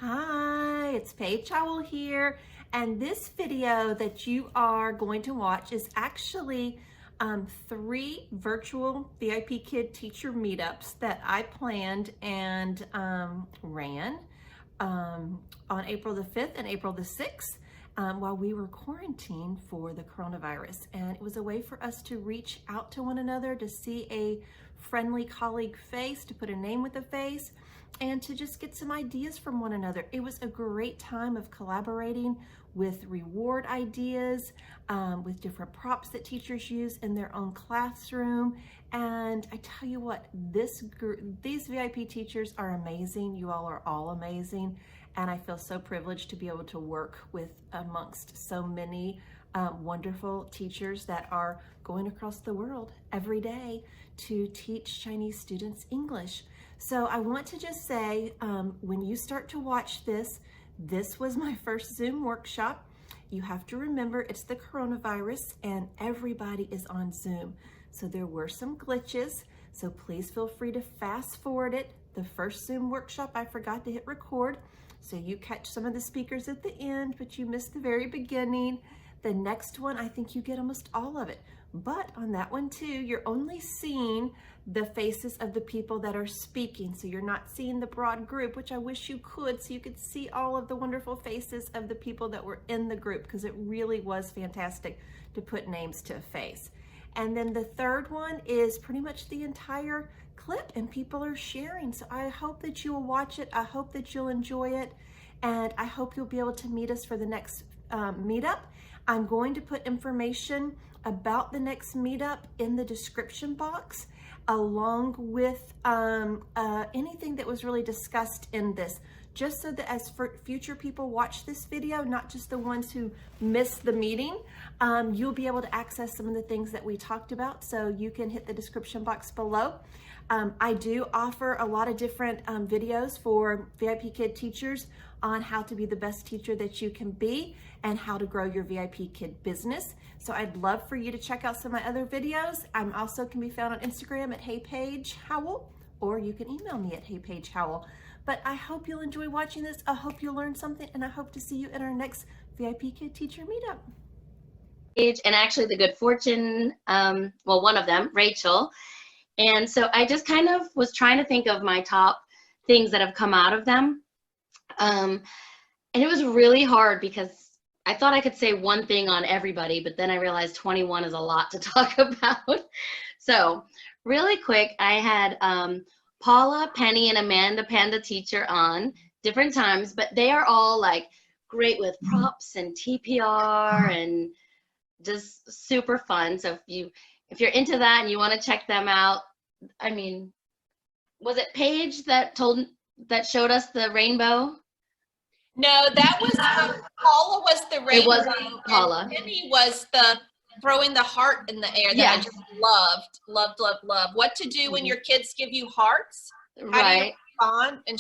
Hi, it's Paige Howell here, and this video that you are going to watch is actually 3 virtual VIPKID teacher meetups that I planned and ran on April the 5th and April the 6th while we were quarantined for the coronavirus. And it was a way for us to reach out to one another, to see a friendly colleague face, to put a name with a face, and to just get some ideas from one another. It was a great time of collaborating with reward ideas, with different props that teachers use in their own classroom. And I tell you what, these VIP teachers are amazing. You all are all amazing. And I feel so privileged to be able to work with amongst so many wonderful teachers that are going across the world every day to teach Chinese students English. So I want to just say, when you start to watch this was my first Zoom workshop. You have to remember it's the coronavirus and everybody is on Zoom. So there were some glitches. So please feel free to fast forward it. The first Zoom workshop, I forgot to hit record. So you catch some of the speakers at the end, but you missed the very beginning. The next one, I think you get almost all of it. But on that one too, you're only seeing the faces of the people that are speaking. So you're not seeing the broad group, which I wish you could, so you could see all of the wonderful faces of the people that were in the group, because it really was fantastic to put names to a face. And then the third one is pretty much the entire clip and people are sharing. So I hope that you will watch it. I hope that you'll enjoy it. And I hope you'll be able to meet us for the next meetup. I'm going to put information about the next meetup in the description box, along with anything that was really discussed in this, just so that as future people watch this video, not just the ones who missed the meeting, you'll be able to access some of the things that we talked about. So you can hit the description box below. I do offer a lot of different videos for VIPKID teachers on how to be the best teacher that you can be and how to grow your VIPKID business. So I'd love for you to check out some of my other videos. I'm also can be found on Instagram at HeyPaigeHowell, or you can email me at HeyPaigeHowell. But I hope you'll enjoy watching this. I hope you'll learn something, and I hope to see you in our next VIPKID teacher meetup. And actually the good fortune, well, one of them, Rachel. And so I just kind of was trying to think of my top things that have come out of them. And it was really hard because I thought I could say one thing on everybody, but then I realized 21 is a lot to talk about. So really quick, I had Paula, Penny, and Amanda Panda Teacher on different times, but they are all like great with props and TPR and just super fun. So if you're into that and you want to check them out, I mean, was it Paige that showed us the rainbow? No, that was Paula was the rainbow. It was Paula. And Penny was the throwing the heart in the air that Yes. I just loved. What to do when your kids give you hearts? How Right. do you respond? And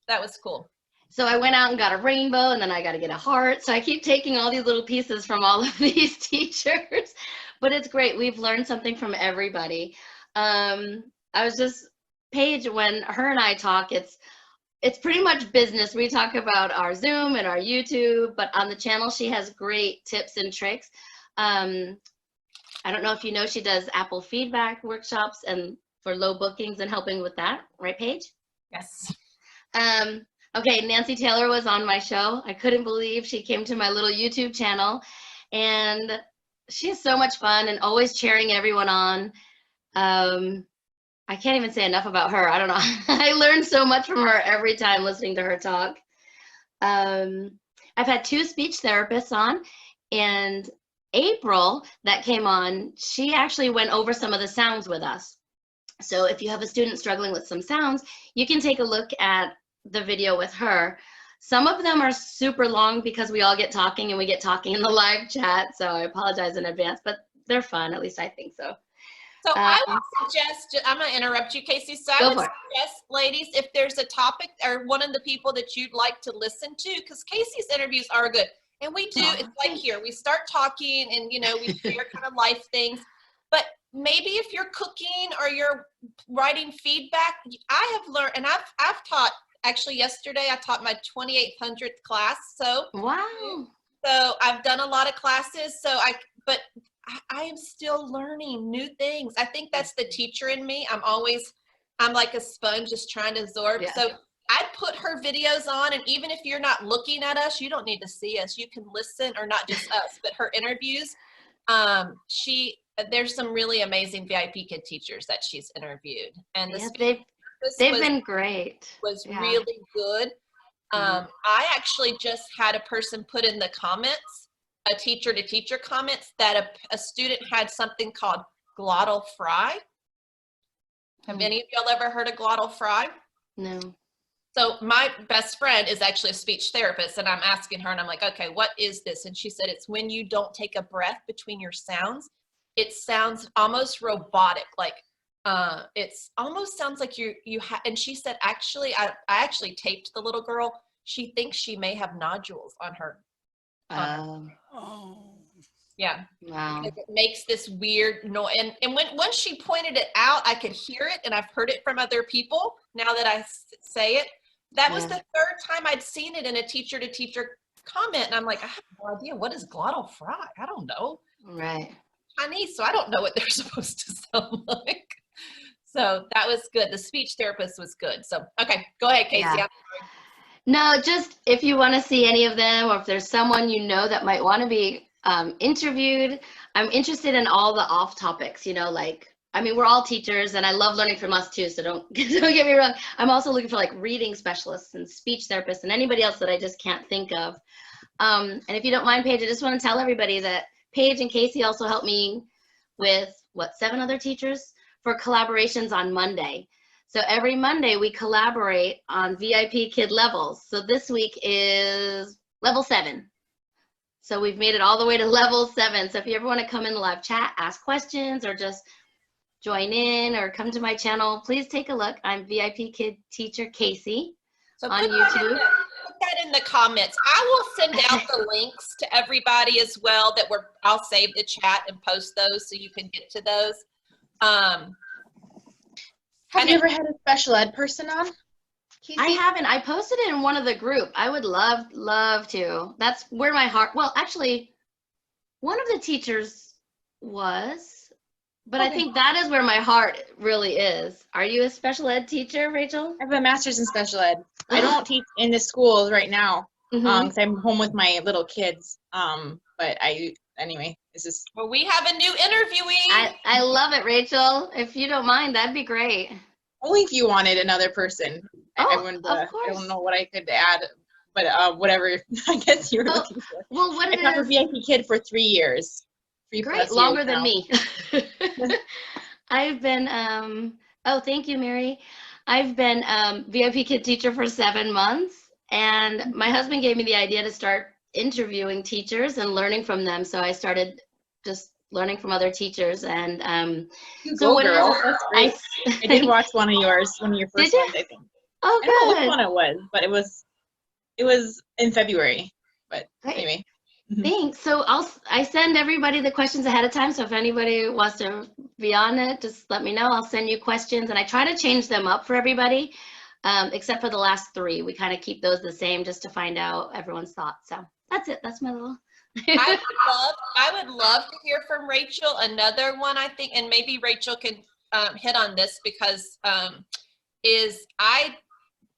that was cool. So I went out and got a rainbow, and then I got to get a heart. So I keep taking all these little pieces from all of these teachers, but it's great. We've learned something from everybody. I was just, Paige, when her and I talk, it's pretty much business. We talk about our Zoom and our YouTube, but on the channel, she has great tips and tricks. I don't know if you know, she does Apple feedback workshops and for low bookings and helping with that. Right, Paige? Yes. Okay, Nancy Taylor was on my show. I couldn't believe she came to my little YouTube channel, and she's so much fun and always cheering everyone on. I can't even say enough about her. I don't know. I learned so much from her every time listening to her talk. I've had 2 speech therapists on, and April that came on, she actually went over some of the sounds with us. So if you have a student struggling with some sounds, you can take a look at the video with her. Some of them are super long because we all get talking and we get talking in the live chat. So I apologize in advance, but they're fun. At least I think so. So I would suggest, I'm going to interrupt you, Casey. So I would suggest, ladies, if there's a topic or one of the people that you'd like to listen to, because Casey's interviews are good. And we do, it's like here, we start talking and, you know, we share kind of life things. But maybe if you're cooking or you're writing feedback, I have learned, and I've taught actually yesterday I taught my 2800th class. Wow. So I've done a lot of classes. But I am still learning new things. I think that's the teacher in me. I'm like a sponge just trying to absorb. Yeah. So I put her videos on, and even if you're not looking at us, you don't need to see us. You can listen, or not just us, but her interviews. There's some really amazing VIP Kid teachers that she's interviewed, and they've been great. Was really good. I actually just had a person put in the comments, a teacher to teacher comments, that a student had something called glottal fry. Have any of y'all ever heard of glottal fry? No. So my best friend is actually a speech therapist, and I'm asking her, and I'm like, okay, what is this? And she said, it's when you don't take a breath between your sounds. It sounds almost robotic, like it's almost sounds like and she said, actually, I actually taped the little girl. She thinks she may have nodules on her. Yeah. Wow. It makes this weird noise. And once she pointed it out, I could hear it, and I've heard it from other people now that I say it. That was the third time I'd seen it in a teacher to teacher comment. And I'm like, I have no idea. What is glottal fry? I don't know. Right. Chinese, so I don't know what they're supposed to sound like. So that was good. The speech therapist was good. So, okay, go ahead, Casey. Yeah. No, just if you want to see any of them, or if there's someone you know that might want to be interviewed, I'm interested in all the off topics, we're all teachers, and I love learning from us too, so don't get me wrong. I'm also looking for like reading specialists and speech therapists and anybody else that I just can't think of. And if you don't mind, Paige, I just want to tell everybody that Paige and Casey also helped me with 7 other teachers for collaborations on Monday. So every Monday we collaborate on VIP Kid levels. So this week is level 7. So we've made it all the way to level 7. So if you ever want to come in the live chat, ask questions, or just join in or come to my channel, please take a look. I'm VIP Kid Teacher Casey on YouTube. Put that in the comments. I will send out the links to everybody as well I'll save the chat and post those so you can get to those. Have you ever had a special ed person on, Casey? I haven't. I posted it in one of the group. I would love to. That's where my heart, well, actually, one of the teachers was, but I think that is where my heart really is. Are you a special ed teacher, Rachel? I have a master's in special ed. I don't teach in the schools right now because I'm home with my little kids. Anyway, this is. Well, we have a new interviewee. I love it, Rachel. If you don't mind, that'd be great. Only if you wanted another person. Oh, of course. I don't know what I could add, but whatever I guess you're looking for. Well, what I taught for VIP Kid for 3 years. Great, longer than me. I've been, thank you, Mary. I've been VIP Kid teacher for 7 months, and my husband gave me the idea to start interviewing teachers and learning from them. So I started just learning from other teachers, and so what girl. That's great. I did watch one of your first ones, I think. Oh, good. I don't know which one it was, but it was in February. But anyway. Thanks. So I send everybody the questions ahead of time. So if anybody wants to be on it, just let me know. I'll send you questions, and I try to change them up for everybody, except for the last 3. We kind of keep those the same just to find out everyone's thoughts. So that's it. That's my little. I would love to hear from Rachel. Another one, I think, and maybe Rachel can hit on this, because I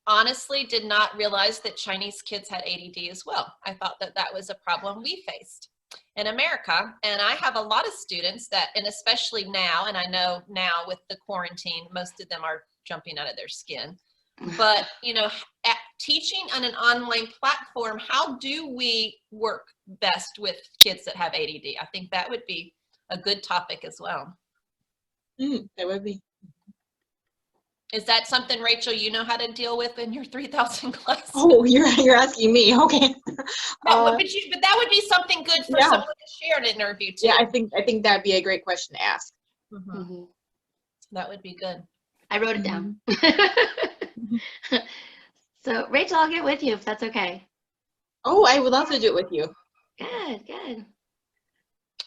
honestly did not realize that Chinese kids had ADD as well. I thought that was a problem we faced in America. And I have a lot of students and especially now, and I know now with the quarantine, most of them are jumping out of their skin. But, teaching on an online platform, how do we work best with kids that have ADD? I think that would be a good topic as well. That would be. Is that something, Rachel, you know how to deal with in your 3,000 class? Oh, you're asking me. Okay. No, but that would be something good for someone to share in an interview too. Yeah, I think that'd be a great question to ask. That would be good. I wrote it down. So Rachel, I'll get with you if that's okay. Oh, I would love to do it with you. Good.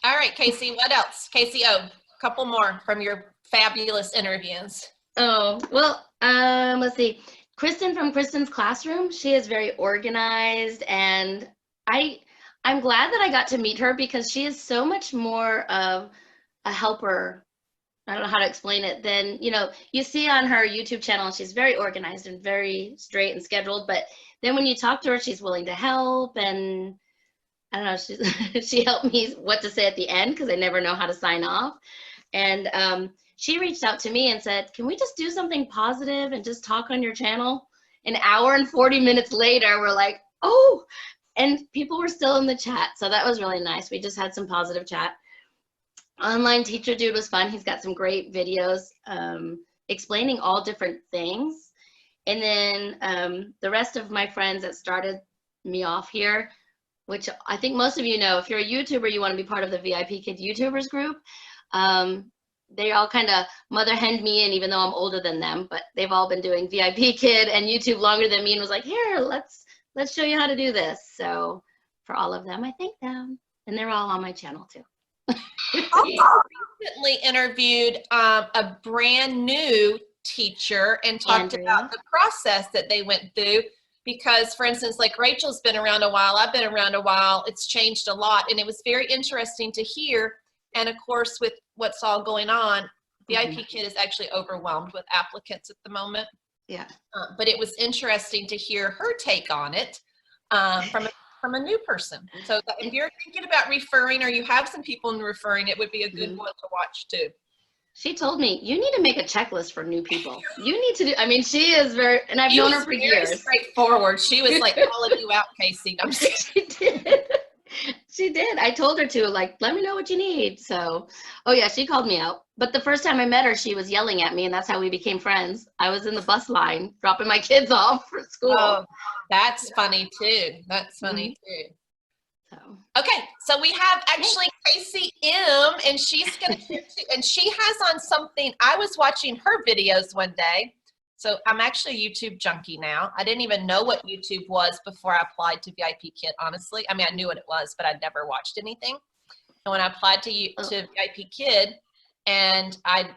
All right, Casey, what else? Casey, a couple more from your fabulous interviews. Oh, well, let's see. Kristen from Kristen's classroom. She is very organized, and I'm glad that I got to meet her because she is so much more of a helper. I don't know how to explain it. Then, you see on her YouTube channel, she's very organized and very straight and scheduled. But then when you talk to her, she's willing to help. And I don't know, she helped me what to say at the end because I never know how to sign off. And she reached out to me and said, can we just do something positive and just talk on your channel? An hour and 40 minutes later, we're like, oh, and people were still in the chat. So that was really nice. We just had some positive chat. Online Teacher Dude was fun. He's got some great videos explaining all different things. And then the rest of my friends that started me off here, which I think most of you know, if you're a YouTuber, you want to be part of the VIPKID YouTubers group. They all kind of mother henned me in, even though I'm older than them, but they've all been doing VIPKID and YouTube longer than me and was like, here, let's show you how to do this. So for all of them, I thank them. And they're all on my channel too. Also recently interviewed a brand new teacher and talked about the process that they went through because, for instance, like Rachel's been around a while, I've been around a while, it's changed a lot, and it was very interesting to hear. And of course, with what's all going on, VIPKID is actually overwhelmed with applicants at the moment. Yeah. But it was interesting to hear her take on it from a new person. So if you're thinking about referring or you have some people in referring, it would be a good one to watch too. She told me, you need to make a checklist for new people. You need to do, I mean, she is very, and I've known her for years. Straightforward. She was like calling you out, Casey. She did. She did. I told her to, like, let me know what you need. So, oh yeah, she called me out. But the first time I met her, she was yelling at me, and that's how we became friends. I was in the bus line dropping my kids off for school. Oh, that's funny too. That's funny too. So. Okay, so we have actually Casey M, and she's gonna and she has on something. I was watching her videos one day. So I'm actually a YouTube junkie now. I didn't even know what YouTube was before I applied to VIPKID, honestly. I mean, I knew what it was, but I'd never watched anything. And when I applied to VIPKID, and I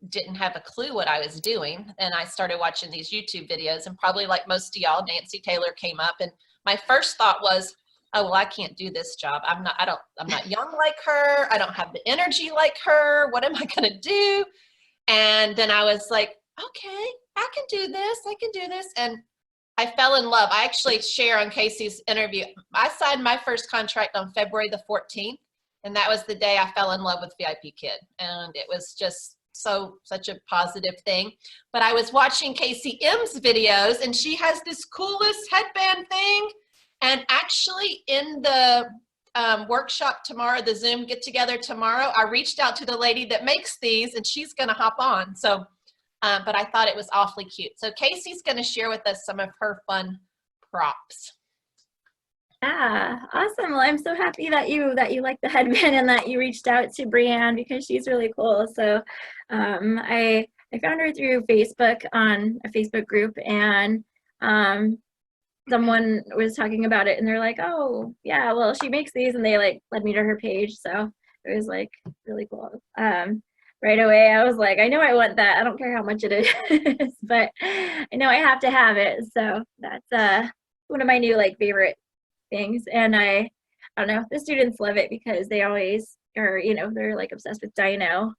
didn't have a clue what I was doing, and I started watching these YouTube videos, and probably like most of y'all, Nancy Taylor came up, and my first thought was, oh, well, I can't do this job. I'm not young like her. I don't have the energy like her. What am I gonna do? And then I was like, okay, I can do this. I can do this. And I fell in love. I actually share on Casey's interview. I signed my first contract on February the 14th. And that was the day I fell in love with VIPKID. And it was just such a positive thing. But I was watching Casey M's videos, and she has this coolest headband thing. And actually in the workshop tomorrow, the Zoom get together tomorrow, I reached out to the lady that makes these, and she's gonna hop on. So, but I thought it was awfully cute. So Casey's gonna share with us some of her fun props. Yeah, awesome. Well, I'm so happy that you like the headband and that you reached out to Brianne because she's really cool. So I found her through Facebook on a Facebook group, and someone was talking about it, and they're like, oh yeah, well, she makes these, and they like led me to her page. So it was like really cool. Right away I was like, I know I want that. I don't care how much it is, but I know I have to have it. So that's one of my new like favorite things. And I don't know, the students love it because they always are, you know, they're like obsessed with dino.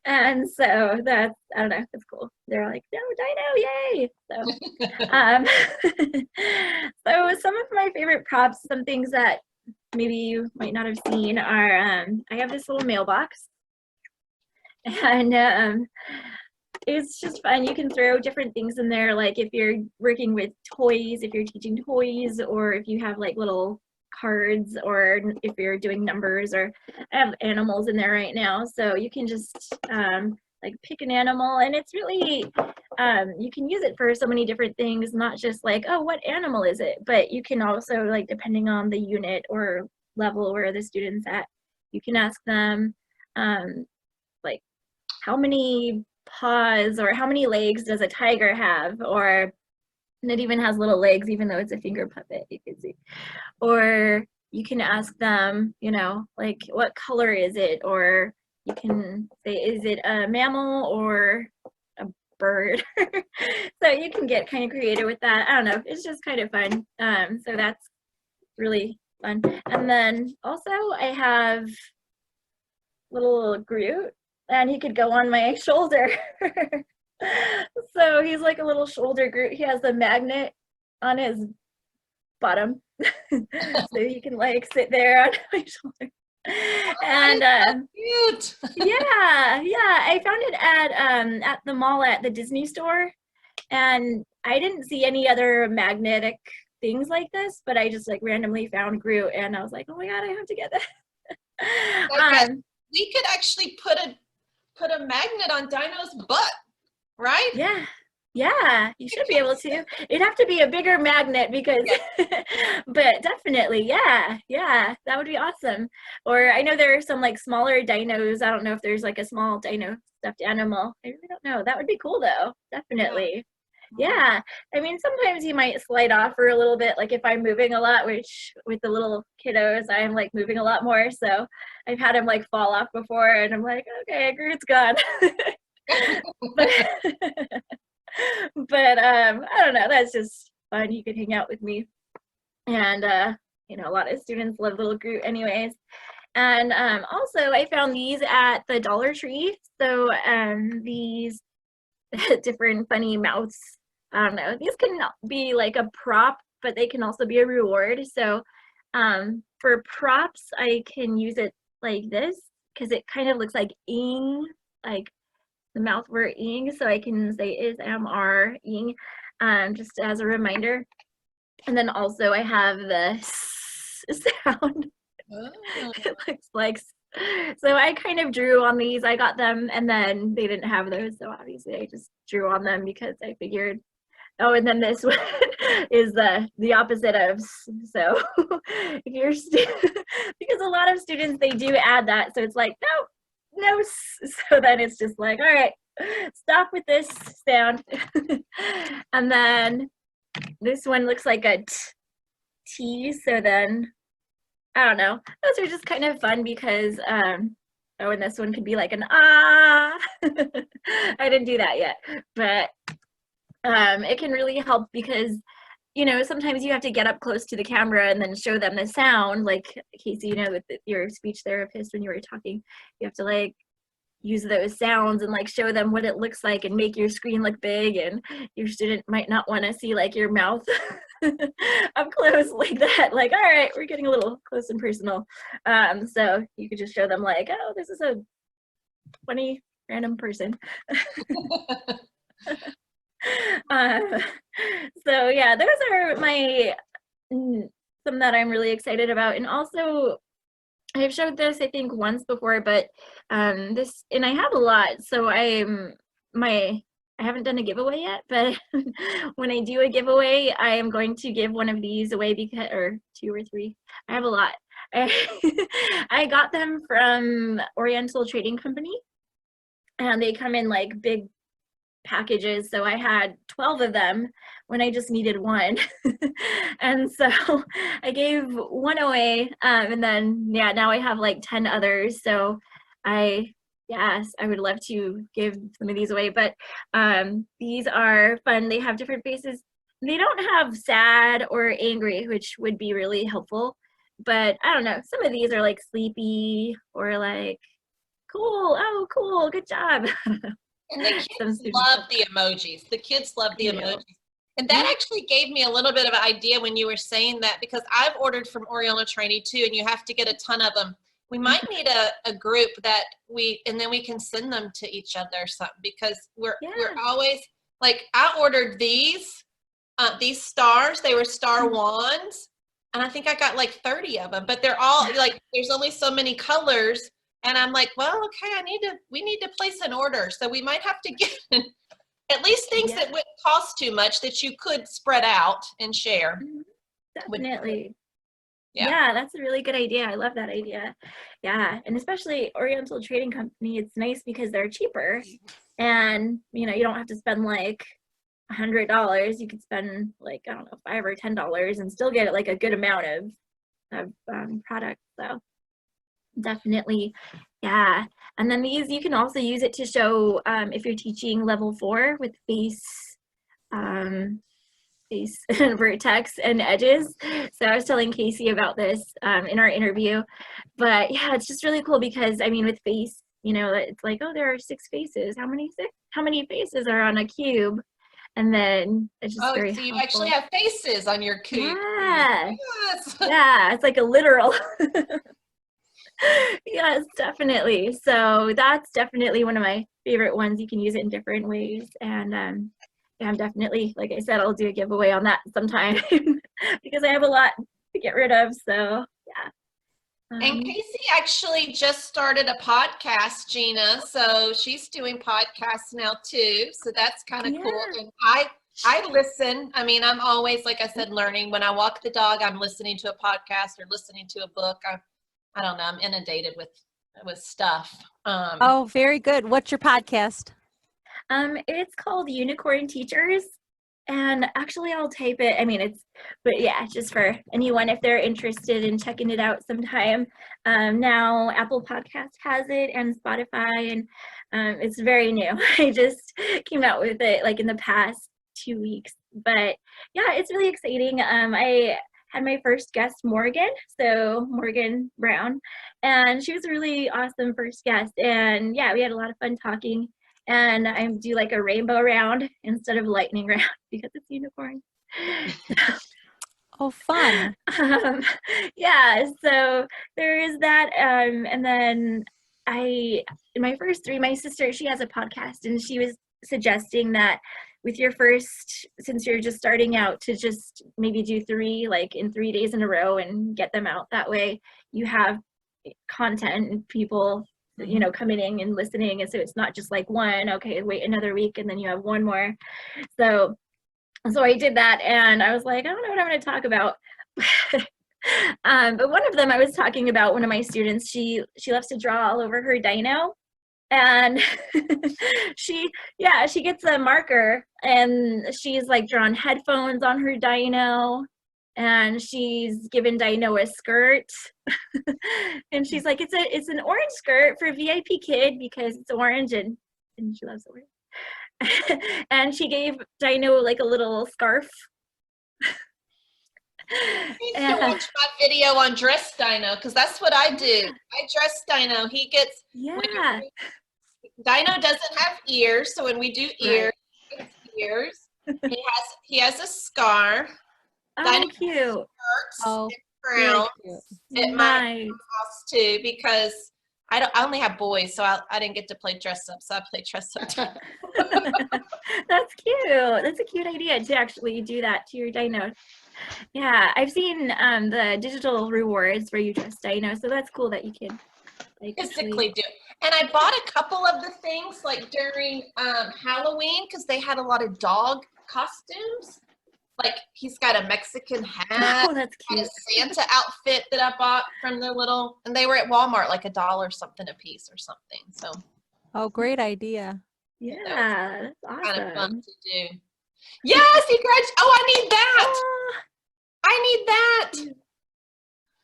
And so that's, I don't know, it's cool. They're like, no, dino, yay. So so some of my favorite props, some things that maybe you might not have seen are I have this little mailbox, and it's just fun. You can throw different things in there, like if you're working with toys, if you're teaching toys, or if you have like little cards, or if you're doing numbers, or I have animals in there right now. So you can just like pick an animal, and it's really, you can use it for so many different things, not just like, oh, what animal is it? But you can also, like, depending on the unit or level where the student's at, you can ask them, like, how many paws or how many legs does a tiger have? Or, and it even has little legs, even though it's a finger puppet, you can see. Or you can ask them, you know, like, what color is it? Or you can say, is it a mammal or a bird. So you can get kind of creative with that. I don't know. It's just kind of fun. So that's really fun. And then also I have little Groot, and he could go on my shoulder. So he's like a little shoulder Groot. He has a magnet on his bottom, so he can like sit there on my shoulder. And Cute. yeah, I found it at the mall at the Disney store, and I didn't see any other magnetic things like this, but I just like randomly found Groot, and I was like, oh my god, I have to get that. We could actually put a magnet on Dino's butt, right? Yeah, you should be able to. It'd have to be a bigger magnet because, but definitely, yeah, that would be awesome. Or I know there are some like smaller dinos. I don't know if there's like a small dino stuffed animal. I really don't know. That would be cool though, definitely. Yeah, I mean, sometimes he might slide off for a little bit, like if I'm moving a lot, which with the little kiddos, I'm like moving a lot more. So I've had him like fall off before, and I'm like, okay, Groot's gone. But I don't know, that's just fun. You could hang out with me, and you know, a lot of students love little Groot anyways. And also I found these at the Dollar Tree. So these different funny mouths, I don't know, these can be like a prop, but they can also be a reward. So for props, I can use it like this because it kind of looks like ing, like the mouth word ing, so I can say is MR ing, just as a reminder. And then also I have the sound. It looks like, so I kind of drew on these. I got them, and then they didn't have those, so obviously I just drew on them because I figured. Oh, and then this one is the opposite of so. If you're because a lot of students, they do add that, so it's like no, so then it's just like, all right, stop with this sound. And then this one looks like a T, so then I don't know, those are just kind of fun because oh, and this one could be like an ah. I didn't do that yet, but it can really help because, you know, sometimes you have to get up close to the camera and then show them the sound, like Casey, you know, with your speech therapist when you were talking, you have to like use those sounds and like show them what it looks like and make your screen look big, and your student might not want to see like your mouth up close like that, like, all right, we're getting a little close and personal. So you could just show them like, oh, this is a funny random person. So yeah, those are my some that I'm really excited about. And also I've showed this I think once before, but this, and I have a lot, so I haven't done a giveaway yet, but when I do a giveaway, I am going to give one of these away because, or 2 or 3, I have a lot. I got them from Oriental Trading Company, and they come in like big packages, so I had 12 of them when I just needed one. And so I gave one away, and then yeah, now I have like 10 others, so I would love to give some of these away. But these are fun. They have different faces. They don't have sad or angry, which would be really helpful, but I don't know, some of these are like sleepy or like cool, oh cool, good job. And the kids love the emojis. The kids love the emojis. And that actually gave me a little bit of an idea when you were saying that, because I've ordered from Oriental Trading too, and you have to get a ton of them. We might need a group that and then we can send them to each other or something, because we're always like, I ordered these stars. They were star wands, and I think I got like 30 of them, but they're all like, there's only so many colors. And I'm like, well, okay, we need to place an order. So we might have to get at least things that wouldn't cost too much, that you could spread out and share. Definitely. Yeah, that's a really good idea. I love that idea. Yeah, and especially Oriental Trading Company, it's nice because they're cheaper, and you know, you don't have to spend like $100. You could spend like, I don't know, $5 or $10 and still get like a good amount of product. So Definitely. Yeah. And then these, you can also use it to show if you're teaching level 4 with face and vertex and edges. So I was telling Casey about this in our interview. But yeah, it's just really cool because, I mean, with face, you know, it's like, oh, there are 6 faces. How many faces are on a cube? And then it's just very so you helpful. actually have faces on your cube. Yeah. Yes. Yeah, it's like a literal. Yes, definitely. So that's definitely one of my favorite ones. You can use it in different ways. And yeah, I'm definitely, like I said, I'll do a giveaway on that sometime because I have a lot to get rid of. So yeah. And Casey actually just started a podcast, Gina. So she's doing podcasts now too. So that's kind of cool. And I listen. I mean, I'm always, like I said, learning. When I walk the dog, I'm listening to a podcast or listening to a book. I don't know. I'm inundated with stuff. Oh, very good. What's your podcast? It's called Unicorn Teachers. And actually I'll type it. I mean, but yeah, just for anyone if they're interested in checking it out sometime. Now Apple Podcast has it and Spotify, and it's very new. I just came out with it like in the past 2 weeks. But yeah, it's really exciting. I had my first guest, Morgan Brown, and she was a really awesome first guest. And yeah, we had a lot of fun talking. And I do like a rainbow round instead of lightning round because it's unicorn. Oh, fun. Yeah, so there is that. And then in my first 3, my sister, she has a podcast, and she was suggesting that with your first, since you're just starting out, to just maybe do 3, like in 3 days in a row and get them out. That way you have content and people, you know, coming in and listening, and so it's not just like one, okay, wait another week and then you have one more. So I did that, and I was like, I don't know what I'm going to talk about. But one of them, I was talking about one of my students. She loves to draw all over her dino, and she gets a marker and she's like drawn headphones on her dino, and she's given Dino a skirt. And she's like, it's an orange skirt for VIPKID because it's orange, and she loves orange. And she gave Dino like a little scarf. You need to watch my video on dress Dino, because that's what I do. I dress Dino. He gets, Yeah. Dino doesn't have ears, so when we do ears, he gets ears. He has a scar. Oh, Dino cute. Skirts Oh, and crowns very at my Nice. house too, because I only have boys, so I didn't get to play dress up, so I play dress up too. That's cute. That's a cute idea to actually do that to your dino. Yeah, I've seen the digital rewards where you dress dino, so that's cool that you can like Physically do it. And I bought a couple of the things like during Halloween, because they had a lot of dog costumes. Like he's got a Mexican hat, Oh, that's and cute. a Santa outfit that I bought from the little, and they were at Walmart like $1 something a piece or something. So oh, great idea. Yeah, that's kind of fun awesome. to do. Yes, he graduated. Oh, I need that. I need that.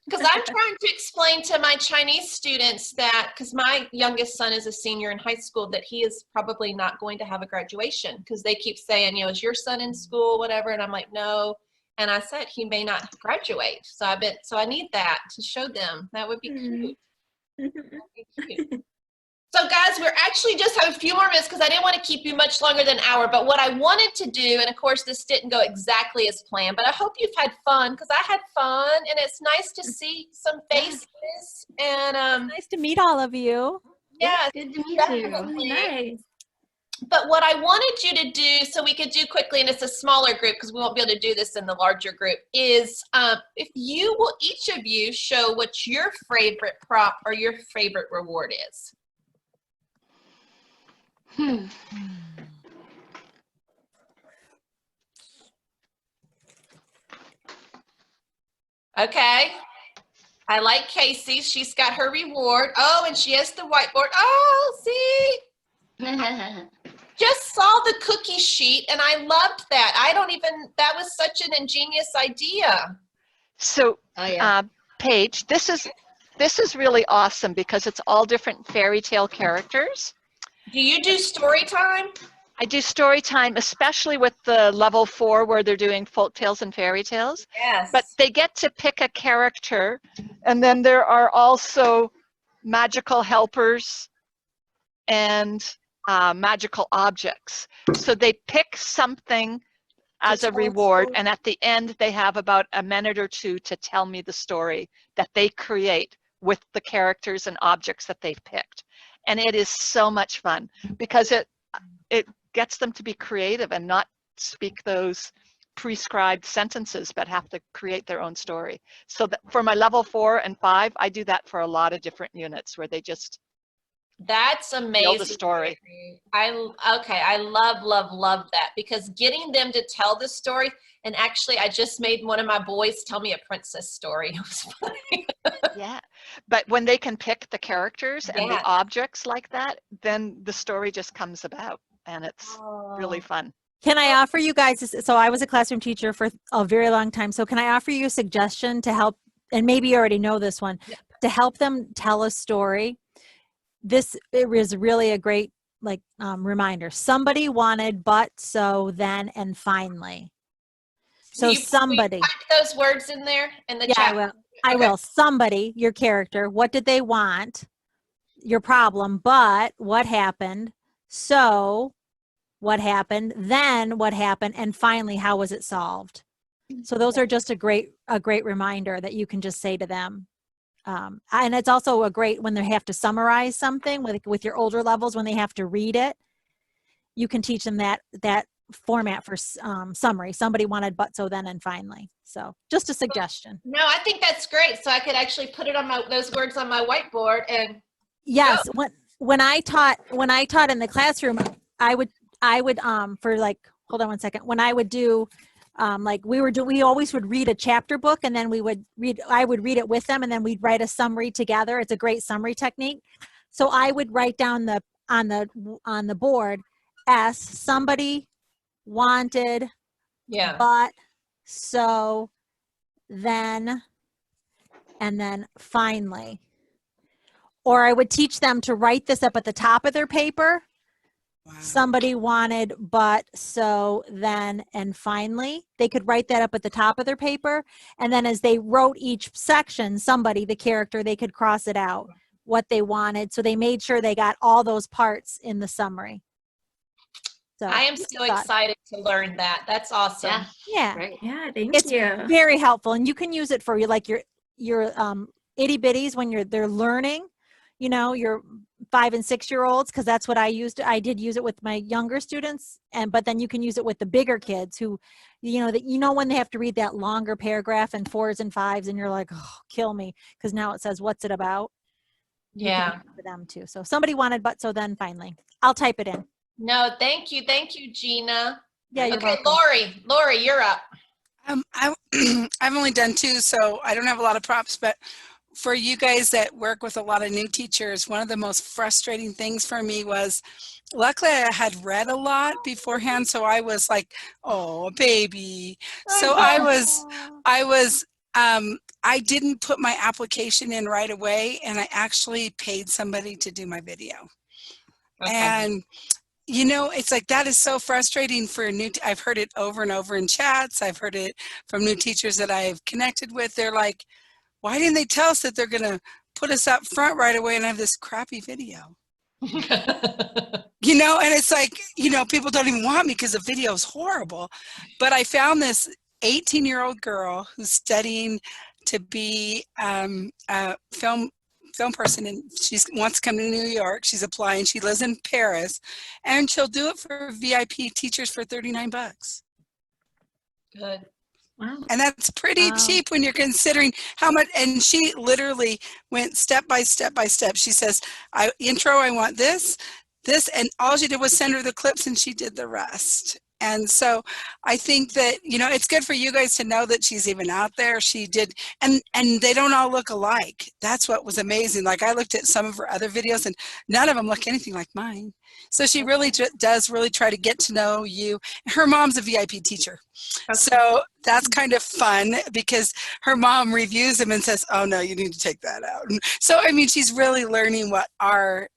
Because I'm trying to explain to my Chinese students that, because my youngest son is a senior in high school, that he is probably not going to have a graduation, because they keep saying, you know, is your son in school, whatever, and I'm like, no. And I said he may not graduate, so I need that to show them. That would be cute. That would be cute. So guys, we're actually just have a few more minutes because I didn't want to keep you much longer than an hour. But what I wanted to do, and of course this didn't go exactly as planned, but I hope you've had fun, because I had fun, and it's nice to see some faces. And Nice to meet all of you. yeah, Good to meet you. definitely. Nice. But what I wanted you to do, so we could do quickly, and it's a smaller group because we won't be able to do this in the larger group, is if you will, each of you show what your favorite prop or your favorite reward is. Okay. I like Casey. She's got her reward. Oh, and she has the whiteboard. Oh, see? Just saw the cookie sheet, and I loved that. That was such an ingenious idea. So, Oh, yeah. Paige, this is this is really awesome because it's all different fairy tale characters. Do you do story time? I do story time, especially with the level 4 where they're doing folk tales and fairy tales. Yes. But they get to pick a character, and then there are also magical helpers and magical objects. So they pick something as a reward, and at the end they have about a minute or two to tell me the story that they create with the characters and objects that they've picked. And it is so much fun because it gets them to be creative and not speak those prescribed sentences, but have to create their own story. So that for my level 4 and 5, I do that for a lot of different units where they just That's amazing. build a story. I love that, because getting them to tell the story, and actually I just made one of my boys tell me a princess story. It was funny. Yeah, but when they can pick the characters and Yeah. the objects like that, then the story just comes about, and it's really fun. Can I offer you guys, so I was a classroom teacher for a very long time, so can I offer you a suggestion to help, and maybe you already know this one, to help them tell a story? It was really a great reminder. Somebody wanted but, so, then, and finally. So somebody. Will you type those words in there in the Yeah, chat? I will. Somebody, your character, what did they want? Your problem, but what happened? So what happened? Then what happened? And finally, how was it solved? So those are just a great reminder that you can just say to them. And it's also a great when they have to summarize something with your older levels, when they have to read it, you can teach them that format for summary. Somebody wanted but, so, then, and finally. So just a suggestion. No, I think that's great. So I could actually put it on those words on my whiteboard and. Yes. Go. When I taught in the classroom, I would for hold on one second. When I would do we always would read a chapter book, and then I would read it with them, and then we'd write a summary together. It's a great summary technique. So I would write down on the board, somebody wanted, but, so, then, and then finally. Or I would teach them to write this up at the top of their paper. Wow. Somebody wanted, but, so, then, and finally. They could write that up at the top of their paper. And then as they wrote each section, the character, they could cross it out, what they wanted. So they made sure they got all those parts in the summry. So I am so excited to learn that. That's awesome. Yeah. Great. Yeah, thank it's you. Very helpful. And you can use it for your itty bitties when they're learning, your 5 and 6 year olds, because that's what I used. I did use it with my younger students, but then you can use it with the bigger kids who, when they have to read that longer paragraph and 4s and 5s, and you're like, oh, kill me, because now it says what's it about. Yeah. For them too. So somebody wanted, but, so, then, finally. I'll type it in. No, thank you, Gina. Yeah. You're okay, welcome. Lori, you're up. I've only done 2, so I don't have a lot of props, but for you guys that work with a lot of new teachers, one of the most frustrating things for me was, luckily I had read a lot beforehand, so I was like, oh, baby. So I didn't put my application in right away, and I actually paid somebody to do my video. Okay. And it's like, that is so frustrating for I've heard it over and over in chats. I've heard it from new teachers that I've connected with. They're like, why didn't they tell us that they're going to put us up front right away and have this crappy video? And it's like, people don't even want me because the video is horrible. But I found this 18-year-old girl who's studying to be a film person, and she wants to come to New York. She's applying. She lives in Paris, and she'll do it for VIP teachers for $39. Good. Wow. And that's pretty cheap when you're considering how much. And she literally went step by step by step. She says, I want this, and all she did was send her the clips, and she did the rest. And so I think that, it's good for you guys to know that she's even out there. She did, and they don't all look alike. That's what was amazing. Like, I looked at some of her other videos and none of them look anything like mine. So she really does really try to get to know you. Her mom's a VIP teacher. Okay. So that's kind of fun because her mom reviews them and says, oh no, you need to take that out. And so, I mean, she's really learning what our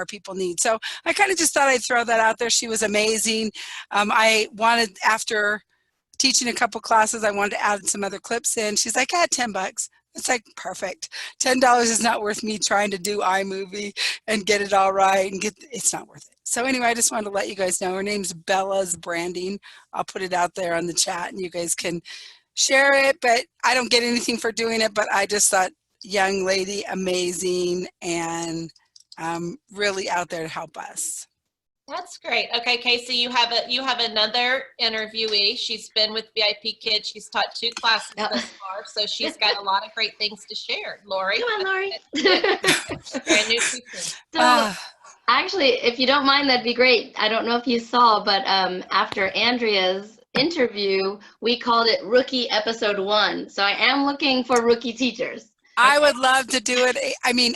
people need. So I kind of just thought I'd throw that out there. She was amazing. I wanted, after teaching a couple classes, I wanted to add some other clips in. She's like, I had $10. It's like, perfect. $10 is not worth me trying to do iMovie and get it all right and it's not worth it. So anyway, I just wanted to let you guys know her name's Bella's Branding. I'll put it out there on the chat and you guys can share it, but I don't get anything for doing it, but I just thought, young lady, amazing, and really out there to help us. That's great. Okay, Casey, you have another interviewee. She's been with VIPKid. She's taught 2 classes thus far, so she's got a lot of great things to share. Lori. Come on, Lori. Brand new teacher. So, actually, if you don't mind, that'd be great. I don't know if you saw, but after Andrea's interview, we called it Rookie Episode 1. So I am looking for rookie teachers. I would love to do it. I mean,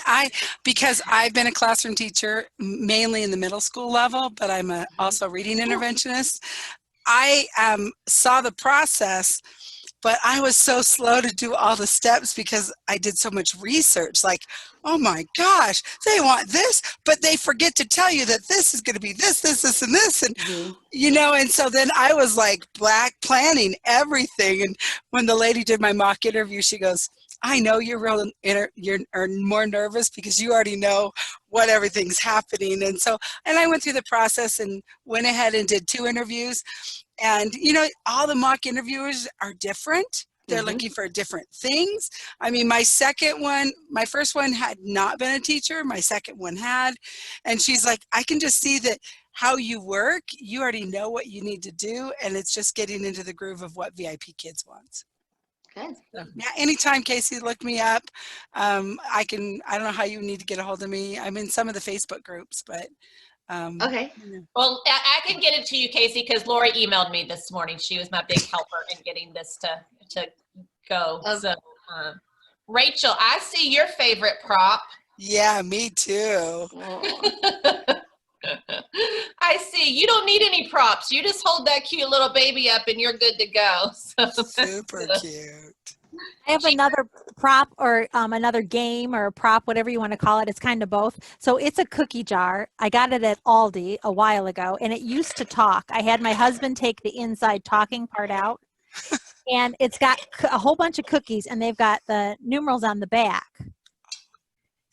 because I've been a classroom teacher mainly in the middle school level, but I'm also a reading interventionist. I saw the process, but I was so slow to do all the steps because I did so much research. Like, oh my gosh, they want this, but they forget to tell you that this is going to be this, this, this, and this. And, and so then I was like planning everything. And when the lady did my mock interview, she goes, I know you're more nervous because you already know what everything's happening. And I went through the process and went ahead and did 2 interviews. And, all the mock interviewers are different. They're looking for different things. I mean, my first one had not been a teacher. My second one had. And she's like, I can just see that how you work, you already know what you need to do. And it's just getting into the groove of what VIPKids wants. Good. Yeah, anytime, Casey, look me up. I don't know how you need to get a hold of me. I'm in some of the Facebook groups, but okay. Well, I can get it to you, Casey, because Lori emailed me this morning. She was my big helper in getting this to go. Okay. So, Rachel, I see your favorite prop. Yeah, me too. I see. You don't need any props. You just hold that cute little baby up and you're good to go. Super cute. I have another prop or another game or prop, whatever you want to call it. It's kind of both. So it's a cookie jar. I got it at Aldi a while ago, and it used to talk. I had my husband take the inside talking part out, and it's got a whole bunch of cookies, and they've got the numerals on the back.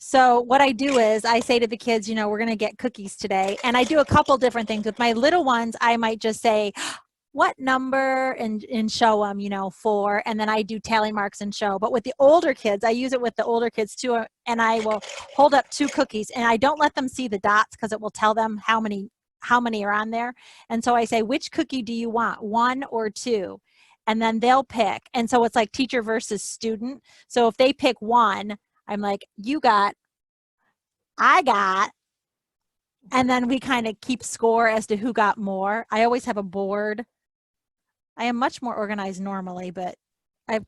So what I do is I say to the kids, we're going to get cookies today. And I do a couple different things. With my little ones, I might just say, what number, and show them, 4. And then I do tally marks and show. But with the older kids, I use it with the older kids too. And I will hold up 2 cookies. And I don't let them see the dots because it will tell them how many are on there. And so I say, which cookie do you want, 1 or 2? And then they'll pick. And so it's like teacher versus student. So if they pick 1, I'm like, you got, I got, and then we kind of keep score as to who got more. I always have a board. I am much more organized normally, but I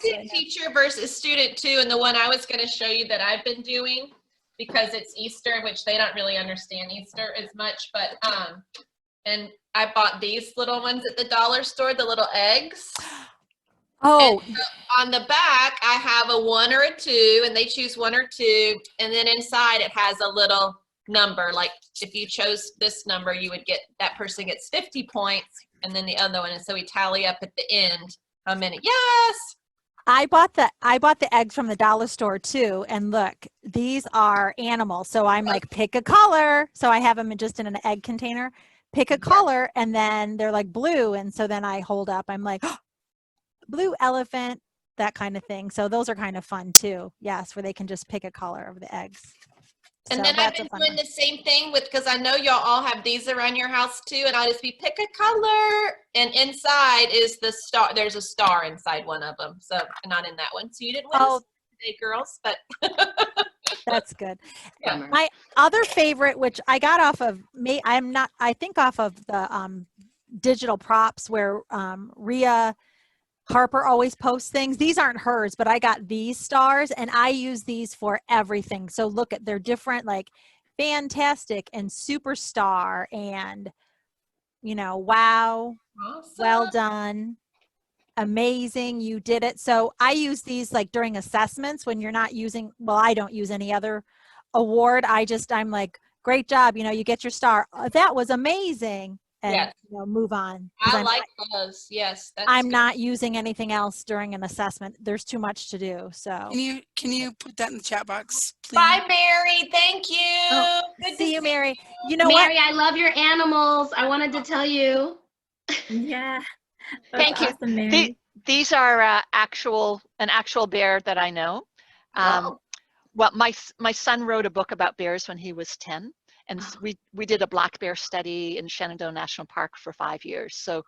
did teacher versus student too, and the one I was going to show you that I've been doing because it's Easter, which they don't really understand Easter as much, but and I bought these little ones at the dollar store, the little eggs. Oh, and on the back, I have a 1 or a 2, and they choose 1 or 2. And then inside it has a little number. Like if you chose this number, you would get, that person gets 50 points, and then the other one. And so we tally up at the end how many. Yes. I bought the eggs from the dollar store too. And look, these are animals. So I'm like, pick a color. So I have them just in an egg container. Pick a color, and then they're like blue. And so then I hold up. I'm like, blue elephant, that kind of thing. So those are kind of fun too. Yes, where they can just pick a color of the eggs. And so then I've been doing the same thing because I know y'all all have these around your house too. And I'll just be pick a color, and inside is the star. There's a star inside one of them. So not in that one. So you didn't win today, girls, but that's good. Yeah. My other favorite, which I got off of off of the digital props where Rhea Harper always posts things. These aren't hers, but I got these stars and I use these for everything. So look at, they're different, like fantastic and superstar and, you know, wow, Awesome. well done, amazing, you did it. So I use these like during assessments when you're not using, well, I don't use any other award. I'm like, great job, you know, you get your star. That was amazing. And Yes. you know, move on. 'Cause I like those. Yes. That's I'm good. not using anything else during an assessment. There's too much to do. So Can you put that in the chat box, please? Bye, Mary. Thank you. Oh, Good see to you, Mary. You know Mary, what? I love your animals. I wanted to tell you. Yeah. That's Thank you. awesome, Mary. These are an actual bear that I know. Oh. Well, my son wrote a book about bears when he was 10. And we did a black bear study in Shenandoah National Park for 5 years. So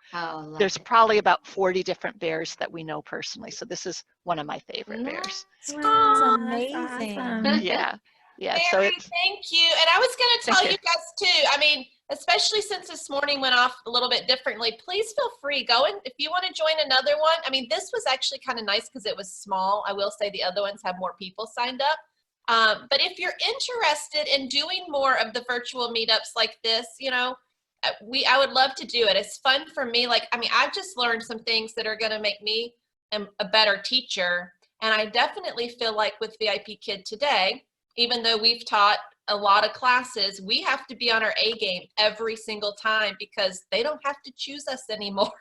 there's probably about 40 different bears that we know personally. So this is one of my favorite bears. It's Wow, amazing. that's awesome. Yeah. Yeah. Mary, So it's, thank you. And I was going to tell Thank you you. guys too. I mean, especially since this morning went off a little bit differently, please feel free. Go in if you want to join another one. I mean, this was actually kind of nice because it was small. I will say the other ones have more people signed up. But if you're interested in doing more of the virtual meetups like this, you know, I would love to do it. It's fun for me. Like, I mean, I've just learned some things that are going to make me a better teacher. And I definitely feel like with VIPKid today, even though we've taught a lot of classes, we have to be on our A game every single time because they don't have to choose us anymore.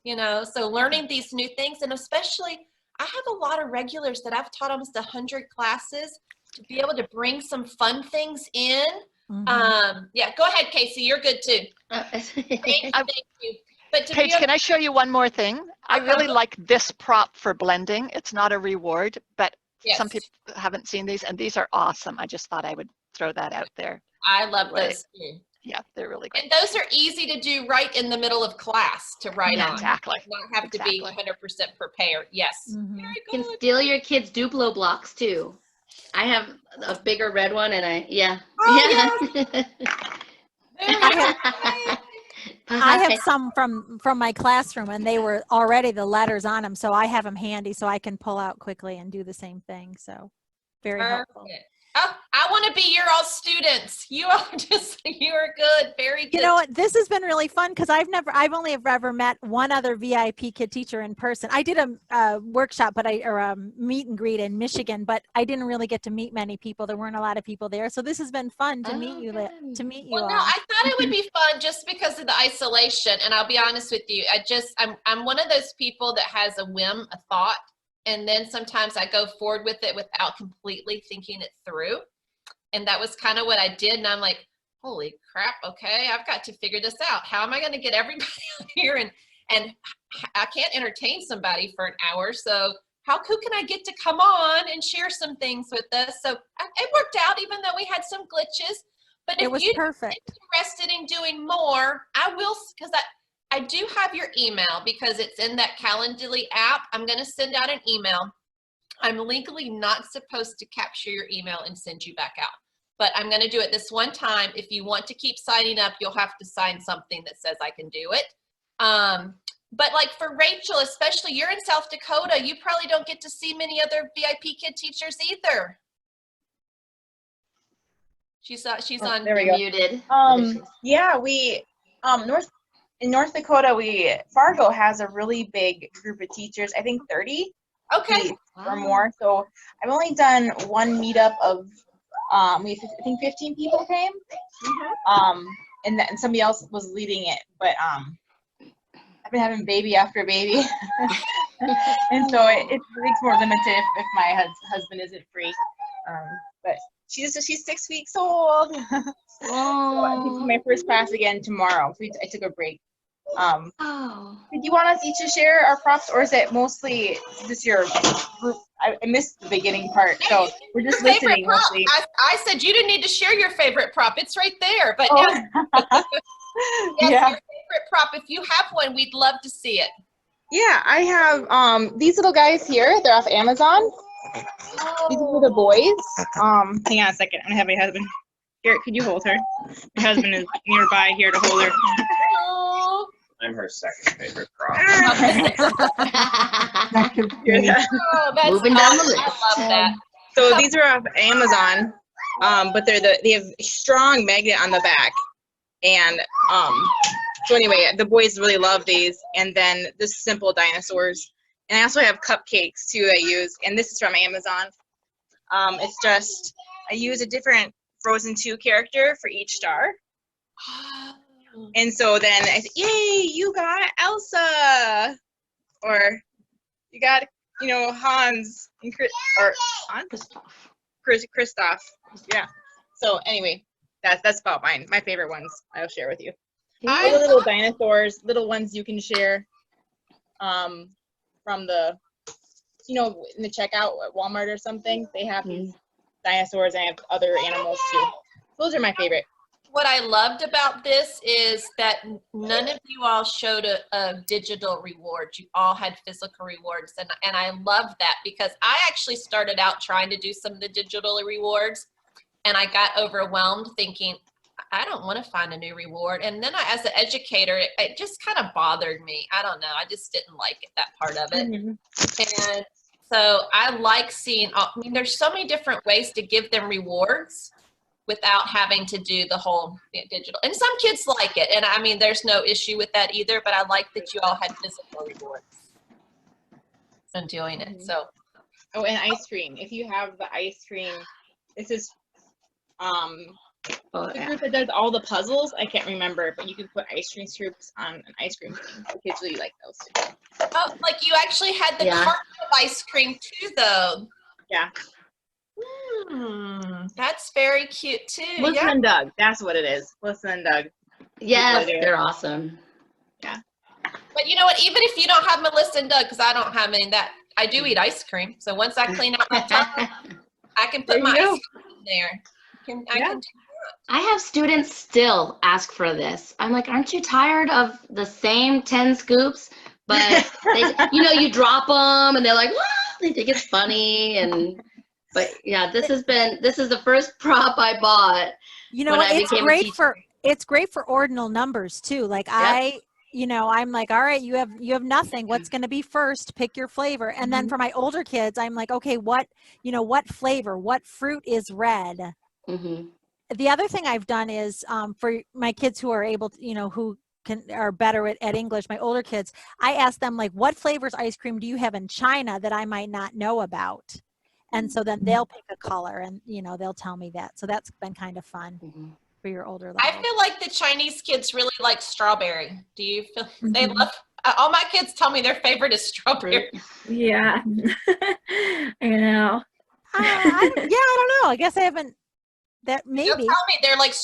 You know, so learning these new things, and especially I have a lot of regulars that I've taught almost 100 classes to be able to bring some fun things in. Yeah, go ahead, Casey. You're good too. Thank you. But to Paige, can I show you one more thing? I really like this prop for blending. It's not a reward, but some people haven't seen these, and these are awesome. I just thought I would throw that out there. I love those too. Yeah, they're really great. And those are easy to do right in the middle of class to write on. Exactly. Not have to be 100% prepared. Yes. Very good. You can steal your kids' Duplo blocks too. I have a bigger red one, and yeah. I have some from my classroom, and they were already the letters on them, so I have them handy so I can pull out quickly and do the same thing. So very helpful. Oh, I want to be your all students. You are good. Very good. You know what? This has been really fun because I've only ever met one other VIPKid teacher in person. I did a workshop, or a meet and greet in Michigan, but I didn't really get to meet many people. There weren't a lot of people there, so this has been fun to meet you. Well, all. no, I thought it would be fun just because of the isolation. And I'll be honest with you, I'm one of those people that has a whim, a thought. And then sometimes I go forward with it without completely thinking it through. And that was kind of what I did. And I'm like, holy crap, okay, I've got to figure this out. How am I going to get everybody here? And I can't entertain somebody for an hour. So who can I get to come on and share some things with us? So it worked out, even though we had some glitches. But if you're interested in doing more, I will, because I do have your email because it's in that Calendly app. I'm going to send out an email. I'm legally not supposed to capture your email and send you back out, but I'm going to do it this one time. If you want to keep signing up, you'll have to sign something that says I can do it. But like for Rachel, especially, you're in South Dakota. You probably don't get to see many other VIPKid teachers either. She's on. There we go. Muted. Yeah, we in North Dakota, Fargo has a really big group of teachers. I think 30. Okay. Or more. So I've only done one meetup of I think 15 people came. And somebody else was leading it, but I've been having baby after baby. And so it's more limited if my husband isn't free. But she's 6 weeks old. So I'm teaching my first class again tomorrow. So I took a break. Did you want us each to share our props, or is it mostly just your group? I missed the beginning part, so we're just listening mostly. I said you didn't need to share your favorite prop. It's right there. But yes, your favorite prop. If you have one, we'd love to see it. Yeah, I have these little guys here. They're off Amazon. These are the boys. Hang on a second. I'm gonna have my husband. Here, could you hold her? My husband is nearby here to hold her. Oh, I'm her second favorite prop. That could be. Oh, that's Moving down the awesome. list. I love that. So these are off Amazon, but they have a strong magnet on the back, and so anyway, the boys really love these. And then the simple dinosaurs, and I also have cupcakes too I use, and this is from Amazon. It's just I use a different Frozen 2 character for each star, and so then I say, "Yay, you got Elsa," or "You got Hans and Kristoff. Yeah. So anyway, that's about mine. My favorite ones I'll share with you. All the little dinosaurs, little ones you can share from the, in the checkout at Walmart or something. They have these dinosaurs and I have other animals too. Those are my favorite. What I loved about this is that none of you all showed a digital reward. You all had physical rewards. And I love that because I actually started out trying to do some of the digital rewards and I got overwhelmed thinking, I don't want to find a new reward. And then as an educator, it just kind of bothered me. I don't know. I just didn't like it, that part of it. And so I like seeing, there's so many different ways to give them rewards without having to do the whole digital. And some kids like it. And I mean, there's no issue with that either, but I like that you all had physical rewards and doing it. So. Oh, and ice cream. If you have the ice cream, this is the group that does all the puzzles. I can't remember, but you can put ice cream scoops on an ice cream thing. The kids really like those too. Oh, like you actually had the carton of ice cream too, though. Yeah. That's very cute too. Melissa and Doug. That's what it is. Melissa and Doug. Yes, they're awesome. Yeah. But you know what? Even if you don't have Melissa and Doug, because I don't have any of that, I do eat ice cream. So once I clean out my tub, I can put my ice cream in there. I have students still ask for this. I'm like, aren't you tired of the same 10 scoops? But they, you drop them and they're like, "Wow," they think it's funny. But yeah, this is the first prop I bought. It's great for ordinal numbers too. Like I'm like, all right, you have nothing. What's going to be first? Pick your flavor. And then for my older kids, I'm like, okay, what flavor, what fruit is red? The other thing I've done is for my kids who are able to, who are better at English, my older kids, I ask them like, what flavors ice cream do you have in China that I might not know about? And so then they'll pick a color and, they'll tell me that. So that's been kind of fun for your older levels. I feel like the Chinese kids really like strawberry. Do you feel they love, all my kids tell me their favorite is strawberry. Yeah. I know. I don't know. I guess I haven't. That maybe. They'll tell me they're like,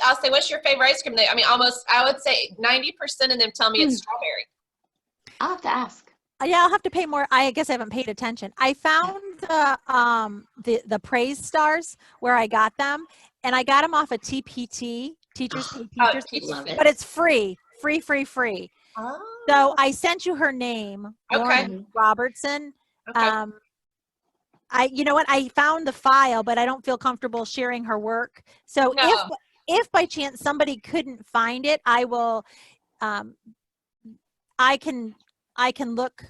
I'll say, what's your favorite ice cream? I would say 90% of them tell me it's strawberry. I'll have to ask. Yeah, I'll have to pay more. I guess I haven't paid attention. I found the praise stars where I got them, and I got them off of TPT, Teachers Pay Teachers, but it's free. Oh. So I sent you her name, Lauren Robertson. Okay. I found the file, but I don't feel comfortable sharing her work. So if by chance somebody couldn't find it, I will, I can look.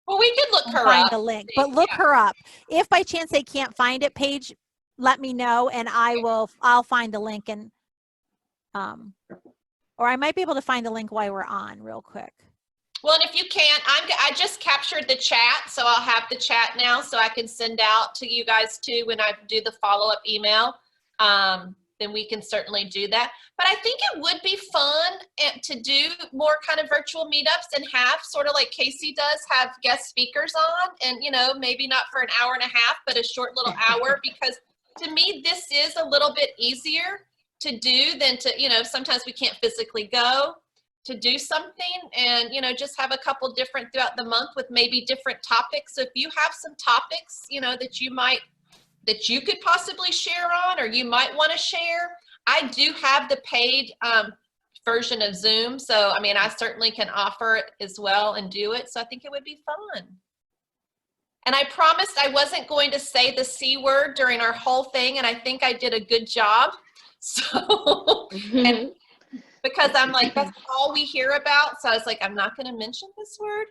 Well, we can look her find up. The link, but look her up. If by chance they can't find it, Paige, let me know and I'll find the link and, or I might be able to find the link while we're on real quick. Well, and if you can't, I just captured the chat, so I'll have the chat now so I can send out to you guys too when I do the follow-up email. Then we can certainly do that. But I think it would be fun to do more kind of virtual meetups and have sort of like Casey does, have guest speakers on and, maybe not for an hour and a half, but a short little hour, because to me, this is a little bit easier to do than to, sometimes we can't physically go to do something and, just have a couple different throughout the month with maybe different topics. So if you have some topics, that you could possibly share on, or you might want to share, I do have the paid version of Zoom. So, I certainly can offer it as well and do it. So I think it would be fun. And I promised I wasn't going to say the C word during our whole thing. And I think I did a good job. So, but because I'm like, that's all we hear about. So I was like, I'm not going to mention this word.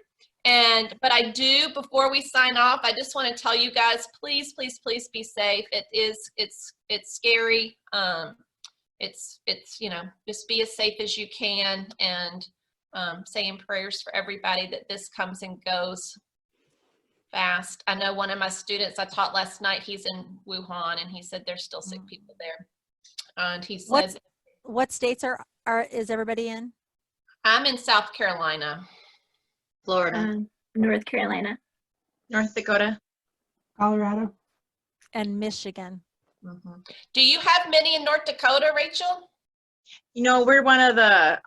But I do, before we sign off, I just want to tell you guys, please, please, please be safe. It's scary. It's, you know, just be as safe as you can, and saying prayers for everybody that this comes and goes fast. I know one of my students I taught last night, he's in Wuhan, and he said there's still sick people there. And he said, what states is everybody in? I'm in South Carolina. Florida. North Carolina. North Dakota. Colorado. And Michigan. Mm-hmm. Do you have many in North Dakota, Rachel? You know, we're one of the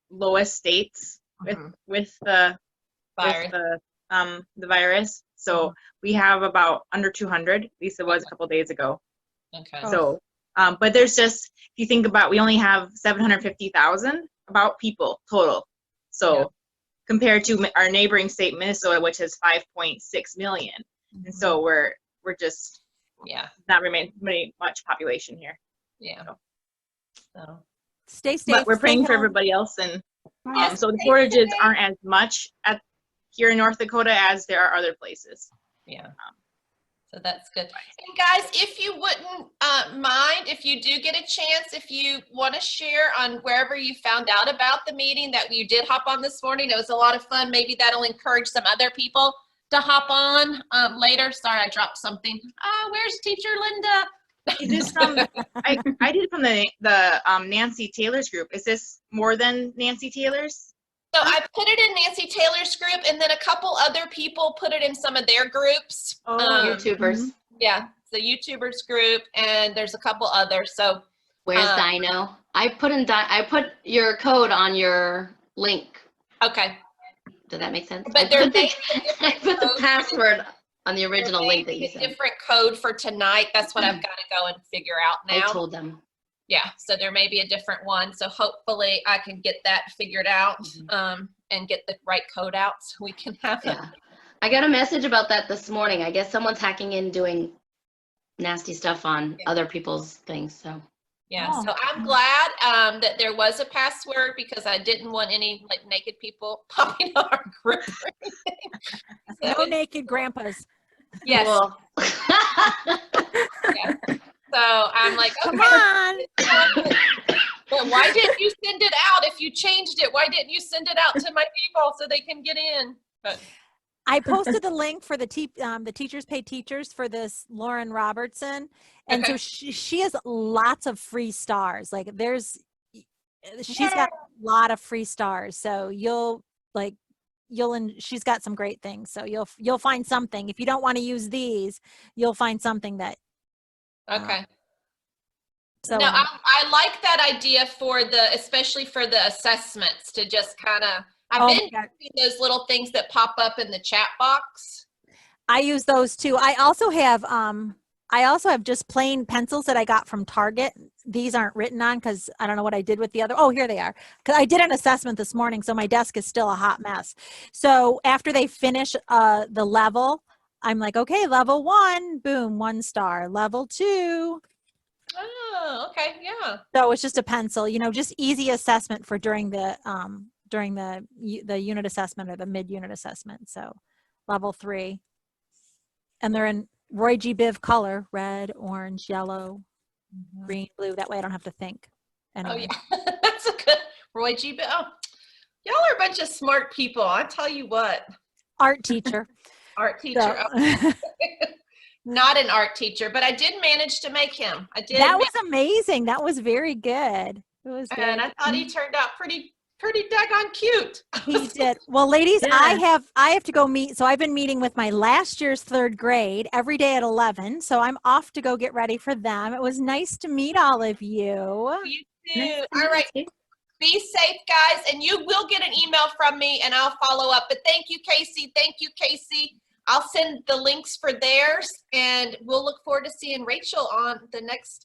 lowest states with the virus. So we have about under 200. At least it was a couple days ago. Okay. So, but there's just, if you think about, we only have 750,000 about people total. So compared to our neighboring state, Minnesota, which has 5.6 million. And so we're just not very much population here. Yeah. So stay safe. But we're praying for home. everybody else, and so the shortages aren't as much here in North Dakota as there are other places. Yeah. So that's good. And guys, if you wouldn't mind, if you do get a chance, if you want to share on wherever you found out about the meeting that you did hop on this morning, it was a lot of fun. Maybe that'll encourage some other people to hop on later. Sorry, I dropped something. Where's Teacher Linda? Is this from, I did it from the Nancy Taylor's group. Is this more than Nancy Taylor's? So I put it in Nancy Taylor's group, and then a couple other people put it in some of their groups. YouTubers. Yeah, the YouTubers group, and there's a couple others. So where's Dino? I put your code on your link. Okay. Does that make sense? But I put the password on the original link that you sent. Different code for tonight. That's what I've got to go and figure out now. I told them. Yeah, so there may be a different one. So hopefully I can get that figured out and get the right code out so we can have it. I got a message about that this morning. I guess someone's hacking in doing nasty stuff on other people's things. So so I'm glad that there was a password, because I didn't want any like naked people popping on our group or anything. So, no naked grandpas. Yes. Cool. So I'm like, okay. Come on. But why didn't you send it out if you changed it? Why didn't you send it out to my people so they can get in? But I posted the link for the Teachers Pay Teachers for this Lauren Robertson. And so she has lots of free stars. Like she's got a lot of free stars. So she's got some great things. So you'll find something. If you don't want to use these, you'll find something that. Okay. So no, I like that idea especially for the assessments, to just kind of, I've been using those little things that pop up in the chat box. I use those too. I also have just plain pencils that I got from Target. These aren't written on because I don't know what I did with the other. Oh, here they are. Because I did an assessment this morning, so my desk is still a hot mess. So after they finish the level, I'm like, okay, level 1, boom, 1 star. Level 2. Oh, okay, yeah. So it's just a pencil, just easy assessment for during the unit assessment or the mid-unit assessment. So level 3. And they're in Roy G. Biv color: red, orange, yellow, green, blue. That way I don't have to think. Anyway. Oh, yeah. That's a good Roy G. Biv. Oh, y'all are a bunch of smart people. I tell you what. Art teacher. Art teacher. So. Oh. Not an art teacher, but I did manage to make him. I did. That was amazing. That was very good. It was very and I thought he turned out pretty daggone cute. He did. Well, ladies, I have to go meet. So I've been meeting with my last year's 3rd grade every day at 11. So I'm off to go get ready for them. It was nice to meet all of you. You too. All right. Be safe, guys. And you will get an email from me and I'll follow up. But thank you, Casey. Thank you, Casey. I'll send the links for theirs, and we'll look forward to seeing Rachel on the next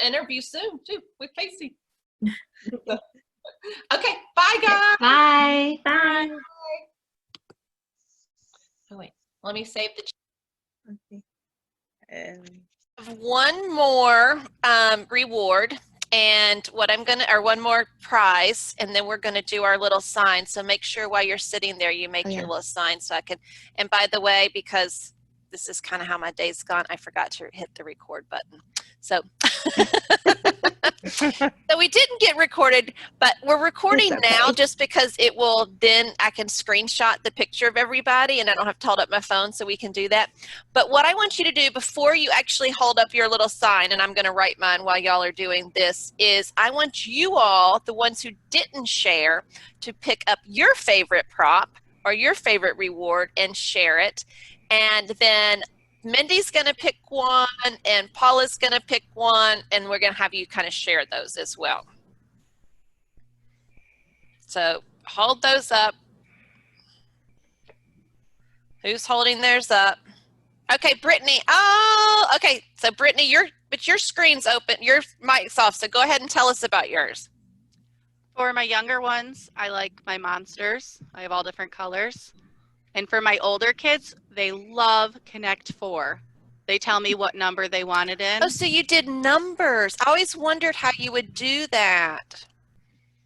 interview soon, too, with Casey. Okay, bye, guys. Bye. Bye. Oh, wait, let me save the chat. One more reward. And what I'm gonna, or one more prize, and then we're gonna do our little sign. So make sure while you're sitting there, you make your little sign so I can, and by the way, because this is kind of how my day's gone, I forgot to hit the record button. So, so we didn't get recorded, but we're recording now just because it will, then I can screenshot the picture of everybody and I don't have to hold up my phone, so we can do that. But what I want you to do before you actually hold up your little sign, and I'm going to write mine while y'all are doing this, is I want you all, the ones who didn't share, to pick up your favorite prop or your favorite reward and share it. And then Mindy's going to pick one and Paula's going to pick one, and we're going to have you kind of share those as well. So hold those up. Who's holding theirs up? Okay, Brittany. Oh, okay. So Brittany, but your screen's open. Your mic's off. So go ahead and tell us about yours. For my younger ones, I like my monsters. I have all different colors. And for my older kids, they love Connect 4. They tell me what number they want it in. Oh, so you did numbers. I always wondered how you would do that.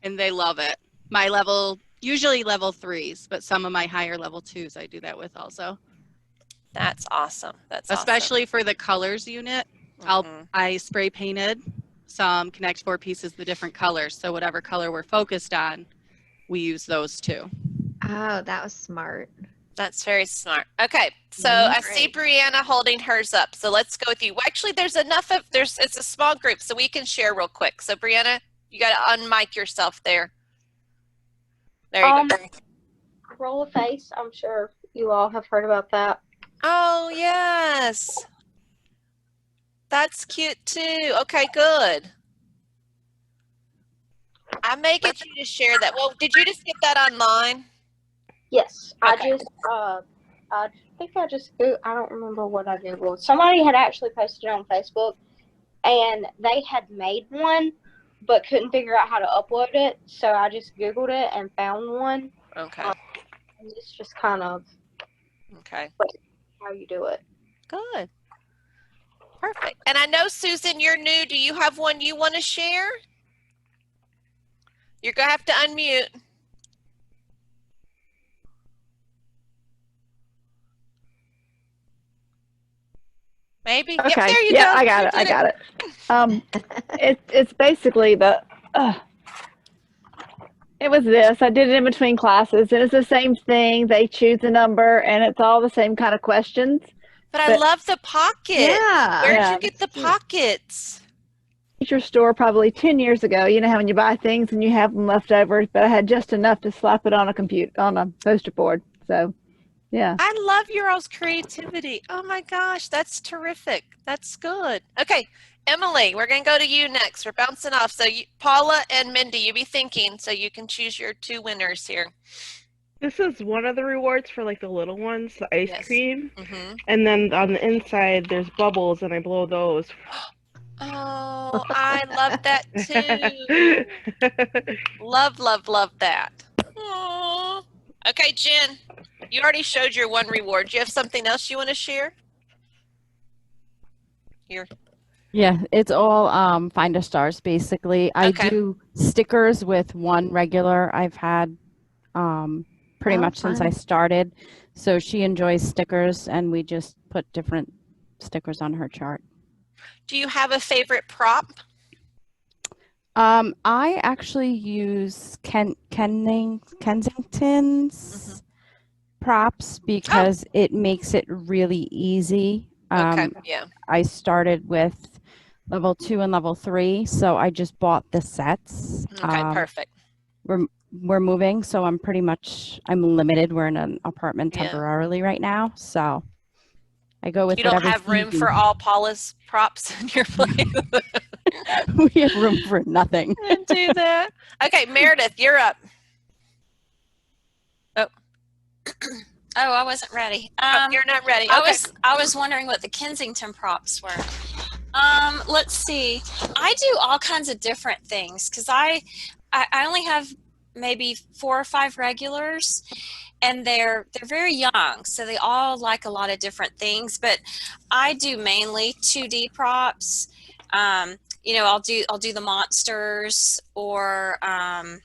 And they love it. My level, usually level 3s, but some of my higher level 2s I do that with also. That's awesome. That's especially awesome. For the colors unit. I spray painted some Connect 4 pieces the different colors. So whatever color we're focused on, we use those too. Oh, that was smart. That's very smart. Okay, so I see Brianna holding hers up. So let's go with you. Well, actually, there's enough of, it's a small group, so we can share real quick. So Brianna, you got to unmic yourself there. There you go. Roll a face. I'm sure you all have heard about that. Oh, yes. That's cute too. Okay, good. I may get you to share that. Well, did you just get that online? Yes, Okay. I think I don't remember what I Googled. Somebody had actually posted it on Facebook, and they had made one, but couldn't figure out how to upload it. So I just Googled it and found one. Okay. And it's just kind of how you do it. Good. Perfect. And I know, Susan, you're new. Do you have one you want to share? You're going to have to unmute. Maybe. Okay. Yep, there you yeah, go. I got it. It's basically it was this. I did it in between classes, and it's the same thing. They choose a number, and it's all the same kind of questions. But I love the pocket. Yeah. Where'd you get the pockets? Teacher store probably 10 years ago. You know how when you buy things and you have them left over, but I had just enough to slap it on a poster board. So, yeah. I love your all's creativity. Oh my gosh, that's terrific. That's good. Okay, Emily, we're going to go to you next. We're bouncing off. So Paula and Mindy, you be thinking so you can choose your two winners here. This is one of the rewards for like the little ones, the ice cream. Mm-hmm. And then on the inside, there's bubbles, and I blow those. Oh, I love that too. Love, love, love that. Aww. Okay, Jen, you already showed your one reward. Do you have something else you want to share? Here. Yeah, it's all Finder Stars basically. I do stickers with one regular I've had pretty much since I started. So she enjoys stickers, and we just put different stickers on her chart. Do you have a favorite prop? I actually use Kensington's props because it makes it really easy. Yeah. I started with level 2 and level 3, so I just bought the sets. Okay, perfect. We're moving, so I'm limited. We're in an apartment temporarily right now, so I go with. You don't have room for all Paula's props in your place. We have room for nothing. Do that. Okay, Meredith, you're up. Oh. Oh, I wasn't ready. You're not ready. Okay. I was wondering what the Kensington props were. Let's see. I do all kinds of different things because I only have maybe 4 or 5 regulars, and they're very young, so they all like a lot of different things. But I do mainly 2D props. you know, I'll do the monsters, or I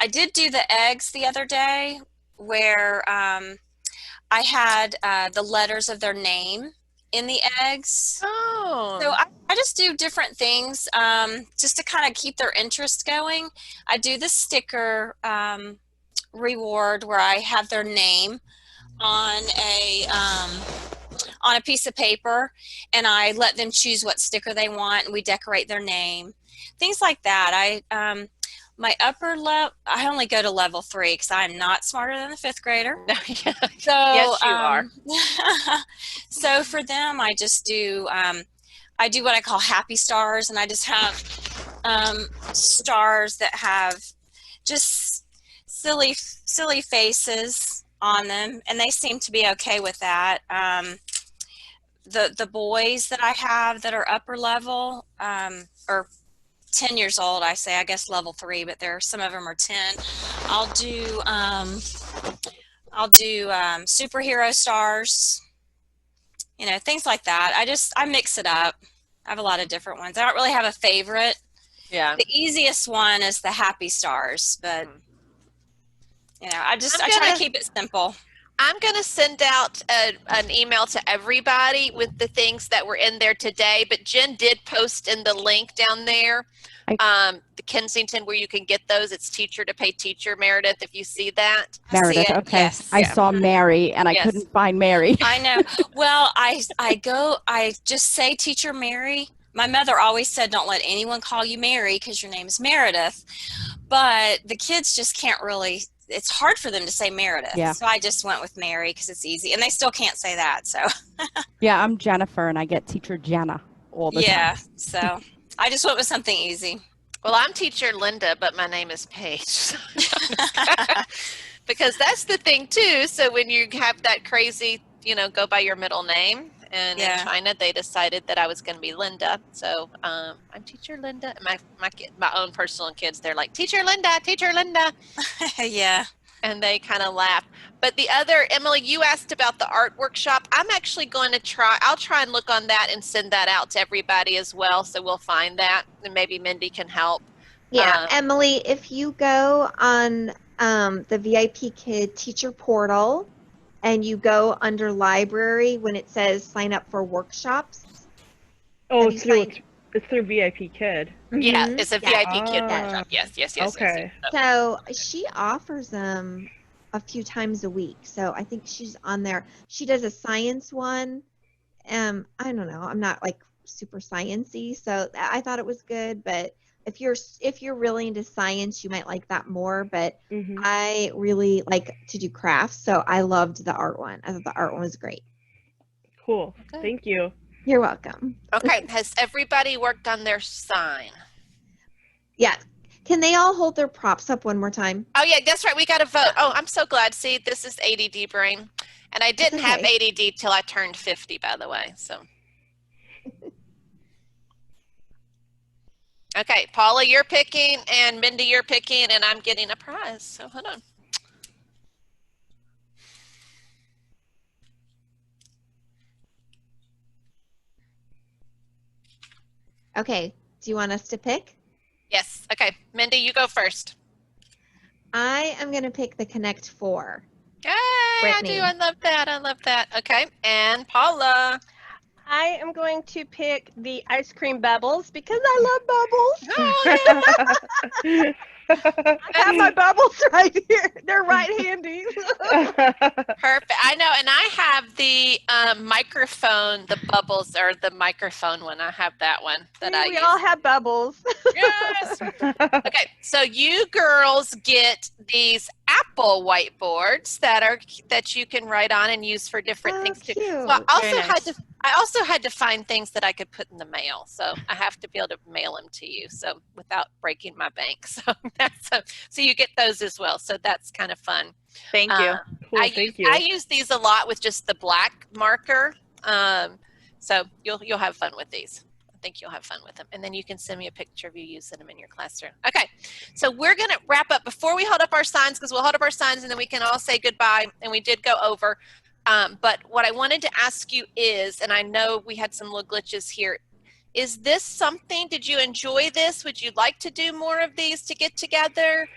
did do the eggs the other day, where I had the letters of their name in the eggs. Oh. So I just do different things just to kind of keep their interest going. I do the sticker reward where I have their name on a piece of paper, and I let them choose what sticker they want, and we decorate their name, things like that. My upper level, I only go to level 3 because I'm not smarter than the 5th grader. So, yes, you are. So for them, I just do I do what I call happy stars, and I just have stars that have just silly faces on them, and they seem to be okay with that. The boys that I have that are upper level, or 10 years old, I guess level 3, but some of them are 10. I'll do superhero stars, you know, things like that. I mix it up. I have a lot of different ones. I don't really have a favorite. Yeah. The easiest one is the happy stars, but you know, I try to keep it simple. I'm going to send out an email to everybody with the things that were in there today, but Jen did post in the link down there, the Kensington, where you can get those. It's Teacher to Pay Teacher, Meredith, if you see that. Meredith, okay. Yes. I saw Mary, and I couldn't find Mary. I know. Well, I just say Teacher Mary. My mother always said, don't let anyone call you Mary because your name is Meredith. But the kids just can't really, it's hard for them to say Meredith. Yeah. So I just went with Mary because it's easy. And they still can't say that. So Yeah, I'm Jennifer, and I get Teacher Jenna all the time. yeah. So I just went with something easy. Well, I'm Teacher Linda, but my name is Paige. Because that's the thing, too. So when you have that crazy, you know, go by your middle name. And in China, they decided that I was going to be Linda. So I'm Teacher Linda. My own personal kids, they're like, Teacher Linda, Teacher Linda. Yeah. And they kind of laugh. But the other, Emily, you asked about the art workshop. I'm actually going to I'll try and look on that and send that out to everybody as well. So we'll find that, and maybe Mindy can help. Yeah, Emily, if you go on the VIPKid teacher portal and you go under library when it says sign up for workshops. Oh, it's through VIPKid. Yeah, it's a VIPKid workshop. Yes. Okay. Yes. So she offers them a few times a week. So I think she's on there. She does a science one. I don't know. I'm not like super science-y, so I thought it was good. But if you're really into science, you might like that more. But I really like to do crafts, so I loved the art one. I thought the art one was great. Cool. Okay. Thank you. You're welcome. Okay. Has everybody worked on their sign? Yeah. Can they all hold their props up one more time? Oh, yeah, that's right. We got to vote. Oh, I'm so glad. See, this is ADD brain. And I didn't have ADD till I turned 50, by the way. So. Okay, Paula, you're picking, and Mindy, you're picking, and I'm getting a prize. So hold on. Okay. Do you want us to pick? Yes. Okay. Mindy, you go first. I am going to pick the Connect 4. Yay, I do. I love that. I love that. Okay. And Paula. I am going to pick the ice cream bubbles because I love bubbles. Oh, yeah. I have my bubbles right here. They're right handy. Perfect. I know. And I have the microphone, the bubbles, or the microphone one. I have that one that I use. We all have bubbles. Yes. Okay. So you girls get these Apple whiteboards that you can write on and use for different things too. So I also had to find things that I could put in the mail. So I have to be able to mail them to you. So without breaking my bank. So you get those as well. So that's kind of fun. Thank you. Cool, thank you. I use these a lot with just the black marker. So you'll have fun with these. I think you'll have fun with them. And then you can send me a picture of you using them in your classroom. Okay. So we're going to wrap up before we hold up our signs, because we'll hold up our signs and then we can all say goodbye. And we did go over. But what I wanted to ask you is, and I know we had some little glitches here, Is this something, did you enjoy this? Would you like to do more of these to get together,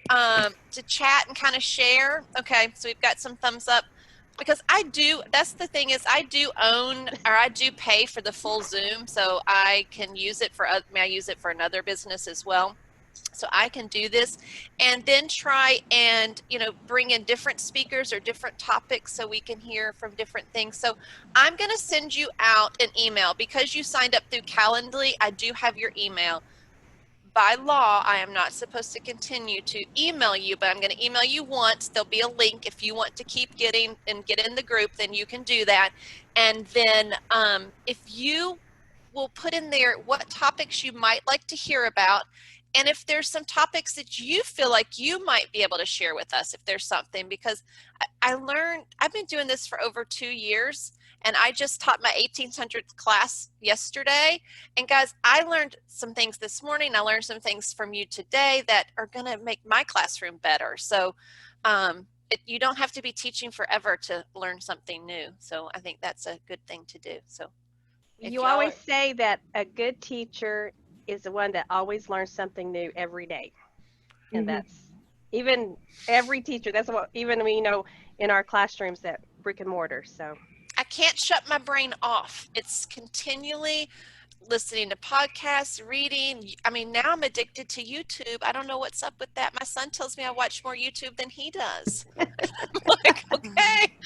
to chat and kind of share? Okay, so we've got some thumbs up. Because that's the thing is I do own, or I do pay for the full Zoom, so I can use it for, I use it for another business as well. So I can do this and then try and, bring in different speakers or different topics so we can hear from different things. So I'm going to send you out an email because you signed up through Calendly. I do have your email. By law, I am not supposed to continue to email you, but I'm going to email you once. There'll be a link. If you want to keep getting and get in the group, then you can do that. And then if you will put in there what topics you might like to hear about, and if there's some topics that you feel like you might be able to share with us, if there's something, because I've been doing this for over 2 years. And I just taught my 1800th class yesterday. And guys, I learned some things this morning. I learned some things from you today that are going to make my classroom better. So you don't have to be teaching forever to learn something new. So I think that's a good thing to do. So you always say that a good teacher is the one that always learns something new every day. And that's even every teacher. That's what even we know in our classrooms at brick and mortar. So I can't shut my brain off. It's continually listening to podcasts, reading. I mean, now I'm addicted to YouTube. I don't know what's up with that. My son tells me I watch more YouTube than he does. I'm like, okay.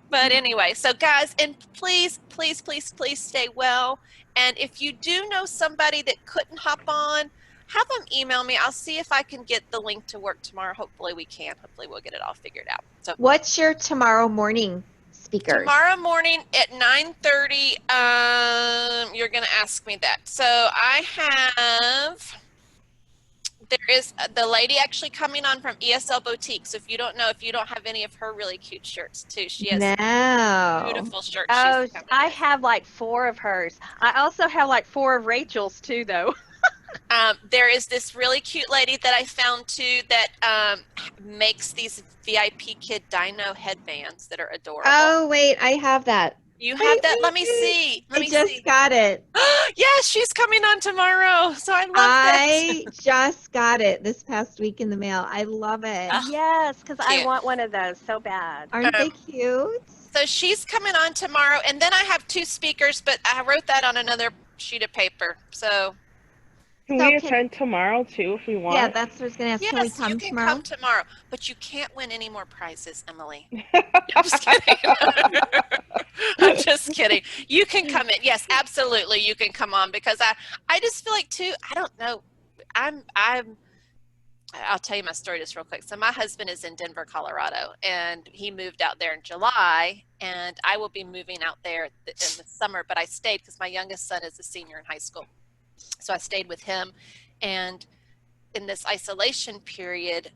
But anyway, so guys, and please, please, please, please stay well. And if you do know somebody that couldn't hop on, have them email me. I'll see if I can get the link to work tomorrow. Hopefully we can. Hopefully we'll get it all figured out. So what's your tomorrow morning speakers? Tomorrow morning at 9:30, you're going to ask me that. So I have, there is the lady actually coming on from ESL Boutique. So if you don't have any of her really cute shirts too, she has beautiful shirts. Oh, I have like 4 of hers. I also have like 4 of Rachel's too, though. There is this really cute lady that I found too that makes these VIPKID Dino headbands that are adorable. Oh, wait, I have that. You have that? Let me see. I just got it. Yes, she's coming on tomorrow. So I love I just got it this past week in the mail. I love it. Yes, because I want one of those so bad. Aren't they cute? So she's coming on tomorrow. And then I have 2 speakers, but I wrote that on another sheet of paper. So can we attend tomorrow too if we want? Yeah, that's what I was going to ask. Yes, can we come you can tomorrow? come tomorrow, but you can't win any more prizes, Emily. I'm just kidding. I'm just kidding. You can come in. Yes, absolutely. You can come on because I just feel like too, I don't know. I'll tell you my story just real quick. So my husband is in Denver, Colorado, and he moved out there in July, and I will be moving out there in the summer, but I stayed because my youngest son is a senior in high school. So I stayed with him, and in this isolation period,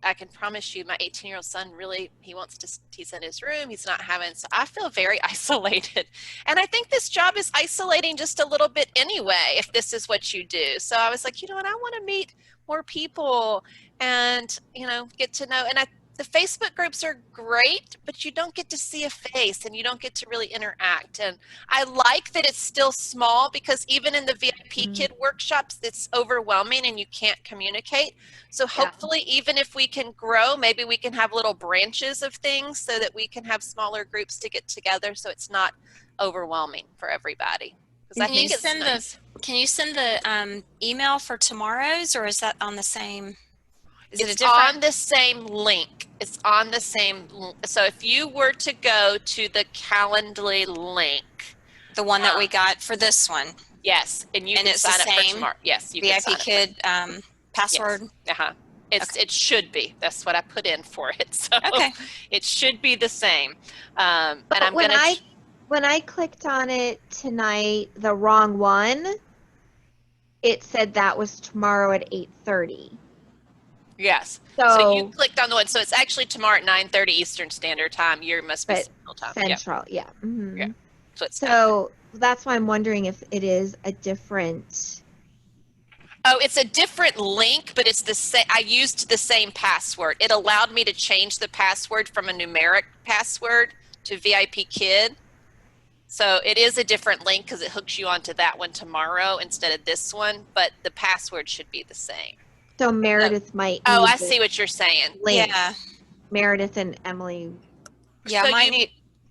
I can promise you my 18-year-old son really, he's in his room, he's not having, so I feel very isolated. And I think this job is isolating just a little bit anyway, if this is what you do. So I was like, you know what, I want to meet more people and, get to know, and the Facebook groups are great, but you don't get to see a face and you don't get to really interact. And I like that it's still small because even in the VIPKID workshops, it's overwhelming and you can't communicate. So hopefully, even if we can grow, maybe we can have little branches of things so that we can have smaller groups to get together so it's not overwhelming for everybody. Because I think it's nice. Can you send the email for tomorrow's, or is that on the same? It's on the same link. It's on the same. So if you were to go to the Calendly link, the one that we got for this one, yes, and you can sign up for tomorrow. Yes, you can sign up. VIPKID password. Yes. It should be. That's what I put in for it. So it should be the same. And I'm gonna. When I clicked on it tonight, the wrong one. It said that was tomorrow at 8:30. Yes. So you clicked on the one. So it's actually tomorrow at 9:30 Eastern Standard Time. You must be Central Time. Central, yeah. Mm-hmm. Yeah. So that's why I'm wondering if it is a different. Oh, it's a different link, but it's the same. I used the same password. It allowed me to change the password from a numeric password to VIPKID. So it is a different link because it hooks you onto that one tomorrow instead of this one, but the password should be the same. So Meredith might. Oh, need I the see what you're saying. link. Yeah. Meredith and Emily. Yeah, So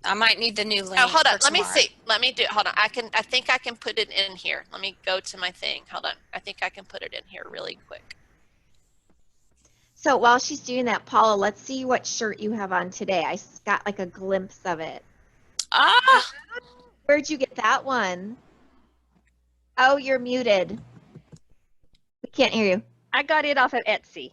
I might need the new link. Oh, hold on. for Let me tomorrow. see. Let me do. Hold on. I think I can put it in here. Let me go to my thing. Hold on. I think I can put it in here really quick. So while she's doing that, Paula, let's see what shirt you have on today. I got like a glimpse of it. Ah! Where'd you get that one? Oh, you're muted. We can't hear you. I got it off of Etsy.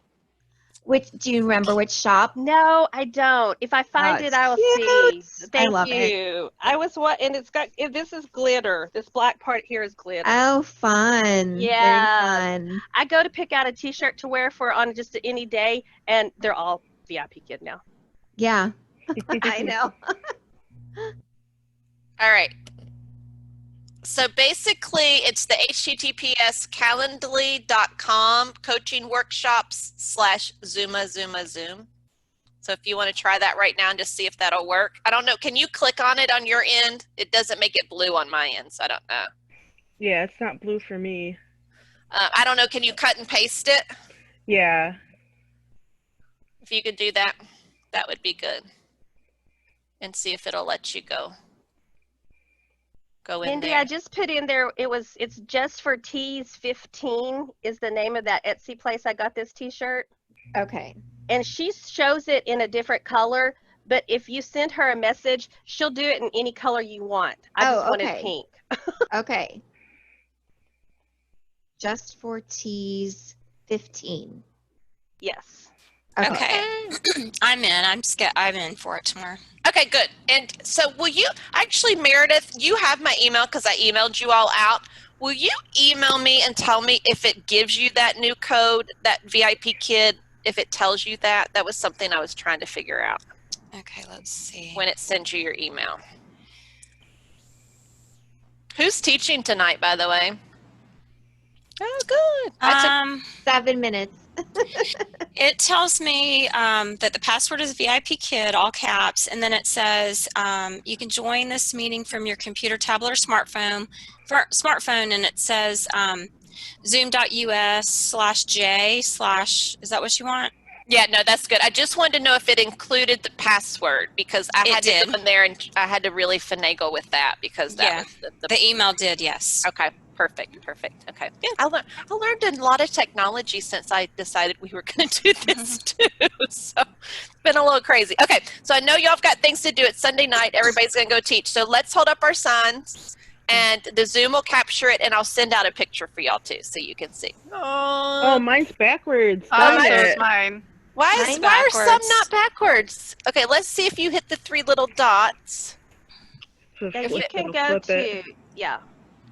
Do you remember which shop? No, I don't. If I find it, I will see. Thank love it. you. I was and it's got. This is glitter. This black part here is glitter. Oh, fun. Yeah. Very fun. I go to pick out a T-shirt to wear for on just any day, and they're all VIP Kid now. Yeah. I know. All right. So basically, it's the https calendly.com coaching workshops /Zoom. So if you want to try that right now and just see if that'll work. I don't know. Can you click on it on your end? It doesn't make it blue on my end, so I don't know. Yeah, it's not blue for me. I don't know. Can you cut and paste it? Yeah. If you could do that, that would be good. And see if it'll let you go in Mindy, there. I just put in there. It's just for tees 15 is the name of that Etsy place I got this T-shirt. Okay. And she shows it in a different color, but if you send her a message, she'll do it in any color you want. I just wanted pink. Okay. Just for tees 15. Yes. Okay. I'm in. I'm in for it tomorrow. Okay, good. And so will you, actually, Meredith, you have my email because I emailed you all out. Will you email me and tell me if it gives you that new code, that VIPKID, if it tells you that? That was something I was trying to figure out. Okay, let's see. When it sends you your email. Who's teaching tonight, by the way? Oh, good. 7 minutes. It tells me that the password is VIPKID, all caps, and then it says you can join this meeting from your computer, tablet, or smartphone, and it says zoom.us/j/ is that what you want? Yeah, no, that's good. I just wanted to know if it included the password because I had to go in there and I had to really finagle with that because that was the email did, yes. Okay, perfect. Okay, yeah, I learned a lot of technology since I decided we were going to do this too. So it's been a little crazy. Okay, so I know y'all have got things to do. It's Sunday night. Everybody's going to go teach. So let's hold up our signs. And the Zoom will capture it, and I'll send out a picture for y'all too, so you can see. Oh, mine's backwards. Oh, so is mine. Why are some not backwards? Okay, let's see if you hit the 3 little dots. Yeah, you can go to,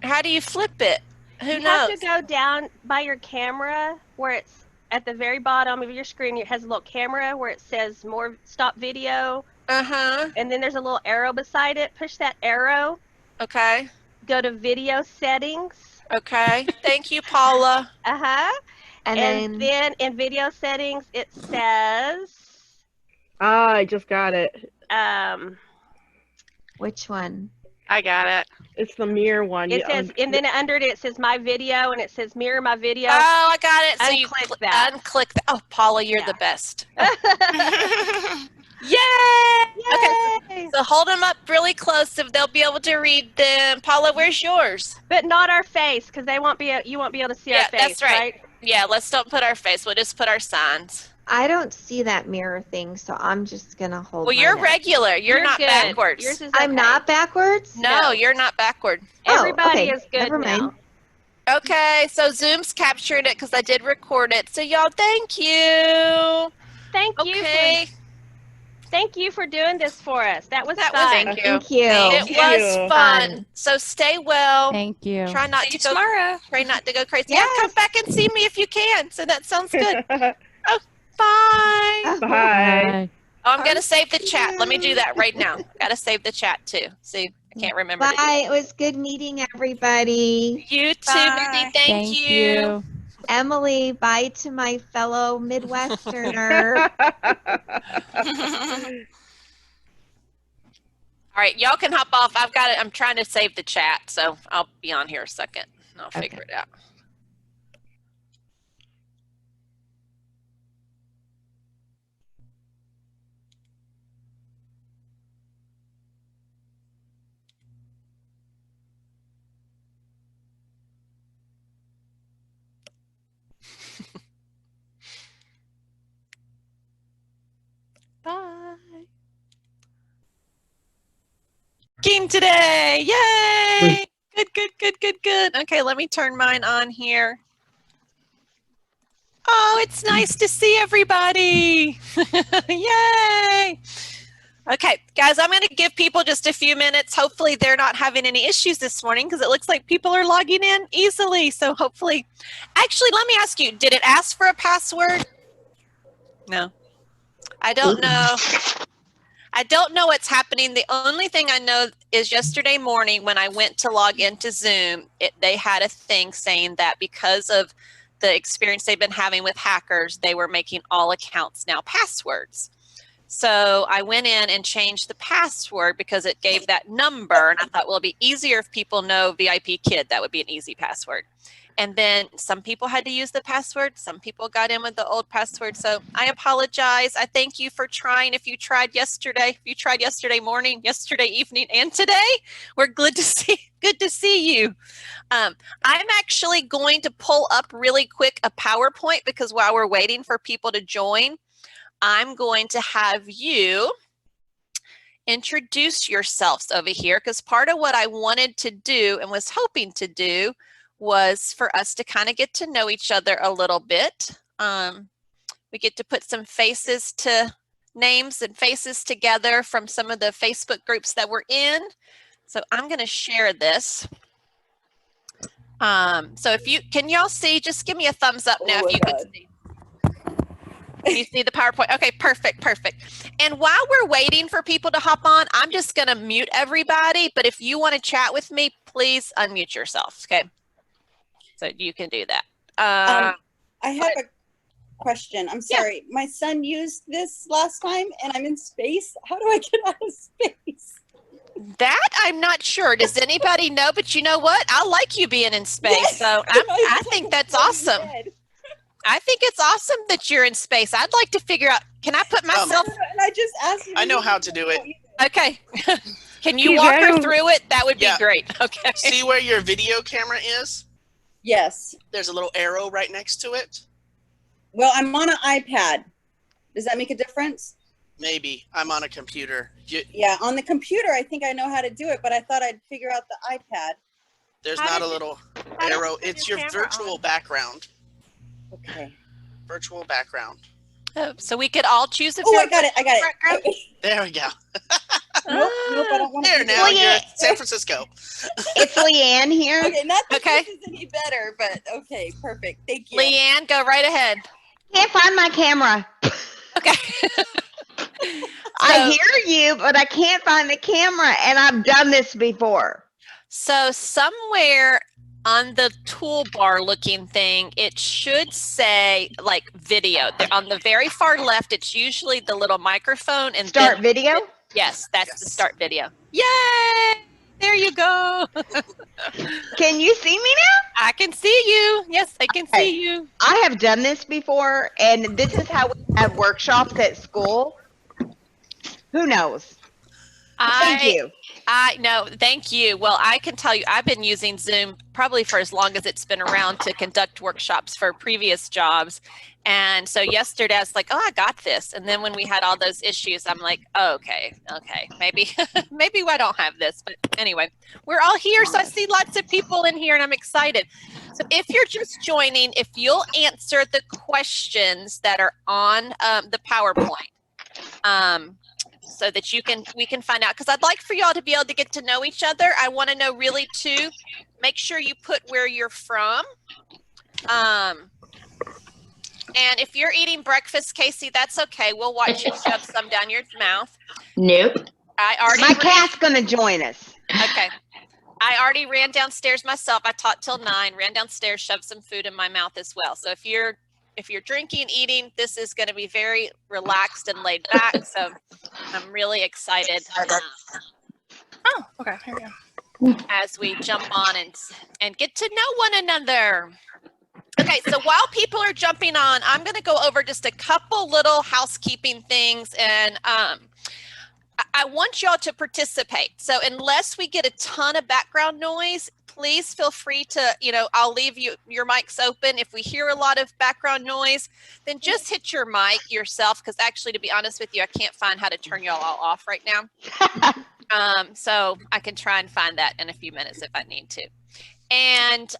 How do you flip it? Who knows? You have to go down by your camera where it's at the very bottom of your screen. It has a little camera where it says more stop video. And then there's a little arrow beside it. Push that arrow. Okay. Go to video settings. Okay. Thank you, Paula. And then in video settings, it says. I just got it. Which one? I got it. It's the mirror one. It says, and then under it says my video, and it says mirror my video. Oh, I got it. So you unclick that. Unclick that. Oh, Paula, you're the best. Yay! Okay, so hold them up really close so they'll be able to read them. Paula, where's yours? But not our face, because you won't be able to see our face. That's right. Yeah, let's don't put our face. We'll just put our signs. I don't see that mirror thing, so I'm just gonna hold. Well, you're mine up. regular. You're not good. backwards. Yours is I'm not backwards? No, you're not backward. Everybody okay. is good Never mind. now. Okay, so Zoom's captured it because I did record it. So y'all, thank you. Thank you for doing this for us. That was fun. Thank you. Thank you. It was fun. So stay well. Thank you. Try not to go tomorrow. Try not to go crazy. Yeah, come back and see me if you can. So that sounds good. Oh, bye. Bye. Oh, I'm gonna save the chat. Let me do that right now. Gotta save the chat too. See, I can't remember. Bye. It was good meeting everybody. You too, Mindy. Thank you. Emily, bye to my fellow Midwesterner. All right, y'all can hop off. I've got it. I'm trying to save the chat, so I'll be on here a second. And I'll figure it out. Bye. Working today. Yay! Good. Okay, let me turn mine on here. Oh, it's nice to see everybody. Yay! Okay, guys, I'm going to give people just a few minutes. Hopefully they're not having any issues this morning because it looks like people are logging in easily. So hopefully, actually, let me ask you, did it ask for a password? No. I don't know. I don't know what's happening. The only thing I know is yesterday morning when I went to log into Zoom, they had a thing saying that because of the experience they've been having with hackers, they were making all accounts now passwords. So I went in and changed the password because it gave that number. And I thought, well, it'd be easier if people know VIPKID. That would be an easy password. And then some people had to use the password. Some people got in with the old password. So I apologize. I thank you for trying. If you tried yesterday, if you tried yesterday morning, yesterday evening, and today, we're good to see you. I'm actually going to pull up really quick a PowerPoint because while we're waiting for people to join, I'm going to have you introduce yourselves over here because part of what I wanted to do and was hoping to do was for us to kind of get to know each other a little bit. We get to put some faces to names and faces together from some of the Facebook groups that we're in. So I'm going to share this. So if you, can y'all see, just give me a thumbs up now if you can see. Can you see the PowerPoint? Okay, perfect. And while we're waiting for people to hop on, I'm just going to mute everybody. But if you want to chat with me, please unmute yourself. Okay. So you can do that. I have a question. I'm sorry. Yeah. My son used this last time and I'm in space. How do I get out of space? That I'm not sure. Does anybody know? But you know what? I like you being in space. Yes. So I think that's awesome. I think it's awesome that you're in space. I'd like to figure out, can I put myself? And I just asked you. I know how to do it. Okay. Can you walk her through it? That would be great. Okay. See where your video camera is? Yes. There's a little arrow right next to it. Well, I'm on an iPad. Does that make a difference? Maybe. I'm on a computer. Yeah, on the computer, I think I know how to do it, but I thought I'd figure out the iPad. There's not a little arrow. It's your virtual background. Okay. Virtual background. Oh, so we could all choose a I got it. There we go. Nope, I don't want to. There, now you're San Francisco. It's Leanne here. Okay, not that this is any better, but okay, perfect. Thank you. Leanne, go right ahead. Can't find my camera. Okay. I hear you, but I can't find the camera, and I've done this before. So somewhere on the toolbar looking thing, it should say like video. On the very far left, it's usually the little microphone and start video. Yes, that's the start video. Yay! There you go. Can you see me now? I can see you. Yes, I can see you. I have done this before, and this is how we have workshops at school. Who knows? Thank you. No, thank you. Well, I can tell you, I've been using Zoom probably for as long as it's been around to conduct workshops for previous jobs. And so yesterday I was like, oh, I got this. And then when we had all those issues, I'm like, oh, okay, maybe I don't have this. But anyway, we're all here. So I see lots of people in here and I'm excited. So if you're just joining, if you'll answer the questions that are on the PowerPoint, so that we can find out, because I'd like for y'all to be able to get to know each other. I want to know really too, make sure you put where you're from. And if you're eating breakfast, Casey, that's okay. We'll watch you shove some down your mouth. Nope. My cat's gonna join us. Okay. I already ran downstairs myself. I taught till 9, ran downstairs, shoved some food in my mouth as well. So if you're drinking, eating, this is going to be very relaxed and laid back. So I'm really excited Okay, here we go. As we jump on and get to know one another. Okay, so while people are jumping on, I'm going to go over just a couple little housekeeping things, and I want y'all to participate. So unless we get a ton of background noise, please feel free to, I'll leave your mics open. If we hear a lot of background noise, then just hit your mic yourself, because actually, to be honest with you, I can't find how to turn y'all all off right now. So I can try and find that in a few minutes if I need to. And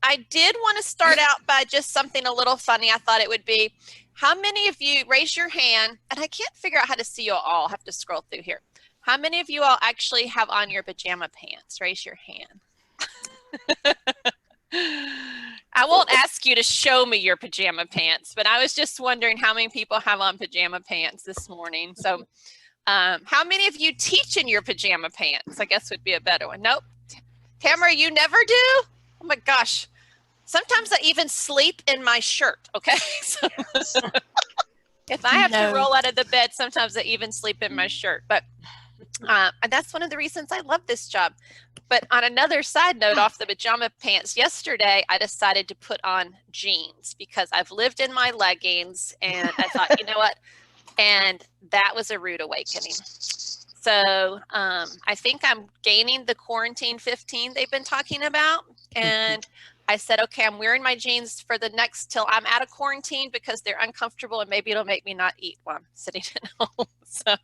I did want to start out by just something a little funny. I thought it would be, how many of you, raise your hand, and I can't figure out how to see you all. I'll have to scroll through here. How many of you all actually have on your pajama pants? Raise your hand. I won't ask you to show me your pajama pants, but I was just wondering how many people have on pajama pants this morning. So how many of you teach in your pajama pants? I guess would be a better one. Nope. Tamara, you never do? Oh my gosh. Sometimes I even sleep in my shirt, okay? So, if I have to roll out of the bed, sometimes I even sleep in my shirt. But that's one of the reasons I love this job. But on another side note, off the pajama pants, yesterday I decided to put on jeans because I've lived in my leggings, and I thought, you know what? And that was a rude awakening. So I think I'm gaining the quarantine 15 they've been talking about. And I said, okay, I'm wearing my jeans for the next till I'm out of quarantine because they're uncomfortable and maybe it'll make me not eat while I'm sitting at home. So,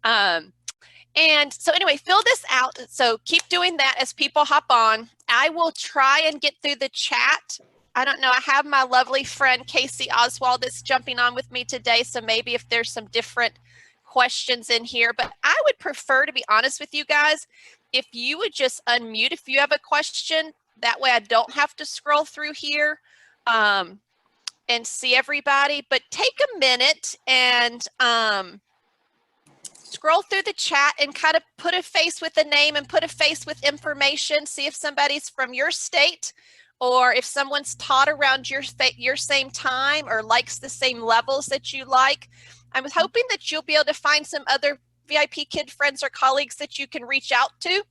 and so anyway, fill this out. So keep doing that as people hop on. I will try and get through the chat. I don't know. I have my lovely friend Casey Oswald that's jumping on with me today. So maybe if there's some different questions in here, but I would prefer, to be honest with you guys, if you would just unmute if you have a question. That way I don't have to scroll through here and see everybody. But take a minute and scroll through the chat and kind of put a face with a name and put a face with information. See if somebody's from your state, or if someone's taught around your same time or likes the same levels that you like. I'm hoping that you'll be able to find some other VIP Kid friends or colleagues that you can reach out to.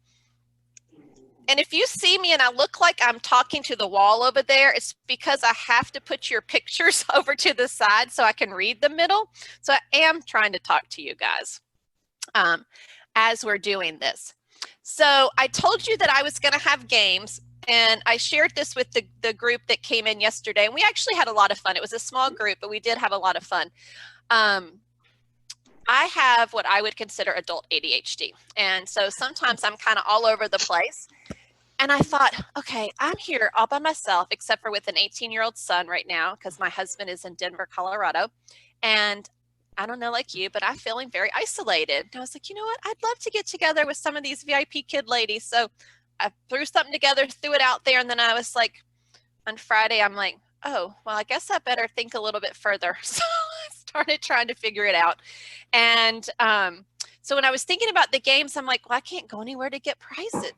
And if you see me and I look like I'm talking to the wall over there, it's because I have to put your pictures over to the side so I can read the middle. So I am trying to talk to you guys as we're doing this. So I told you that I was going to have games, and I shared this with the group that came in yesterday, and we actually had a lot of fun. It was a small group, but we did have a lot of fun. I have what I would consider adult ADHD. And so sometimes I'm kind of all over the place. And I thought, okay, I'm here all by myself, except for with an 18-year-old son right now, because my husband is in Denver, Colorado. And I don't know like you, but I'm feeling very isolated. And I was like, you know what? I'd love to get together with some of these VIP Kid ladies. So I threw something together, threw it out there. And then I was like, on Friday, I'm like, oh, well, I guess I better think a little bit further. So I started trying to figure it out. And so when I was thinking about the games, I'm like, well, I can't go anywhere to get prizes.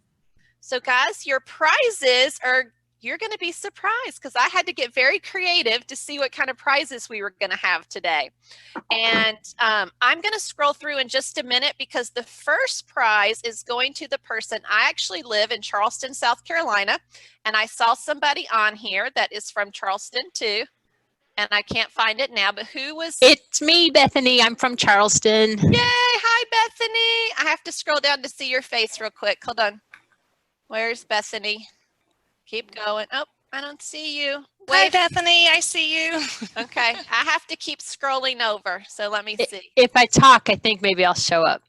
So guys, your prizes are, you're going to be surprised, because I had to get very creative to see what kind of prizes we were going to have today. And I'm going to scroll through in just a minute, because the first prize is going to the person. I actually live in Charleston, South Carolina, and I saw somebody on here that is from Charleston too. And I can't find it now, but who was? It's me, Bethany. I'm from Charleston. Yay. Hi, Bethany. I have to scroll down to see your face real quick. Hold on. Where's Bethany? Keep going. Oh, I don't see you. Hi, Bethany. I see you. Okay. I have to keep scrolling over. So let me see. If I talk, I think maybe I'll show up.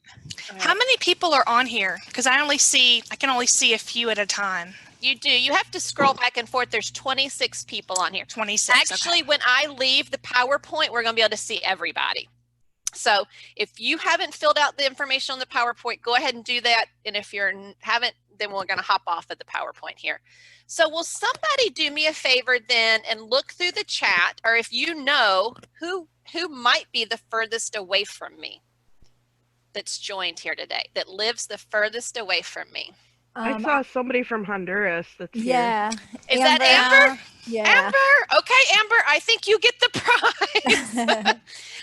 How many people are on here? Because I can only see a few at a time. You do. You have to scroll back and forth. There's 26 people on here. 26. Actually, when I leave the PowerPoint, we're going to be able to see everybody. So if you haven't filled out the information on the PowerPoint, go ahead and do that. And if you haven't, then we're going to hop off of the PowerPoint here. So will somebody do me a favor then and look through the chat, or if you know who might be the furthest away from me that's joined here today, that lives the furthest away from me? I saw somebody from Honduras that's yeah. here. Is that Amber? Yeah. Amber? Okay, Amber, I think you get the prize.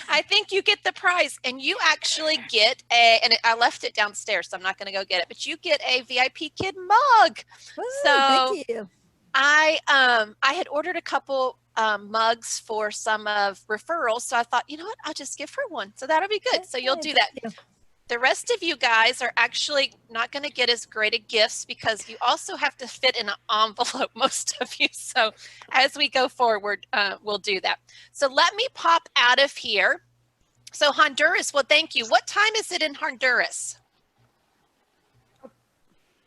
I think you get the prize, and you actually get I left it downstairs, so I'm not going to go get it, but you get a VIP Kid mug. Thank you. I had ordered a couple mugs for some of referrals, so I thought, you know what, I'll just give her one. So that'll be good. So you'll do that. The rest of you guys are actually not going to get as great of gifts because you also have to fit in an envelope, most of you. So as we go forward, we'll do that. So let me pop out of here. So Honduras, well, thank you. What time is it in Honduras?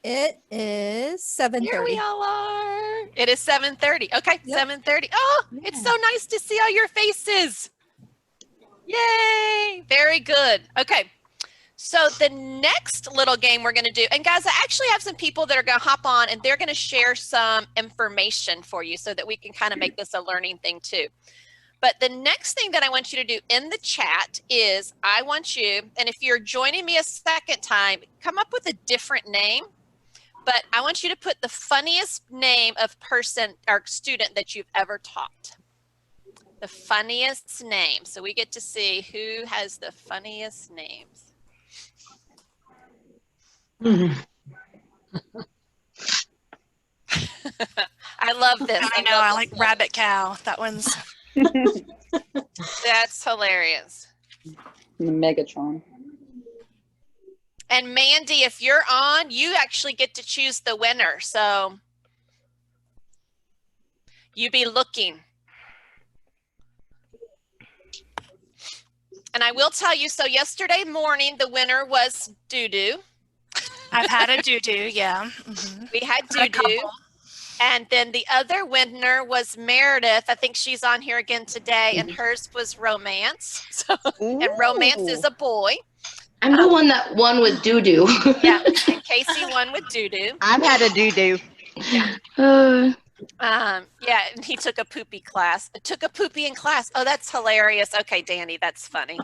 It is 7:30. Here we all are. It is 7:30. Okay, 7:30. Oh, it's so nice to see all your faces. Yay, very good. Okay. So the next little game we're going to do, and guys, I actually have some people that are going to hop on and they're going to share some information for you so that we can kind of make this a learning thing too. But the next thing that I want you to do in the chat is I want you, and if you're joining me a second time, come up with a different name, but I want you to put the funniest name of person or student that you've ever taught. The funniest name. So we get to see who has the funniest names. I love this. I know. I like Rabbit Cow. That one's. That's hilarious. Megatron. And Mandy, if you're on, you actually get to choose the winner. So you be looking. And I will tell you, so yesterday morning, the winner was Doo-Doo. I've had a Doo-Doo, yeah. Mm-hmm. We had Doo-Doo. And then the other winner was Meredith. I think she's on here again today, and hers was Romance. So, and Romance is a boy. I'm the one that won with Doo-Doo. Yeah, and Casey won with Doo-Doo. I've had a Doo-Doo. Yeah. Yeah, and he took a poopy class. Took a poopy in class. Oh, that's hilarious. Okay, Danny, that's funny.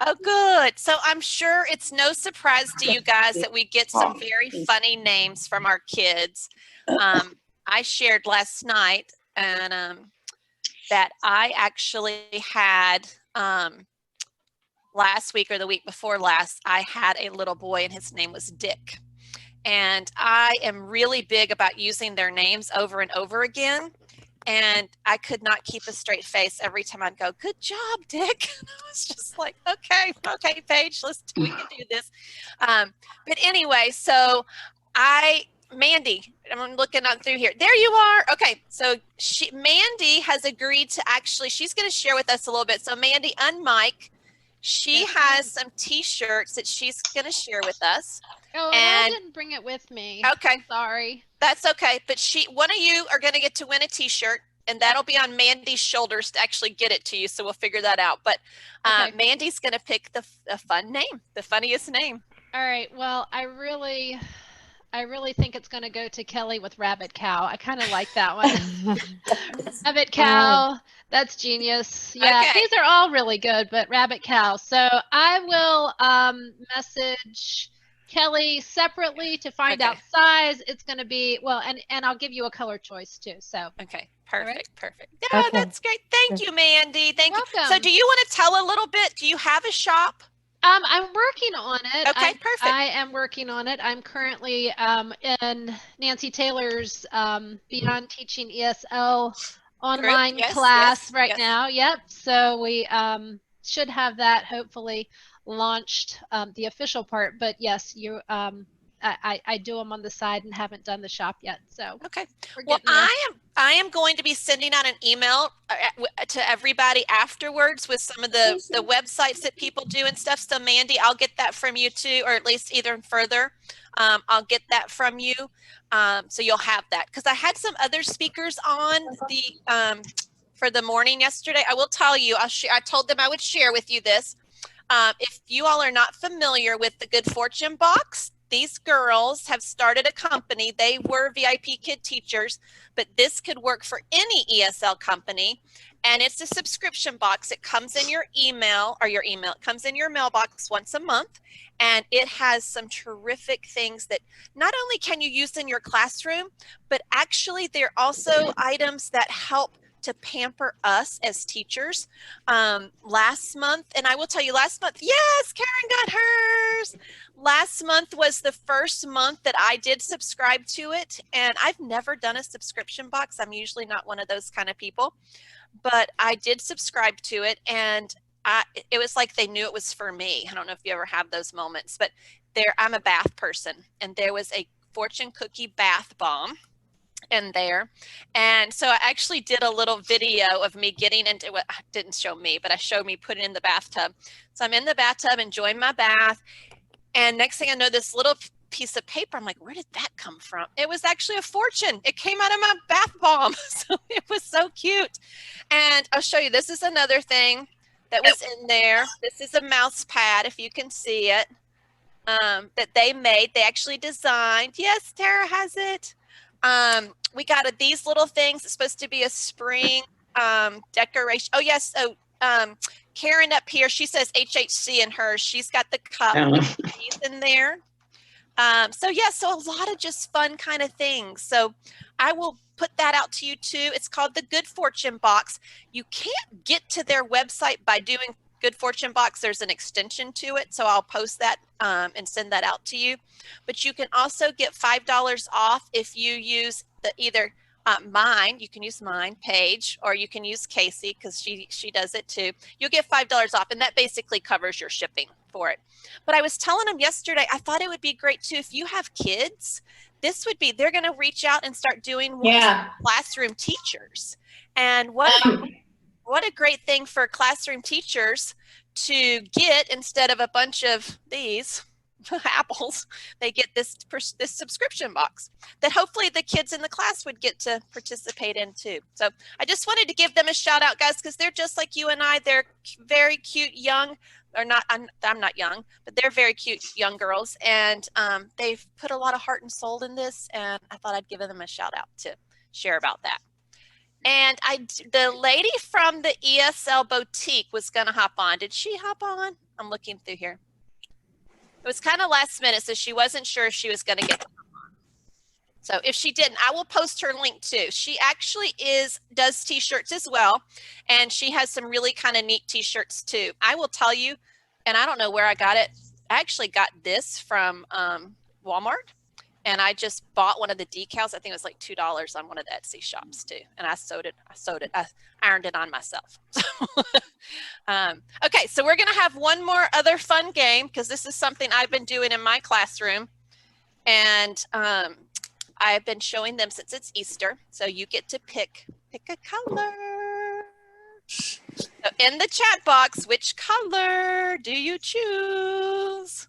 Oh, good. So I'm sure it's no surprise to you guys that we get some very funny names from our kids. I shared last night and that I actually had last week or the week before last, I had a little boy and his name was Dick. And I am really big about using their names over and over again. And I could not keep a straight face every time I'd go, good job, Dick. And I was just like, okay, Paige, we can do this. But anyway, so Mandy, I'm looking on through here. There you are. Okay, so Mandy has agreed to actually, she's going to share with us a little bit. So Mandy, unmic. She has some T-shirts that she's going to share with us. Oh, and I didn't bring it with me. Okay. Sorry. That's okay. But one of you are going to get to win a T-shirt, and that'll be on Mandy's shoulders to actually get it to you. So we'll figure that out. But Mandy's going to pick the fun name, the funniest name. All right. Well, I really think it's going to go to Kelly with Rabbit Cow. I kind of like that one. Rabbit Cow. That's genius. Yeah, okay. These are all really good, but Rabbit Cow. So I will message Kelly separately to find out size. It's going to be, well, and I'll give you a color choice too. So okay, perfect. Yeah, okay. That's great. Thank you, Mandy. Thank you. So do you want to tell a little bit? Do you have a shop? I'm working on it. Okay, perfect. I am working on it. I'm currently in Nancy Taylor's Beyond Teaching ESL online class right now. Yep. So we should have that hopefully launched, the official part. But yes, you I do them on the side and haven't done the shop yet. So okay. Well, I am going to be sending out an email to everybody afterwards with some of the websites that people do and stuff. So Mandy, I'll get that from you too, or at least either further. I'll get that from you. So you'll have that, because I had some other speakers on the for the morning yesterday. I will tell you, I told them I would share with you this. If you all are not familiar with the Good Fortune box, these girls have started a company. They were VIPKID teachers, but this could work for any ESL company. And it's a subscription box. It comes in your email, it comes in your mailbox once a month. And it has some terrific things that not only can you use in your classroom, but actually they're also items that help to pamper us as teachers. Last month, and I will tell you last month, yes, Karen got hers. Last month was the first month that I did subscribe to it. And I've never done a subscription box. I'm usually not one of those kind of people, but I did subscribe to it. And it was like they knew it was for me. I don't know if you ever have those moments, but I'm a bath person, and there was a fortune cookie bath bomb in there. And so I actually did a little video of me getting into it. Didn't show me, but I showed me putting it in the bathtub. So I'm in the bathtub enjoying my bath. And next thing I know, this little piece of paper, I'm like, where did that come from? It was actually a fortune. It came out of my bath bomb. So it was so cute. And I'll show you, this is another thing that was in there. This is a mouse pad, if you can see it, that they made. They actually designed. Yes, Tara has it. We got these little things. It's supposed to be a spring decoration. Oh, yes. So Karen up here, she says HHC in hers. She's got the cup with these in there. So a lot of just fun kind of things. So I will put that out to you too. It's called the Good Fortune Box. You can't get to their website by doing Good Fortune Box. There's an extension to it. So I'll post that and send that out to you. But you can also get $5 off if you use either mine, you can use mine, Paige, or you can use Casey because she does it too. You'll get $5 off, and that basically covers your shipping for it. But I was telling them yesterday, I thought it would be great too if you have kids. They're going to reach out and start doing classroom teachers. And what a great thing for classroom teachers to get instead of a bunch of these apples. They get this subscription box that hopefully the kids in the class would get to participate in too. So I just wanted to give them a shout out, guys, because they're just like you and I. They're very cute young, or not, I'm not young, but they're very cute young girls, and they've put a lot of heart and soul in this, and I thought I'd give them a shout out to share about that. And the lady from the ESL boutique was going to hop on. Did she hop on? I'm looking through here. It was kind of last minute, so she wasn't sure if she was going to get to hop on. So if she didn't, I will post her link too. She actually does t-shirts as well, and she has some really kind of neat t-shirts too. I will tell you, and I don't know where I got it. I actually got this from Walmart, and I just bought one of the decals. I think it was like $2 on one of the Etsy shops too, and I sewed it. I ironed it on myself. Okay, so we're going to have one more other fun game because this is something I've been doing in my classroom, and I've been showing them since it's Easter. So you get to pick a color. So in the chat box, which color do you choose?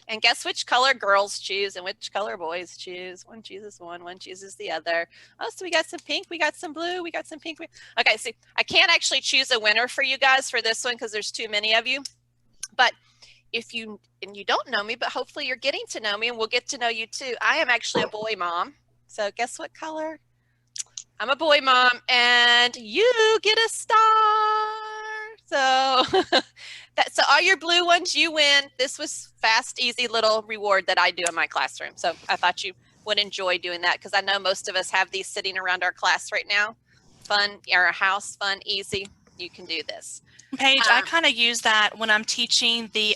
And guess which color girls choose and which color boys choose. One chooses one chooses the other. Oh, so we got some pink, we got some blue, we got some pink. Okay, see, I can't actually choose a winner for you guys for this one because there's too many of you. But if you don't know me, but hopefully you're getting to know me and we'll get to know you too. I am actually a boy mom. So guess what color? I'm a boy mom, and you get a star. So, so all your blue ones, you win. This was fast, easy little reward that I do in my classroom. So I thought you would enjoy doing that because I know most of us have these sitting around our class right now. Fun, or a house, fun, easy. You can do this. Paige, I kind of use that when I'm teaching the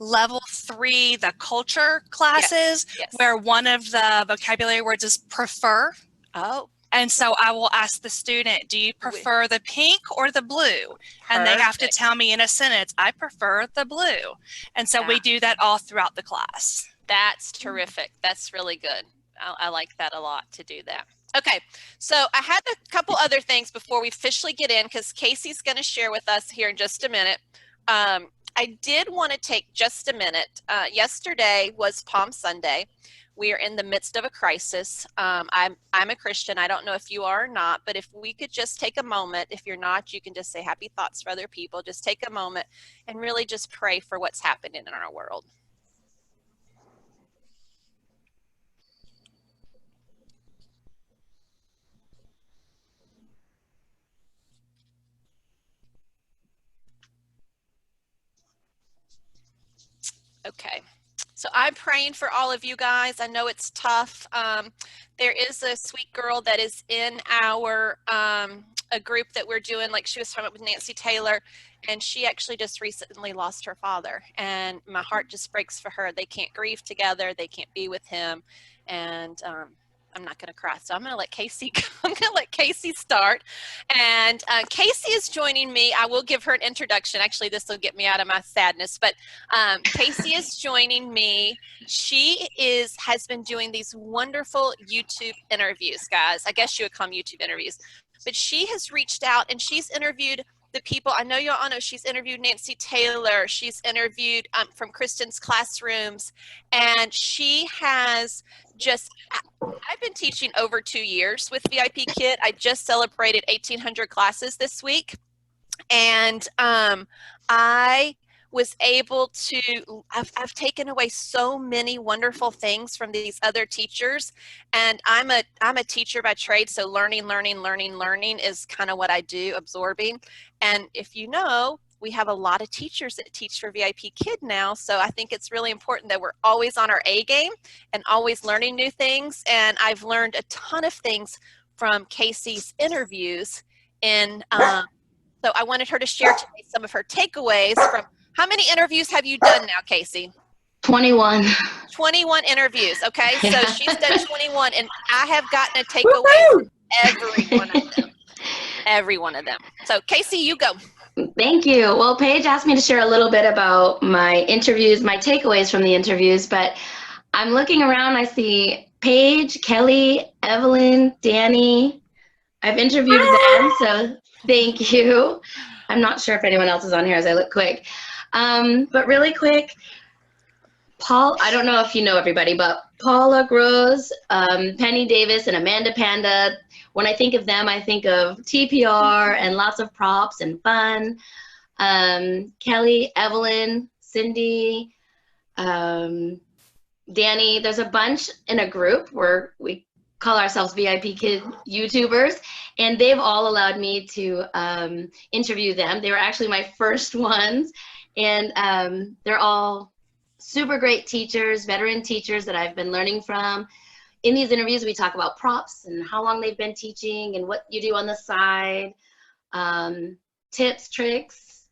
level 3, the culture classes, where one of the vocabulary words is prefer. Oh. And so I will ask the student, do you prefer the pink or the blue? And they have to tell me in a sentence, I prefer the blue. And so we do that all throughout the class. That's terrific. That's really good. I like that a lot to do that. Okay, so I had a couple other things before we officially get in because Casey's going to share with us here in just a minute. I did want to take just a minute. Yesterday was Palm Sunday. We are in the midst of a crisis. I'm a Christian. I don't know if you are or not, but if we could just take a moment, if you're not, you can just say happy thoughts for other people. Just take a moment and really just pray for what's happening in our world. Okay. So I'm praying for all of you guys. I know it's tough. There is a sweet girl that is in our a group that we're doing, like she was talking about with Nancy Taylor, and she actually just recently lost her father, and my heart just breaks for her. They can't grieve together. They can't be with him, and I'm not going to cry, so I'm going to let Casey. I'm going to let Casey start, and Casey is joining me. I will give her an introduction. Actually, this will get me out of my sadness. But Casey is joining me. She has been doing these wonderful YouTube interviews, guys. I guess you would call them YouTube interviews, but she has reached out and she's interviewed the people. I know you all know she's interviewed Nancy Taylor. She's interviewed from Kristen's classrooms, and she has just, I've been teaching over 2 years with VIPKID. I just celebrated 1,800 classes this week, and I was able to, I've taken away so many wonderful things from these other teachers, and I'm a teacher by trade, so learning is kind of what I do, absorbing. And if you know, we have a lot of teachers that teach for VIPKID now, so I think it's really important that we're always on our A game and always learning new things. And I've learned a ton of things from Casey's interviews, and so I wanted her to share today some of her takeaways from. How many interviews have you done now, Casey? 21. 21 interviews, okay? So she's done 21, and I have gotten a takeaway from every one of them. Every one of them. So, Casey, you go. Thank you. Well, Paige asked me to share a little bit about my interviews, my takeaways from the interviews, but I'm looking around. I see Paige, Kelly, Evelyn, Danny. I've interviewed them, so thank you. I'm not sure if anyone else is on here as I look quick. But really quick, Paul, I don't know if you know everybody, but Paula Gross, Penny Davis, and Amanda Panda. When I think of them, I think of TPR and lots of props and fun. Kelly, Evelyn, Cindy, Danny. There's a bunch in a group where we call ourselves VIPKID YouTubers, and they've all allowed me to interview them. They were actually my first ones, and they're all super great teachers, veteran teachers that I've been learning from. In these interviews, we talk about props and how long they've been teaching and what you do on the side, tips, tricks.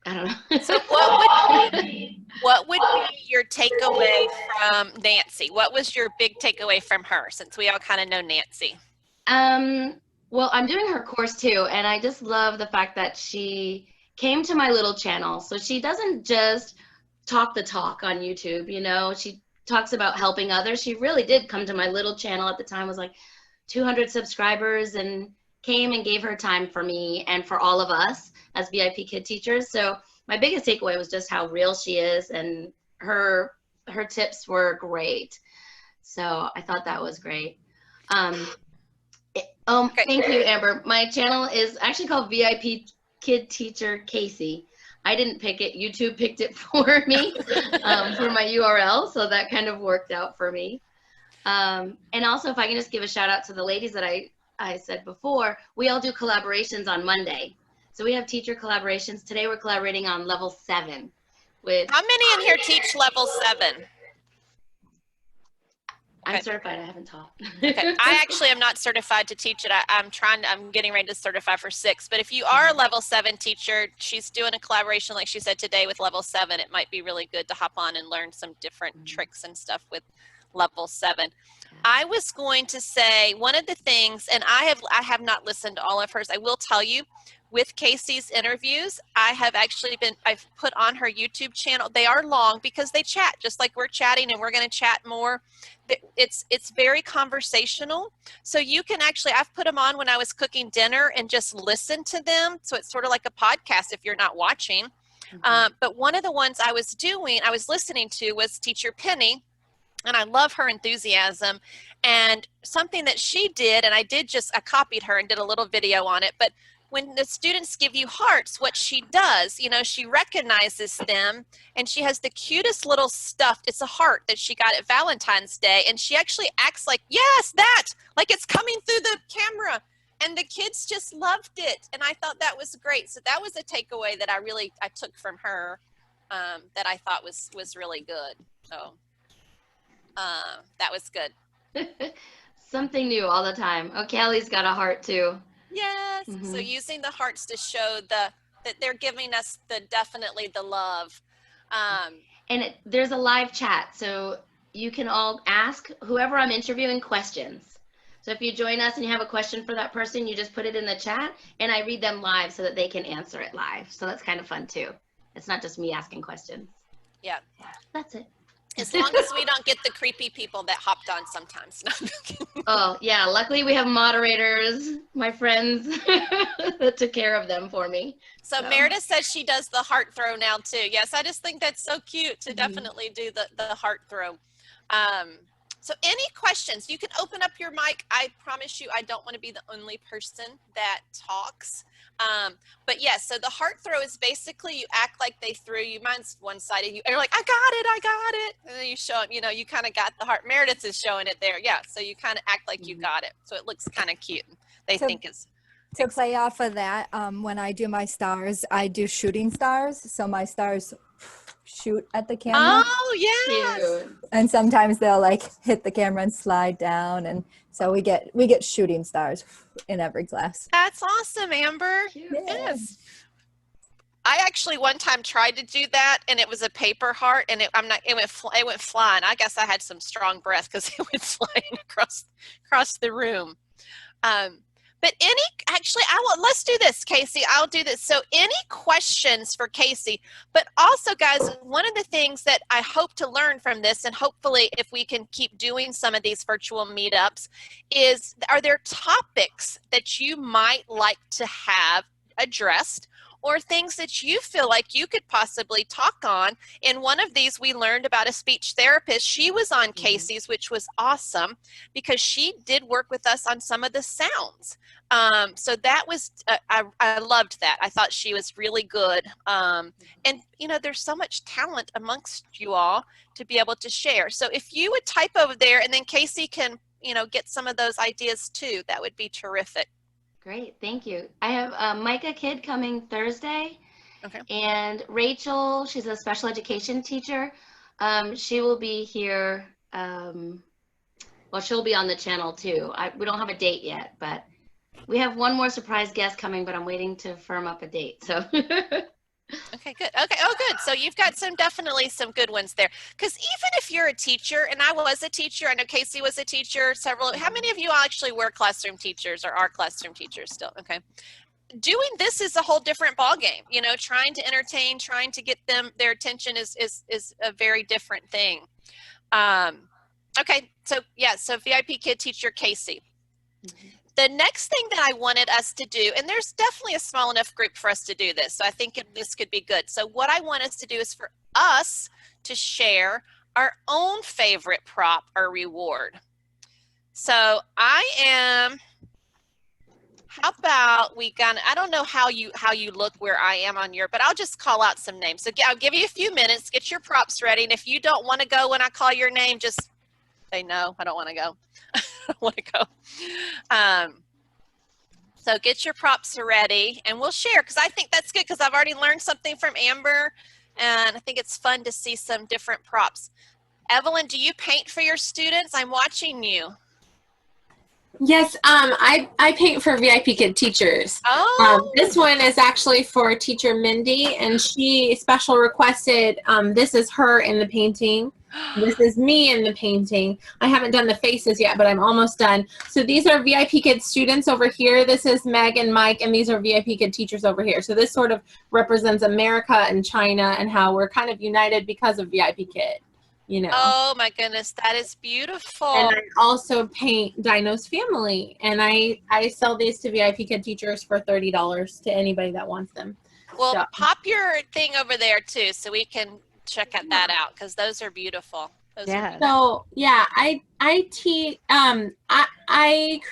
I don't know. So what would be your takeaway from Nancy? What was your big takeaway from her, since we all kind of know Nancy? Well, I'm doing her course too, and I just love the fact that she came to my little channel. So she doesn't just talk the talk on YouTube, you know, she talks about helping others. She really did come to my little channel at the time, was like 200 subscribers, and came and gave her time for me and for all of us as VIPKID teachers. So my biggest takeaway was just how real she is, and her tips were great. So I thought that was great. Thank you, Amber. My channel is actually called VIPKID Teacher Casey. I didn't pick it. YouTube picked it for me for my URL, so that kind of worked out for me. And also, if I can just give a shout out to the ladies that I said before, we all do collaborations on Monday. So we have teacher collaborations. Today we're collaborating on level 7. With how many in here teach level 7? I'm certified. I haven't taught. Okay. I actually am not certified to teach it. I'm getting ready to certify for 6. But if you are a level 7 teacher, she's doing a collaboration, like she said today, with level 7. It might be really good to hop on and learn some different tricks and stuff with level 7. I was going to say one of the things, and I have not listened to all of hers. I will tell you, with Casey's interviews, I've put on her YouTube channel. They are long because they chat just like we're chatting, and we're going to chat more. It's very conversational. So you can actually, I've put them on when I was cooking dinner and just listen to them. So it's sort of like a podcast if you're not watching. But one of the ones I was listening to was Teacher Penny. And I love her enthusiasm, and something that she did, and I copied her and did a little video on it. But when the students give you hearts, what she does, you know, she recognizes them, and she has the cutest little stuffed, it's a heart that she got at Valentine's Day, and she actually acts like, yes, that, like it's coming through the camera. And the kids just loved it, and I thought that was great. So that was a takeaway that I took from her. that I thought was really good. So that was good. Something new all the time. Oh, Kelly's got a heart too. Yes. So using the hearts to show that they're giving us definitely the love. And there's a live chat, so you can all ask whoever I'm interviewing questions. So if you join us and you have a question for that person, you just put it in the chat and I read them live so that they can answer it live. So that's kind of fun too. It's not just me asking questions. Yeah. That's it. As long as we don't get the creepy people that hopped on sometimes. Oh, yeah. Luckily, we have moderators, my friends, that took care of them for me. So Meredith says she does the heart throw now, too. Yes, I just think that's so cute to definitely do the heart throw. So any questions? You can open up your mic. I promise you, I don't want to be the only person that talks. But yes, so the heart throw is basically you act like they threw you. Mine's one-sided. You're like, I got it. And then you show them, you kind of got the heart. Meredith is showing it there. Yeah, so you kind of act like you got it. So it looks kind of cute. They think it's... To play off of that, when I do my stars, I do shooting stars. So my stars shoot at the camera. Oh, yes. And sometimes they'll like hit the camera and slide down. And so we get shooting stars in every class. That's awesome, Amber. Yes. I actually one time tried to do that, and it was a paper heart, and it went flying. I guess I had some strong breath because it went flying across the room. But let's do this, Casey. I'll do this. So any questions for Casey? But also, guys, one of the things that I hope to learn from this, and hopefully if we can keep doing some of these virtual meetups, are there topics that you might like to have addressed, or things that you feel like you could possibly talk on? In one of these, we learned about a speech therapist. She was on Casey's, which was awesome because she did work with us on some of the sounds. So that was, I loved that. I thought she was really good. And, there's so much talent amongst you all to be able to share. So if you would type over there, and then Casey can, get some of those ideas too, that would be terrific. Great, thank you. I have Micah Kid coming Thursday. Okay. And Rachel, she's a special education teacher. She will be here. She'll be on the channel too. We don't have a date yet, but we have one more surprise guest coming, but I'm waiting to firm up a date. So. Okay, good. Okay, oh, good. So you've got definitely some good ones there. Because even if you're a teacher, and I was a teacher, I know Casey was a teacher, how many of you actually were classroom teachers or are classroom teachers still? Okay. Doing this is a whole different ballgame. Trying to entertain, trying to get their attention is a very different thing. Okay, so VIP Kid teacher Casey. The next thing that I wanted us to do, and there's definitely a small enough group for us to do this, so I think this could be good. So what I want us to do is for us to share our own favorite prop or reward. So how about I don't know how you look where I am on but I'll just call out some names. So I'll give you a few minutes, get your props ready, and if you don't want to go when I call your name, just say no, I don't want to go. I don't want to go. So get your props ready, and we'll share, because I think that's good, because I've already learned something from Amber, and I think it's fun to see some different props. Evelyn, do you paint for your students? I'm watching you. Yes, I paint for VIP Kid teachers. Oh. This one is actually for teacher Mindy, and she special requested, this is her in the painting. This is me in the painting. I haven't done the faces yet, but I'm almost done. So these are VIP Kid students over here. This is Meg and Mike, and these are VIP Kid teachers over here. So this sort of represents America and China and how we're kind of united because of VIP Kid. Oh my goodness, that is beautiful. And I also paint Dino's family, and I sell these to VIP Kid teachers for $30 to anybody that wants them. Well, So- pop your thing over there too, so we can check that out, because those are beautiful. So yeah, I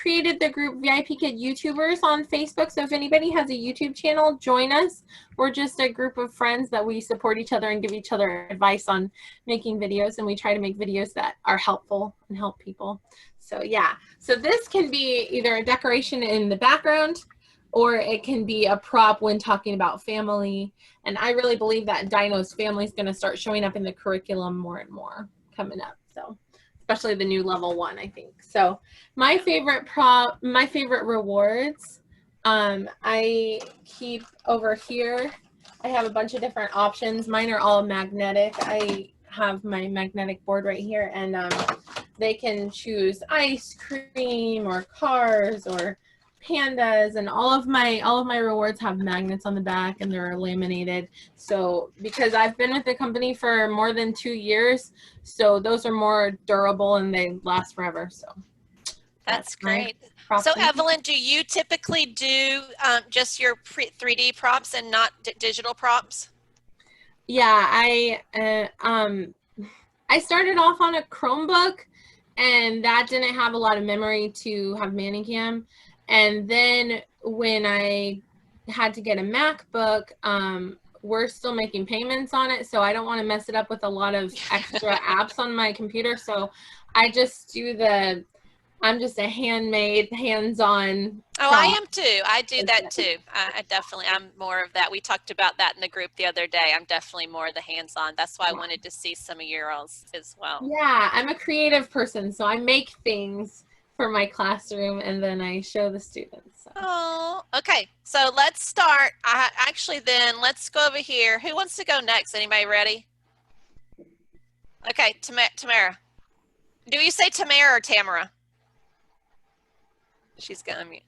created the group VIP Kid YouTubers on Facebook. So if anybody has a YouTube channel, join us. We're just a group of friends that we support each other and give each other advice on making videos, and we try to make videos that are helpful and help people. So yeah, so this can be either a decoration in the background, or it can be a prop when talking about family. And I really believe that Dino's family is going to start showing up in the curriculum more and more coming up. So especially the new level 1, I think. So my favorite rewards, I keep over here. I have a bunch of different options. Mine are all magnetic. I have my magnetic board right here, and they can choose ice cream or cars or pandas, and all of my rewards have magnets on the back, and they're laminated. So because I've been with the company for more than 2 years, so those are more durable and they last forever. So that's great. So Evelyn, do you typically do just your 3D prompts and not digital prompts? Yeah, I started off on a Chromebook, and that didn't have a lot of memory to have Manicam. And then when I had to get a MacBook, we're still making payments on it, so I don't want to mess it up with a lot of extra apps on my computer. So I just do I'm just a handmade, hands-on. Oh, I am too. I do that too. I'm more of that. We talked about that in the group the other day. I'm definitely more the hands-on. That's why I wanted to see some of yours as well. Yeah, I'm a creative person, so I make things for my classroom and then I show the students. So. Oh, okay. So let's start. Let's go over here. Who wants to go next? Anybody ready? Okay, Tamara. Do you say Tamara or Tamara? She's gonna mute.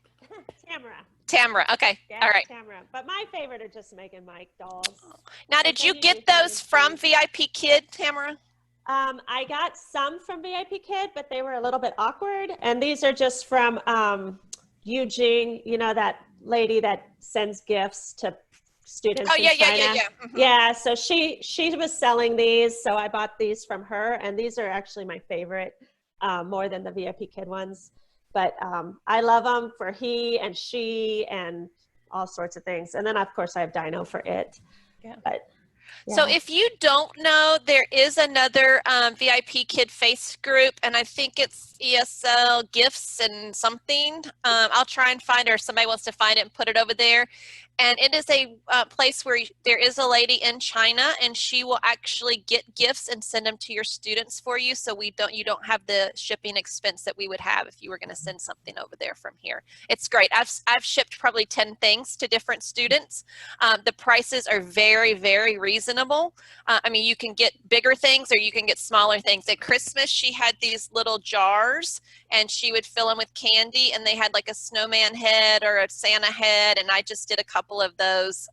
Tamara. Okay. Yeah, all right. Tamara. But my favorite are just making Mike dolls. Now, did you get those from VIPKID, Tamara? I got some from VIPKID, but they were a little bit awkward. And these are just from Eugene, you know, that lady that sends gifts to students in China. Yeah. Mm-hmm. Yeah, so she was selling these, so I bought these from her, and these are actually my favorite, more than the VIPKID ones. But I love them for he and she and all sorts of things. And then, of course, I have Dino for it. Yeah. But, yeah. So if you don't know, there is another VIPKID face group, and I think it's ESL Gifts and something. I'll try and find it, or somebody wants to find it and put it over there. And it is a place where there is a lady in China, and she will actually get gifts and send them to your students for you. So you don't have the shipping expense that we would have if you were going to send something over there from here. It's great. I've shipped probably 10 things to different students. The prices are very, very reasonable. I mean, you can get bigger things or you can get smaller things. At Christmas, she had these little jars, and she would fill them with candy, and they had like a snowman head or a Santa head, and I just did a couple of those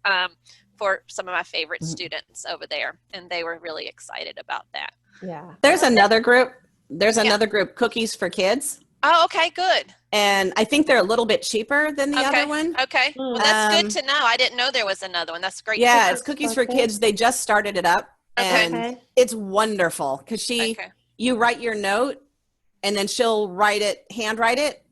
for some of my favorite students over there, and they were really excited about that. Yeah. There's another group. There's another group, Cookies for Kids. Oh, okay, good. And I think they're a little bit cheaper than the other one. Okay, well, that's good to know. I didn't know there was another one. That's great. Yeah, it's Cookies for Kids. They just started it up, and it's wonderful because you write your note, and then she'll handwrite it,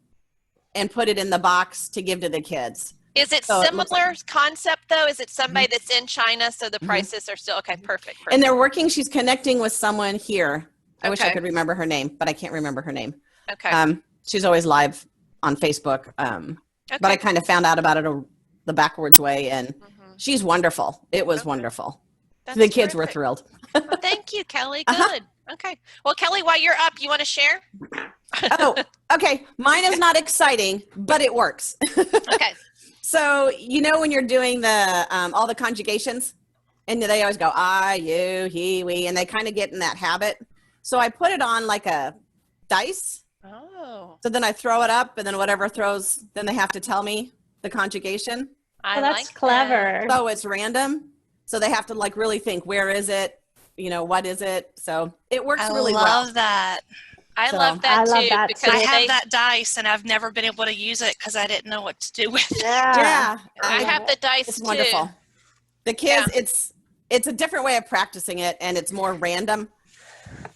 and put it in the box to give to the kids. Is it similar concept though? Is it somebody that's in China, so the prices are still okay? Perfect. And they're working. She's connecting with someone here. I wish I could remember her name, but I can't remember her name. Okay. She's always live on Facebook. But I kind of found out about it the backwards way, and she's wonderful. It was wonderful. The kids were thrilled. Well, thank you, Kelly. Good. Okay. Well, Kelly, while you're up, you want to share? Oh, okay. Mine is not exciting, but it works. Okay. So, you know, when you're doing the all the conjugations, and they always go, I, you, he, we, and they kind of get in that habit. So I put it on like a dice. Oh. So then I throw it up, and then whatever throws, then they have to tell me the conjugation. That's clever. So it's random. So they have to like really think, where is it? You know, what is it? So it works really well. I love that. I love that too, because I have that dice, and I've never been able to use it because I didn't know what to do with it. Yeah. I have the dice It's too. wonderful. The kids, it's a different way of practicing it, and it's more random.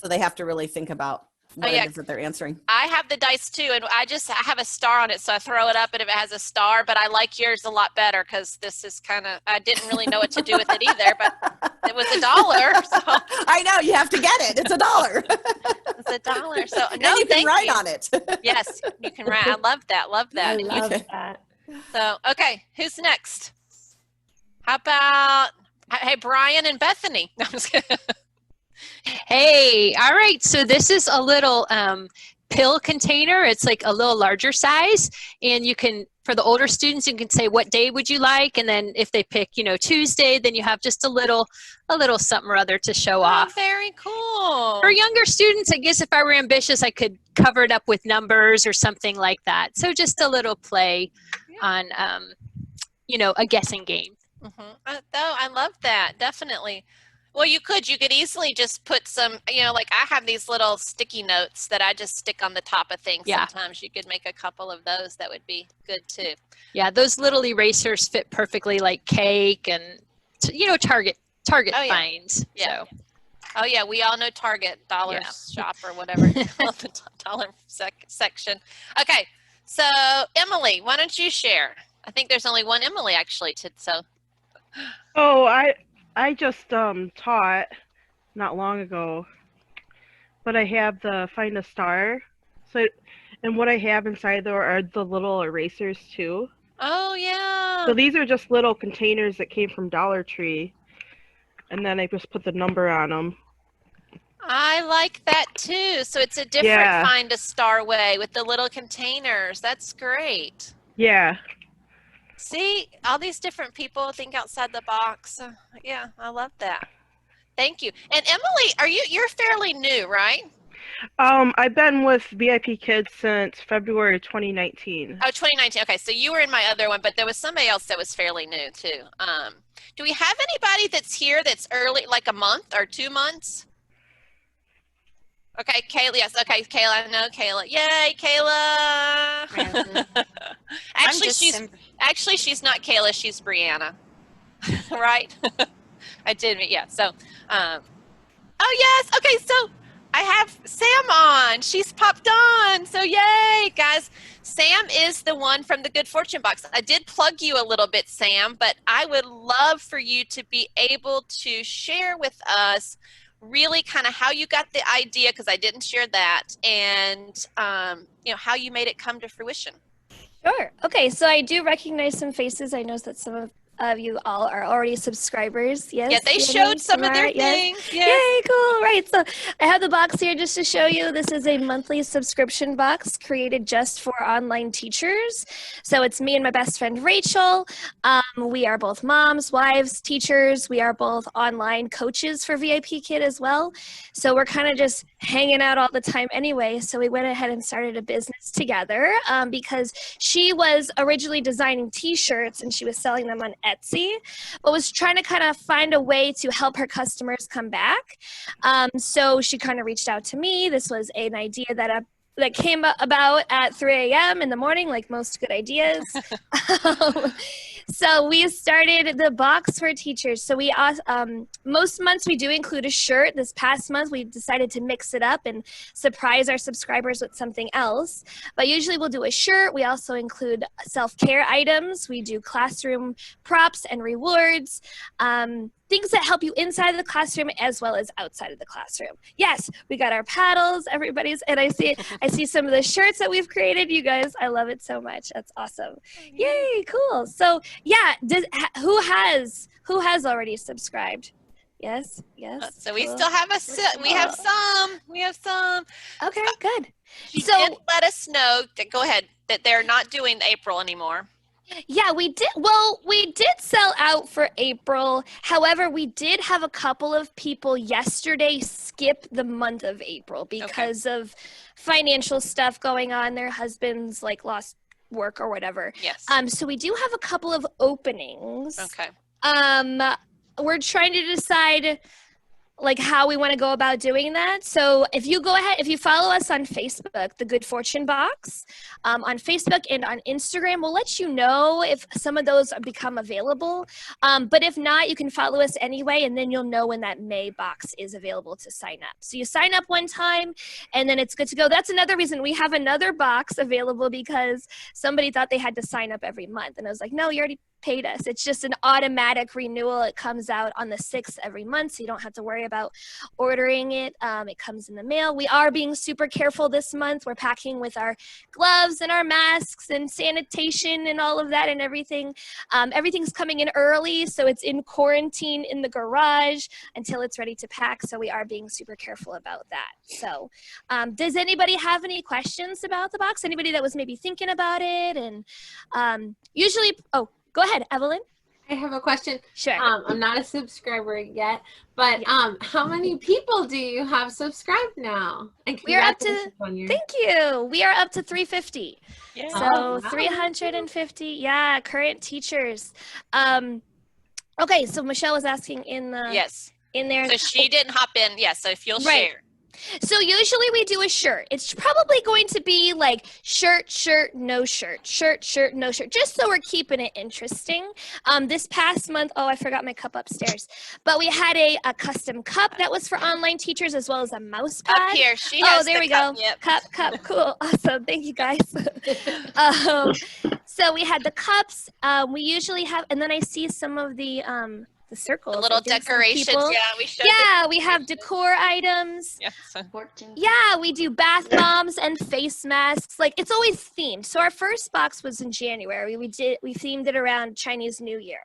So they have to really think about what it is that they're answering. I have the dice too, and I have a star on it, so I throw it up, and if it has a star, but I like yours a lot better because this is kind of, I didn't really know what to do with it either, but it was $1. So. I know, you have to get it. It's $1. It's $1. So and you can write on it. Yes, you can write. I love that. Love that. I love that. So, okay, who's next? How about, hey, Brian and Bethany? No, I'm just kidding. Hey, all right. So this is a little pill container. It's like a little larger size, and you can, for the older students, you can say what day would you like, and then if they pick, Tuesday, then you have just a little something or other to show off. Very cool. For younger students, I guess if I were ambitious, I could cover it up with numbers or something like that. So just a little play on, a guessing game. I love that. Definitely. Well, you could easily just put some, like I have these little sticky notes that I just stick on the top of things. Yeah. Sometimes you could make a couple of those. That would be good too. Yeah, those little erasers fit perfectly like cake and, Target finds. Yeah. So. Oh yeah, we all know Target, dollar shop or whatever you call the dollar section. Okay, so Emily, why don't you share? I think there's only one Emily actually. Oh, I just taught not long ago, but I have the Find a Star. So, and what I have inside there are the little erasers too. Oh yeah. So these are just little containers that came from Dollar Tree, and then I just put the number on them. I like that too. So it's a different Find a Star way with the little containers. That's great. Yeah. See, all these different people think outside the box. Yeah, I love that. Thank you. And Emily, you're fairly new, right? I've been with VIPKID since February 2019. Oh, 2019. Okay, so you were in my other one, but there was somebody else that was fairly new too. Do we have anybody that's here that's early, like a month or 2 months? Okay, Kayla. Yes. Okay, Kayla. I know Kayla. Yay, Kayla. Actually, she's not Kayla. She's Brianna. Right? I did. Yeah. So, oh yes. Okay. So I have Sam on. She's popped on. So yay, guys. Sam is the one from the Good Fortune Box. I did plug you a little bit, Sam, but I would love for you to be able to share with us really kind of how you got the idea, because I didn't share that, and how you made it come to fruition. Sure. Okay, so I do recognize some faces. I know that some of you all are already subscribers. Yes. Yeah, they showed some of their things. Yes. Yay, cool. Right. So I have the box here just to show you. This is a monthly subscription box created just for online teachers. So it's me and my best friend, Rachel. We are both moms, wives, teachers. We are both online coaches for VIPKID as well. So we're kind of just hanging out all the time anyway. So we went ahead and started a business together because she was originally designing t-shirts and she was selling them on Etsy, but was trying to kind of find a way to help her customers come back. So she kind of reached out to me. This was an idea that came about at 3 a.m. in the morning, like most good ideas. So we started the box for teachers. So we most months we do include a shirt. This past month we decided to mix it up and surprise our subscribers with something else. But usually we'll do a shirt. We also include self-care items. We do classroom props and rewards. Things that help you inside the classroom as well as outside of the classroom. Yes, we got our paddles, everybody's, and I see some of the shirts that we've created. You guys, I love it so much. That's awesome. Yay, cool. So yeah, who has already subscribed? Yes. So we still have we have some. Okay, good. She did let us know, go ahead, that they're not doing April anymore. Yeah, we did. Well, we did sell out for April. However, we did have a couple of people yesterday skip the month of April because of financial stuff going on. Their husbands lost work or whatever. Yes. So we do have a couple of openings. Okay. We're trying to decide how we want to go about doing that. So if you go ahead, if you follow us on Facebook, the Good Fortune Box, on Facebook and on Instagram, we'll let you know if some of those become available. But if not, you can follow us anyway, and then you'll know when that May box is available to sign up. So you sign up one time, and then it's good to go. That's another reason we have another box available, because somebody thought they had to sign up every month. And I was like, no, you already paid us. It's just an automatic renewal. It comes out on the 6th every month, so you don't have to worry about ordering it. It comes in the mail. We are being super careful this month. We're packing with our gloves and our masks and sanitation and all of that and everything. Everything's coming in early, so it's in quarantine in the garage until it's ready to pack. So we are being super careful about that. So does anybody have any questions about the box? Anybody that was maybe thinking about it? And usually, oh, go ahead, Evelyn. I have a question. Sure. I'm not a subscriber yet, but how many people do you have subscribed now? And We are up to, congratulations on your- thank you. We are up to 350. Yeah. So Oh, wow. 350, yeah, current teachers. Okay, so Michelle was asking in the, Yes. in there. So she didn't hop in. Yeah, so if you'll Right. share. So usually we do a shirt. It's probably going to be like shirt, shirt, no shirt, shirt, shirt, no shirt, just so we're keeping it interesting. This past month, oh, I forgot my cup upstairs, but we had a custom cup that was for online teachers as well as a mouse pad. Up here, she Oh, has there the we cup, go. yep. Cup, cool, awesome. Thank you guys. So we had the cups. We usually have, and then I see some of the circles. The little I think some decorations, people- yeah, we showed Yeah, we have decor items. Yes. Yeah, we do bath bombs and face masks. Like, it's always themed. So our first box was in January. We themed it around Chinese New Year.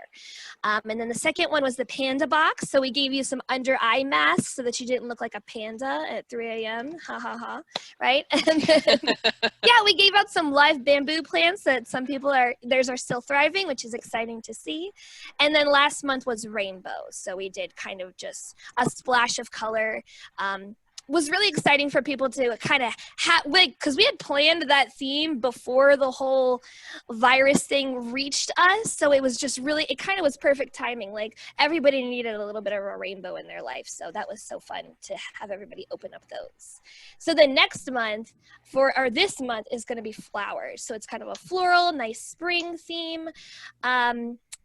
And then the second one was the panda box. So we gave you some under eye masks so that you didn't look like a panda at 3 a.m. Ha ha ha. Right? And then, yeah, we gave out some live bamboo plants that some people theirs are still thriving, which is exciting to see. And then last month was rainbows. So we did kind of just a splash of color. Was really exciting for people to kind of because we had planned that theme before the whole virus thing reached us. So it was just really, it kind of was perfect timing. Like, everybody needed a little bit of a rainbow in their life. So that was so fun to have everybody open up those. So the next month this month is going to be flowers. So it's kind of a floral, nice spring theme.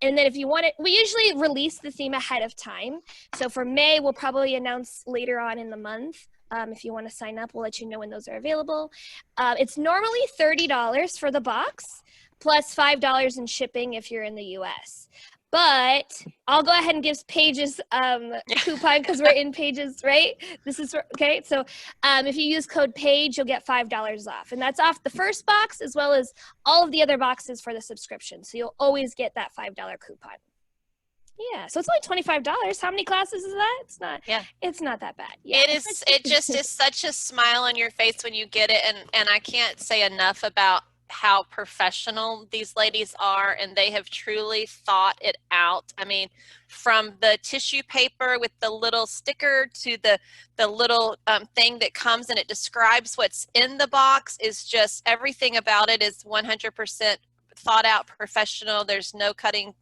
And then if you want it, we usually release the theme ahead of time. So for May, we'll probably announce later on in the month. If you want to sign up, we'll let you know when those are available. It's normally $30 for the box, plus $5 in shipping if you're in the US. But I'll go ahead and give Paige's coupon because we're in Paige's, right? This is okay. So if you use code Paige, you'll get $5 off, and that's off the first box as well as all of the other boxes for the subscription. So you'll always get that $5 coupon. Yeah, so it's only $25. How many classes is that? It's not. Yeah, it's not that bad. Yeah, It just is such a smile on your face when you get it, and I can't say enough about how professional these ladies are, and they have truly thought it out. I mean, from the tissue paper with the little sticker to the little thing that comes and it describes what's in the box, is just everything about it is 100% thought out, professional. There's no cutting.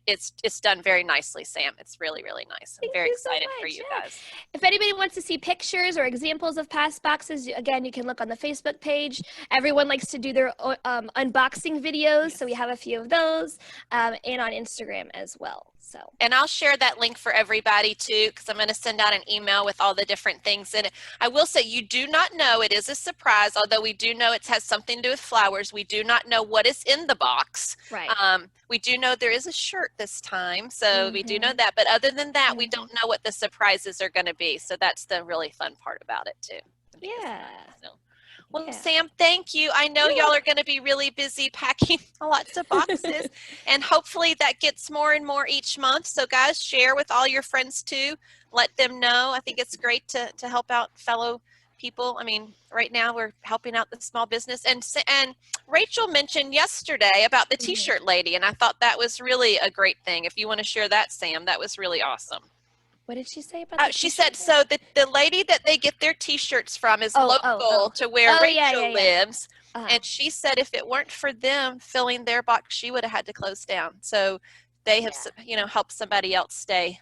It's done very nicely, Sam. It's really, really nice. I'm very excited for you guys. If anybody wants to see pictures or examples of past boxes, again, you can look on the Facebook page. Everyone likes to do their unboxing videos, so we have a few of those, and on Instagram as well. So. And I'll share that link for everybody too, because I'm going to send out an email with all the different things in it. I will say, you do not know, it is a surprise, although we do know it has something to do with flowers. We do not know what is in the box. Right. We do know there is a shirt this time, so we do know that. But other than that, we don't know what the surprises are going to be. So that's the really fun part about it too. Yeah. Well, Sam, thank you. I know y'all are going to be really busy packing lots of boxes, and hopefully that gets more and more each month. So guys, share with all your friends too. Let them know. I think it's great to help out fellow people. I mean, right now we're helping out the small business. And Rachel mentioned yesterday about the t-shirt lady, and I thought that was really a great thing. If you want to share that, Sam, that was really awesome. What did she say about She said, so the lady that they get their t-shirts from is local to where Rachel lives. And she said if it weren't for them filling their box, she would have had to close down. So they have, helped somebody else stay,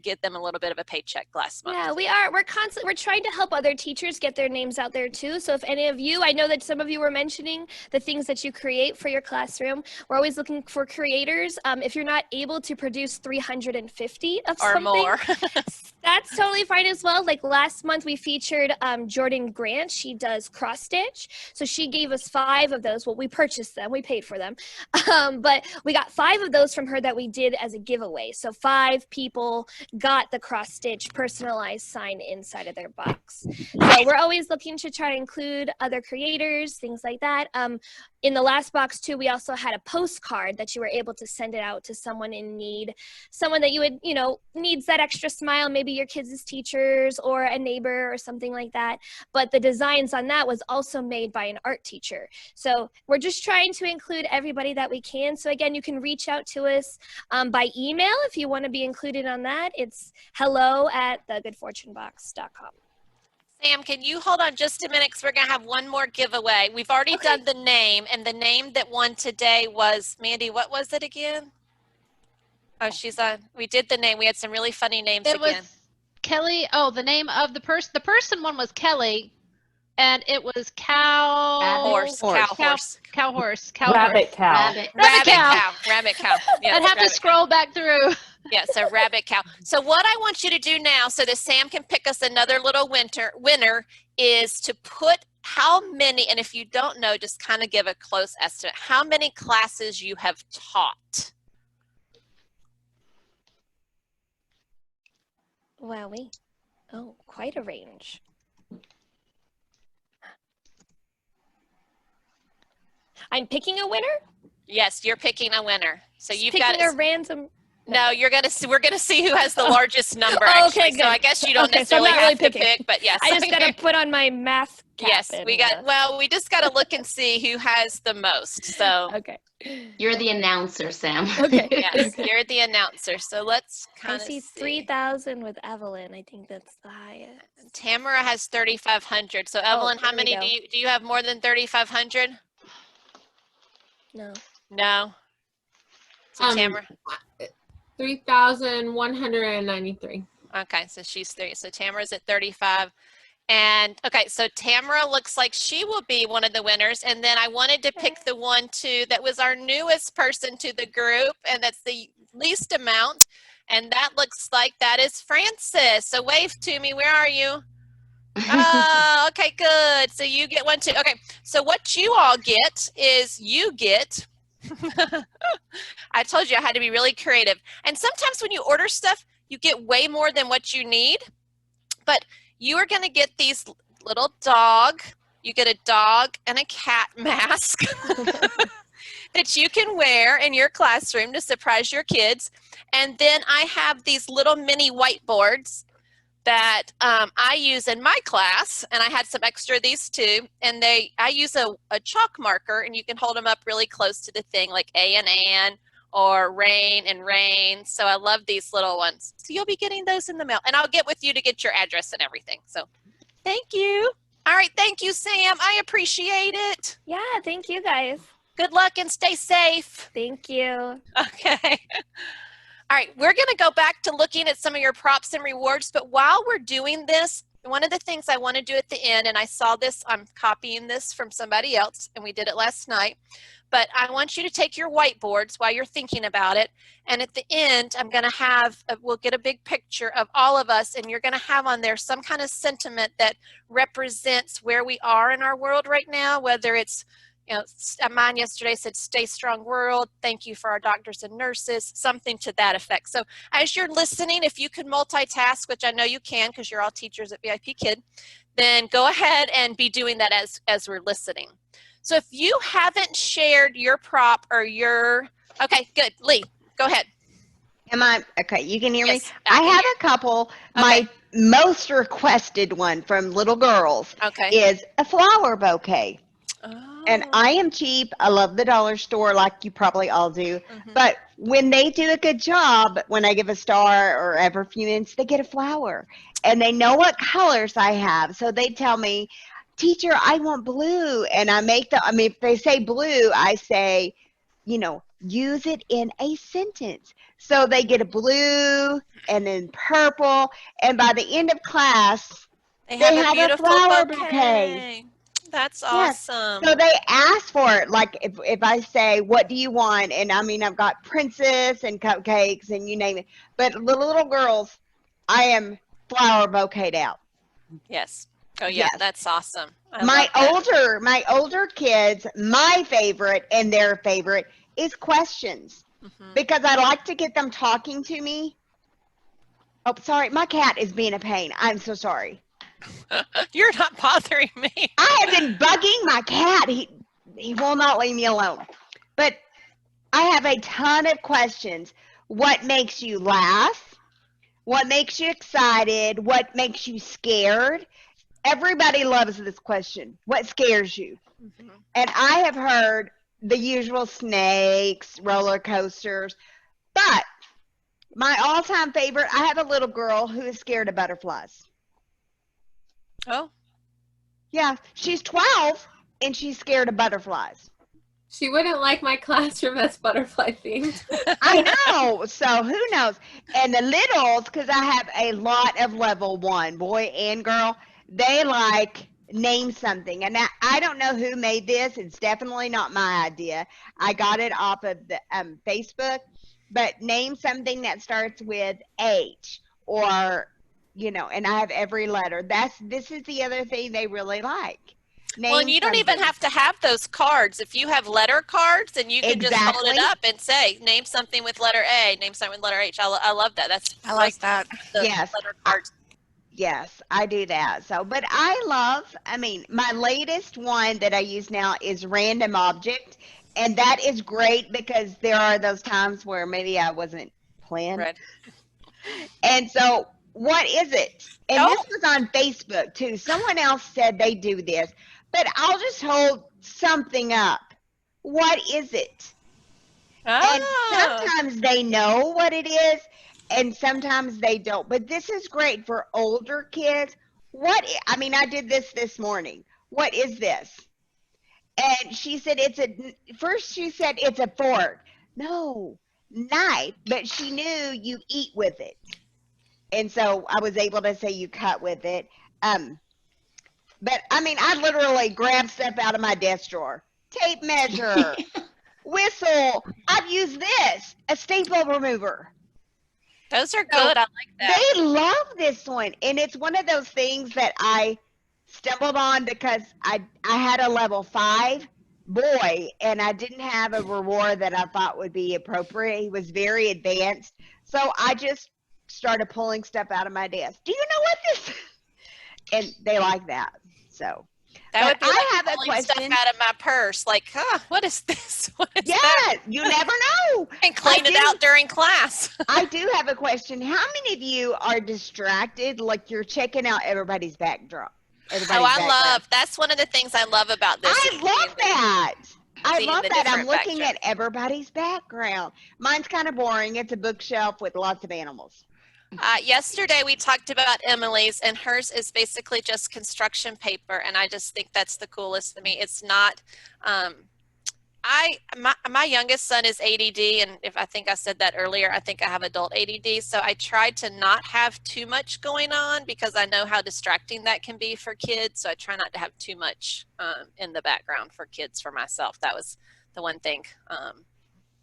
get them a little bit of a paycheck last month. Yeah, we're trying to help other teachers get their names out there too. So if any of you, I know that some of you were mentioning the things that you create for your classroom. We're always looking for creators. If you're not able to produce 350 of or something, more, That's totally fine as well. Like last month we featured Jordan Grant. She does cross stitch. So she gave us 5 of those. Well, we purchased them. We paid for them. But we got 5 of those from her that we did as a giveaway. So 5 people got the cross stitch personalized sign inside of their box. So we're always looking to try to include other creators, things like that. In the last box too, we also had a postcard that you were able to send it out to someone in need, someone that you would, needs that extra smile, maybe your kids' teachers or a neighbor or something like that. But the designs on that was also made by an art teacher. So we're just trying to include everybody that we can. So again, you can reach out to us by email if you want to be included on that. It's hello@thegoodfortunebox.com. Sam, can you hold on just a minute because we're going to have one more giveaway. We've already done the name, and the name that won today was, Mandy, what was it again? Oh, she's on. We did the name. We had some really funny names It again. was Kelly. Oh, the name of the person. The person one was Kelly, and it was cow Horse. Rabbit cow. Rabbit cow. Rabbit cow. Yes, I'd have to scroll back through. Yeah, so rabbit cow. So what I want you to do now, so that Sam can pick us another little winner, is to put how many, and if you don't know, just kind of give a close estimate, how many classes you have taught. Wowee. Oh, quite a range. I'm picking a winner? Yes, you're picking a winner. So you've Picking got a random. No, we're gonna see who has the largest number. Oh, Actually. okay, good. So I guess you don't Okay, so I'm necessarily not really have picking. to pick, but yes. I just got to put on my math cap. Yes, and, we got. Well, we just got to look and see who has the most. So okay, You're the announcer, Sam. Okay. yes, you're the announcer. So let's I kind of see 3,000 with Evelyn. I think that's the highest. Tamara has 3,500. So Evelyn, how there we many go. do you have more than 3,500? No. No. So Tamara. 3,193. Okay, so she's 3. So Tamara's at 35. And okay, so Tamara looks like she will be one of the winners. And then I wanted to pick the one too that was our newest person to the group, and that's the least amount. And that looks like that is Francis. So wave to me. Where are you? Oh, okay, good. So you get one too. Okay, so what you all get is you get. I told you I had to be really creative. And sometimes when you order stuff, you get way more than what you need. But you are going to get these little dog. You get a dog and a cat mask that you can wear in your classroom to surprise your kids. And then I have these little mini whiteboards that I use in my class, and I had some extra of these too. And I use a chalk marker, and you can hold them up really close to the thing, like A and Ann, or rain and rain. So I love these little ones. So you'll be getting those in the mail, and I'll get with you to get your address and everything. So thank you. All right, thank you, Sam. I appreciate it. Yeah, thank you guys. Good luck and stay safe. Thank you. Okay. All right, we're going to go back to looking at some of your props and rewards, but while we're doing this, one of the things I want to do at the end, and I saw this, I'm copying this from somebody else, and we did it last night, but I want you to take your whiteboards while you're thinking about it, and at the end, I'm going to have, we'll get a big picture of all of us, and you're going to have on there some kind of sentiment that represents where we are in our world right now, whether it's, mine yesterday said, stay strong world, thank you for our doctors and nurses, something to that effect. So as you're listening, if you can multitask, which I know you can because you're all teachers at VIPKID, then go ahead and be doing that as we're listening. So if you haven't shared your prop or your, okay, good. Lee, go ahead. Am I, okay, you can hear Yes, me? I have a couple. My most requested one from little girls is a flower bouquet. And I am cheap. I love the dollar store like you probably all do. But when they do a good job, when I give a star or every few minutes, they get a flower. And they know what colors I have. So they tell me, teacher, I want blue. And I make them, I mean, if they say blue, I say, use it in a sentence. So they get a blue and then purple. And by the end of class, they have a beautiful flower bouquet. That's awesome. So they ask for it. Like if I say, what do you want? And I mean, I've got princess and cupcakes and you name it. But the little girls, I am flower bouquet out. Yes. Oh yeah, Yes. that's awesome. I My love that. older kids, my favorite and their favorite is questions, because I like to get them talking to me. Oh, sorry, my cat is being a pain. I'm so sorry. You're not bothering me. I have been bugging my cat. He will not leave me alone. But I have a ton of questions. What makes you laugh? What makes you excited? What makes you scared? Everybody loves this question. What scares you? And I have heard the usual snakes, roller coasters, but my all-time favorite, I have a little girl who is scared of butterflies. Oh. Yeah, she's 12 and she's scared of butterflies. She wouldn't like my classroom that's butterfly themed. I know. So who knows? And the littles, because I have a lot of level 1, boy and girl, they like name something. And I don't know who made this. It's definitely not my idea. I got it off of the Facebook. But name something that starts with H, or, you know, and I have every letter. This is the other thing they really like. Well, and you don't even have to have those cards. If you have letter cards, then you can just hold it up and say, name something with letter A, name something with letter H. I love that. I like that. Yes. Letter cards. Yes, I do that. So, but I mean, my latest one that I use now is random object. And that is great because there are those times where maybe I wasn't planned. Right. And so, what is it? And this was on Facebook too. Someone else said they do this, but I'll just hold something up. What is it? And sometimes they know what it is, and sometimes they don't. But this is great for older kids. I mean, I did this morning. What is this? And she said, first she said it's a fork. No, knife, but she knew you eat with it. And so I was able to say you cut with it. But I mean, I literally grabbed stuff out of my desk drawer. Tape measure, whistle. I've used this, a staple remover. Those are good. I like that. They love this one. And it's one of those things that I stumbled on because I had a level 5 boy and I didn't have a reward that I thought would be appropriate. He was very advanced. So I just started pulling stuff out of my desk. Do you know what this is? And they like that. So that would be like I have a pulling question stuff out of my purse. Like, what is this? What is yeah, that? You never know. And clean it out during class. I do have a question. How many of you are distracted like you're checking out everybody's backdrop? That's one of the things I love about this. I love that. I love the that. I'm different looking backdrop. at everybody's background. Mine's kind of boring. It's a bookshelf with lots of animals. Yesterday we talked about Emily's, and hers is basically just construction paper, and I just think that's the coolest to me. It's not. My youngest son is ADD, and I think I said that earlier, I think I have adult ADD, so I tried to not have too much going on because I know how distracting that can be for kids, so I try not to have too much in the background for kids for myself. That was the one thing.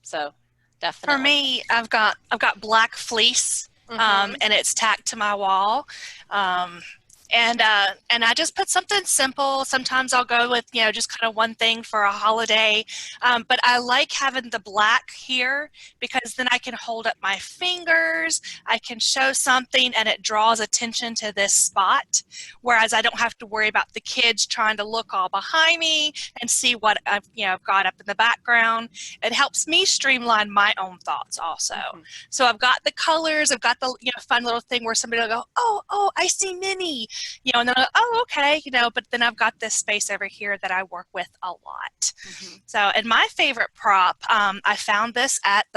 So definitely. For me, I've got black fleece, and it's tacked to my wall. And I just put something simple. Sometimes I'll go with, just kind of one thing for a holiday. But I like having the black here because then I can hold up my fingers. I can show something and it draws attention to this spot. Whereas I don't have to worry about the kids trying to look all behind me and see what I've got up in the background. It helps me streamline my own thoughts also. So I've got the colors. I've got the fun little thing where somebody will go, oh, I see Minnie. And then I'll go, oh, okay, but then I've got this space over here that I work with a lot. So, and my favorite prop, I found this at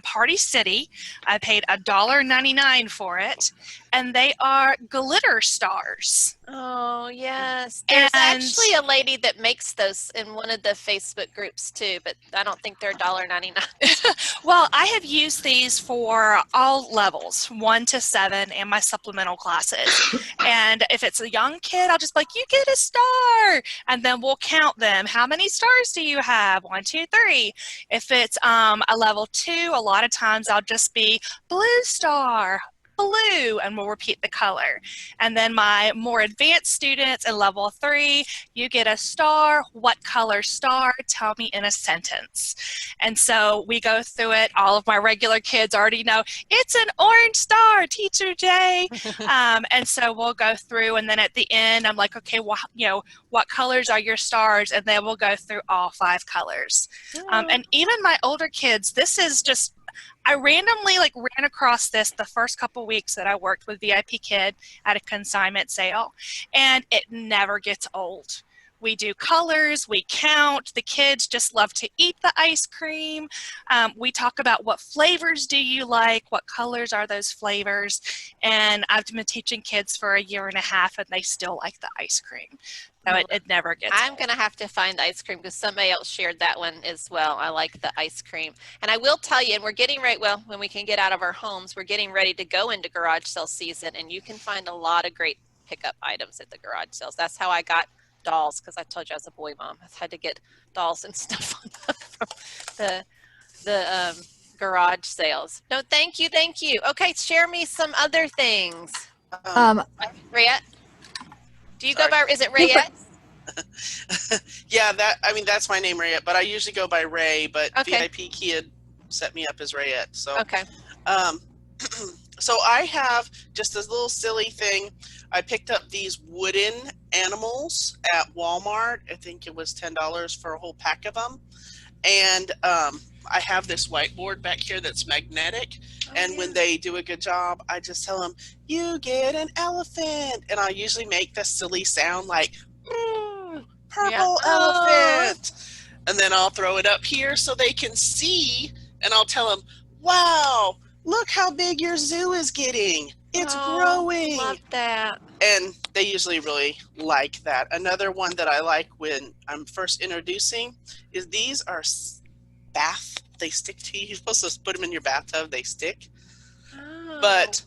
Party City. I paid $1.99 for it, and they are glitter stars. Oh, yes. There's actually a lady that makes those in one of the Facebook groups too, but I don't think they're $1.99. Well, I have used these for all levels, 1 to 7, and my supplemental classes. And if it's a young kid, I'll just be like, you get a star, and then we'll count them. How many stars do you have? 1, 2, 3. If it's a level 2, a lot of times I'll just be blue star, blue, and we'll repeat the color. And then my more advanced students in level 3, you get a star. What color star? Tell me in a sentence. And so we go through it. All of my regular kids already know it's an orange star, Teacher Jay. And so we'll go through, and then at the end, I'm like, okay, well, you know, what colors are your stars? And then we'll go through all 5 colors. And even my older kids, this is just, I randomly ran across this the first couple weeks that I worked with VIPKID at a consignment sale, and it never gets old. We do colors, we count, the kids just love to eat the ice cream. We talk about what flavors do you like, what colors are those flavors, and I've been teaching kids for 1.5 years and they still like the ice cream. So it never gets I'm old. going to have to find ice cream because somebody else shared that one as well. I like the ice cream. And I will tell you, and we're getting ready, well, when we can get out of our homes, we're getting ready to go into garage sale season, and you can find a lot of great pickup items at the garage sales. That's how I got dolls, because I told you I was a boy mom. I had to get dolls and stuff from the garage sales. No, thank you. Okay, share me some other things. Rayette? Do you go by, is it Rayette? Yeah, that's my name, Rayette, but I usually go by Ray, but Okay. VIPKID set me up as Rayette. So, okay. So I have just this little silly thing. I picked up these wooden animals at Walmart. I think it was $10 for a whole pack of them. And I have this whiteboard back here that's magnetic. And when they do a good job, I just tell them, you get an elephant. And I usually make the silly sound like, purple elephant. And then I'll throw it up here so they can see. And I'll tell them, wow, look how big your zoo is getting. It's growing. Love that. And they usually really like that. Another one that I like when I'm first introducing is these are bath. They stick to you. You're supposed to put them in your bathtub. They stick. But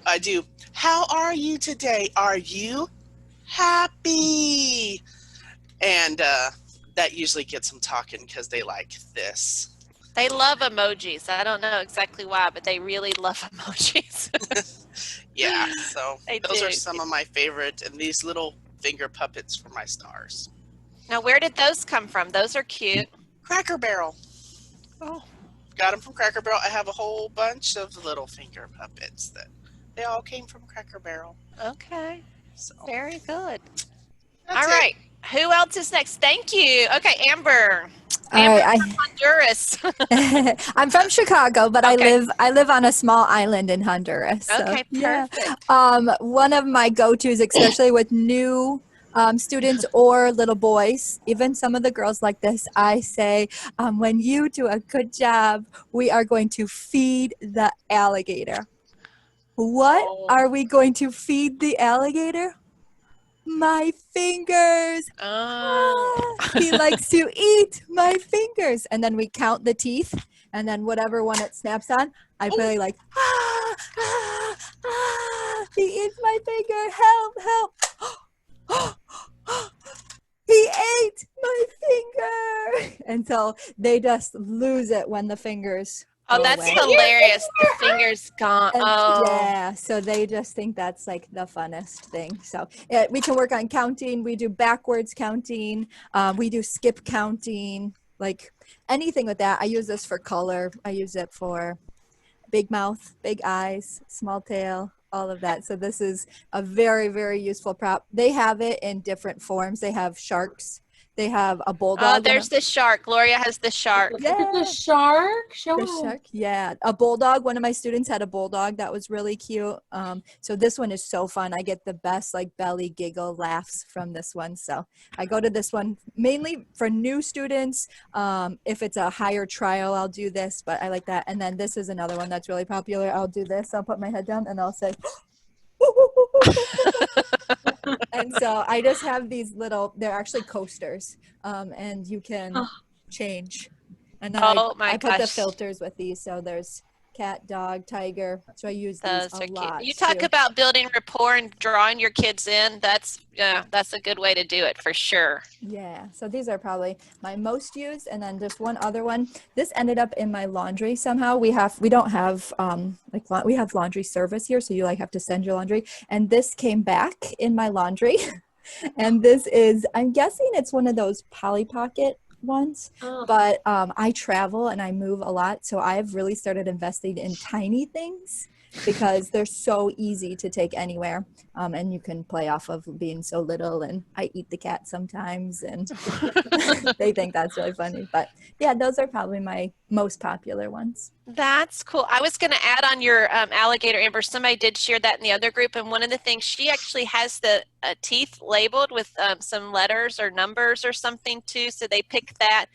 I do. How are you today? Are you happy? And that usually gets them talking because they like this. They love emojis. I don't know exactly why, but they really love emojis. Yeah, so those do. are some of my favorite, and these little finger puppets for my stars. Now, where did those come from? Those are cute. Cracker Barrel. Oh. Got them from Cracker Barrel. I have a whole bunch of little finger puppets that they all came from Cracker Barrel. Okay. So. Very good. That's all right. Who else is next? Thank you. Okay, Amber. All right, from Honduras. I'm from Chicago, but I live on a small island in Honduras. So, Okay, perfect. Yeah. One of my go-tos, especially with new students or little boys, even some of the girls like this, I say, when you do a good job, we are going to feed the alligator. What are we going to feed the alligator? My fingers. He likes to eat my fingers. And then we count the teeth, and then whatever one it snaps on, I play like, he eats my finger, help. He ate my finger. And so they just lose it when the fingers Oh, go that's away. hilarious. The finger's gone. And Oh. yeah, so they just think that's like the funnest thing. So we can work on counting. We do backwards counting. We do skip counting, like anything with that. I use this for color. I use it for big mouth, big eyes, small tail, all of that. So this is a very, very useful prop. They have it in different forms. They have sharks. They have a bulldog. Oh, there's the shark. Gloria has the shark. Yeah. The shark? Show The us. shark, yeah. A bulldog. One of my students had a bulldog that was really cute. So this one is so fun. I get the best like belly giggle laughs from this one. So I go to this one mainly for new students. If it's a higher trial, I'll do this, but I like that. And then this is another one that's really popular. I'll do this. I'll put my head down and I'll say, and so I just have these little, they're actually coasters, and you can change. And then I put the filters with these. So there's cat, dog, tiger. So I use these a lot. You talk too. about building rapport and drawing your kids in. That's a good way to do it for sure. Yeah, so these are probably my most used, and then just one other one. This ended up in my laundry somehow. We don't have we have laundry service here, so you like have to send your laundry. And this came back in my laundry, and this is, I'm guessing it's one of those Polly Pocket ones, but I travel and I move a lot, so I've really started investing in tiny things because they're so easy to take anywhere, and you can play off of being so little. And I eat the cat sometimes, and they think that's really funny. But yeah, those are probably my most popular ones. That's cool. I was going to add on your alligator, Amber. Somebody did share that in the other group, and one of the things, she actually has the teeth labeled with some letters or numbers or something too, so they pick that.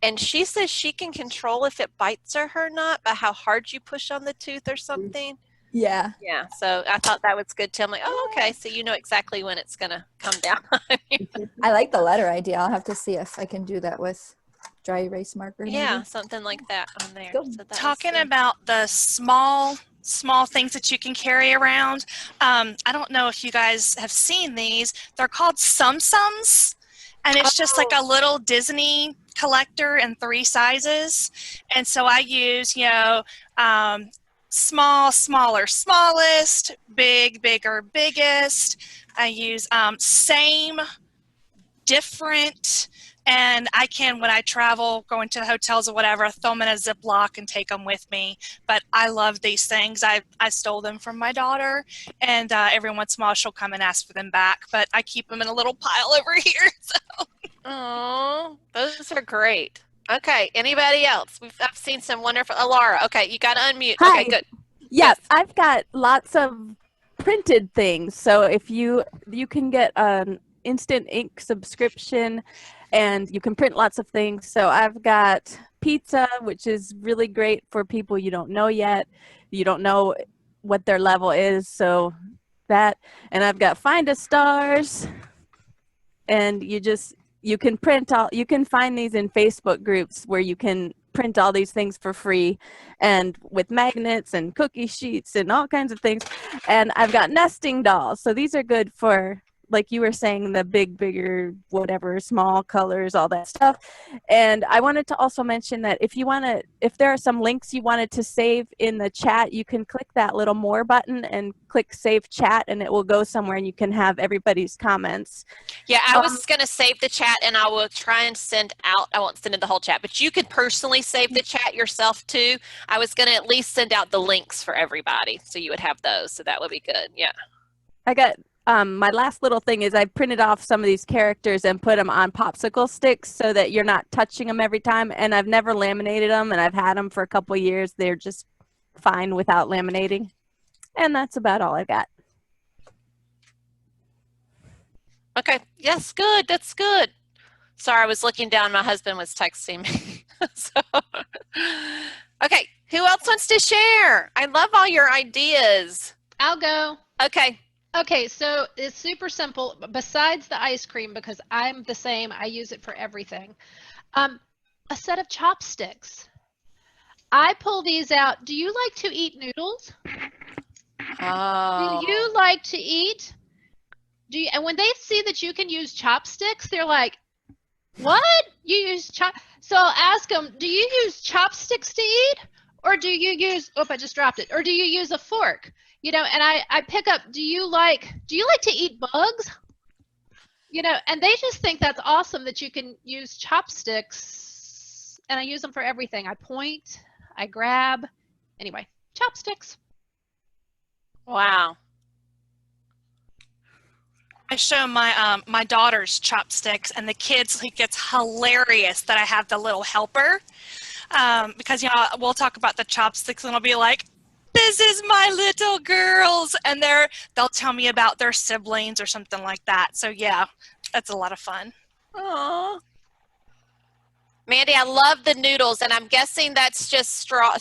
And she says she can control if it bites her or not by how hard you push on the tooth or something. Yeah. Yeah, so I thought that was good too. I'm like, oh, okay, so you know exactly when it's going to come down on you. I like the letter idea. I'll have to see if I can do that with dry erase marker. Yeah, maybe. something like that on there. Cool. So that Talking about the small things that you can carry around. I don't know if you guys have seen these. They're called Sums, and it's just like a little Disney collector in 3 sizes. And so I use, small, smaller, smallest, big, bigger, biggest. I use same, different. And I can, when I travel, going to the hotels or whatever, throw them in a Ziploc and take them with me. But I love these things. I stole them from my daughter, and every once in a while she'll come and ask for them back. But I keep them in a little pile over here. So. Oh, those are great. Okay, anybody else? I've seen some wonderful. Laura, okay, you got to unmute. Hi. Okay, good. Yes, I've got lots of printed things. So if you can get an instant ink subscription, and you can print lots of things. So I've got pizza, which is really great for people you don't know yet. You don't know what their level is, so that. And I've got Find a Stars, and you can print all. You can find these in Facebook groups where you can print all these things for free, and with magnets and cookie sheets and all kinds of things. And I've got nesting dolls, so these are good for, like you were saying, the bigger, whatever, small colors, all that stuff. And I wanted to also mention that if there are some links you wanted to save in the chat, you can click that little more button and click save chat, and it will go somewhere and you can have everybody's comments. Yeah, I was going to save the chat, and I will try and send out, I won't send in the whole chat, but you could personally save the chat yourself too. I was going to at least send out the links for everybody, so you would have those, so that would be good. Yeah. I got my last little thing is I printed off some of these characters and put them on popsicle sticks so that you're not touching them every time. And I've never laminated them, and I've had them for a couple of years. They're just fine without laminating. And that's about all I got. Okay. Yes, good. That's good. Sorry, I was looking down. My husband was texting me. Okay. Who else wants to share? I love all your ideas. I'll go. Okay. Okay, so it's super simple. Besides the ice cream, because I'm the same, I use it for everything. A set of chopsticks. I pull these out. Do you like to eat noodles? Oh. Do you like to eat? And when they see that you can use chopsticks, they're like, what? You use So I'll ask them, do you use chopsticks to eat? Or do you use, I just dropped it. Or do you use a fork? And I pick up, do you like to eat bugs? And they just think that's awesome that you can use chopsticks. And I use them for everything. I point, I grab. Anyway, chopsticks. Wow. I show my daughter's chopsticks, and the kids think it's hilarious that I have the little helper, because we'll talk about the chopsticks, and I'll be like, "This is my little girls," and they'll tell me about their siblings or something like that. So yeah, that's a lot of fun. Aww. Mandy, I love the noodles, and I'm guessing that's just straw,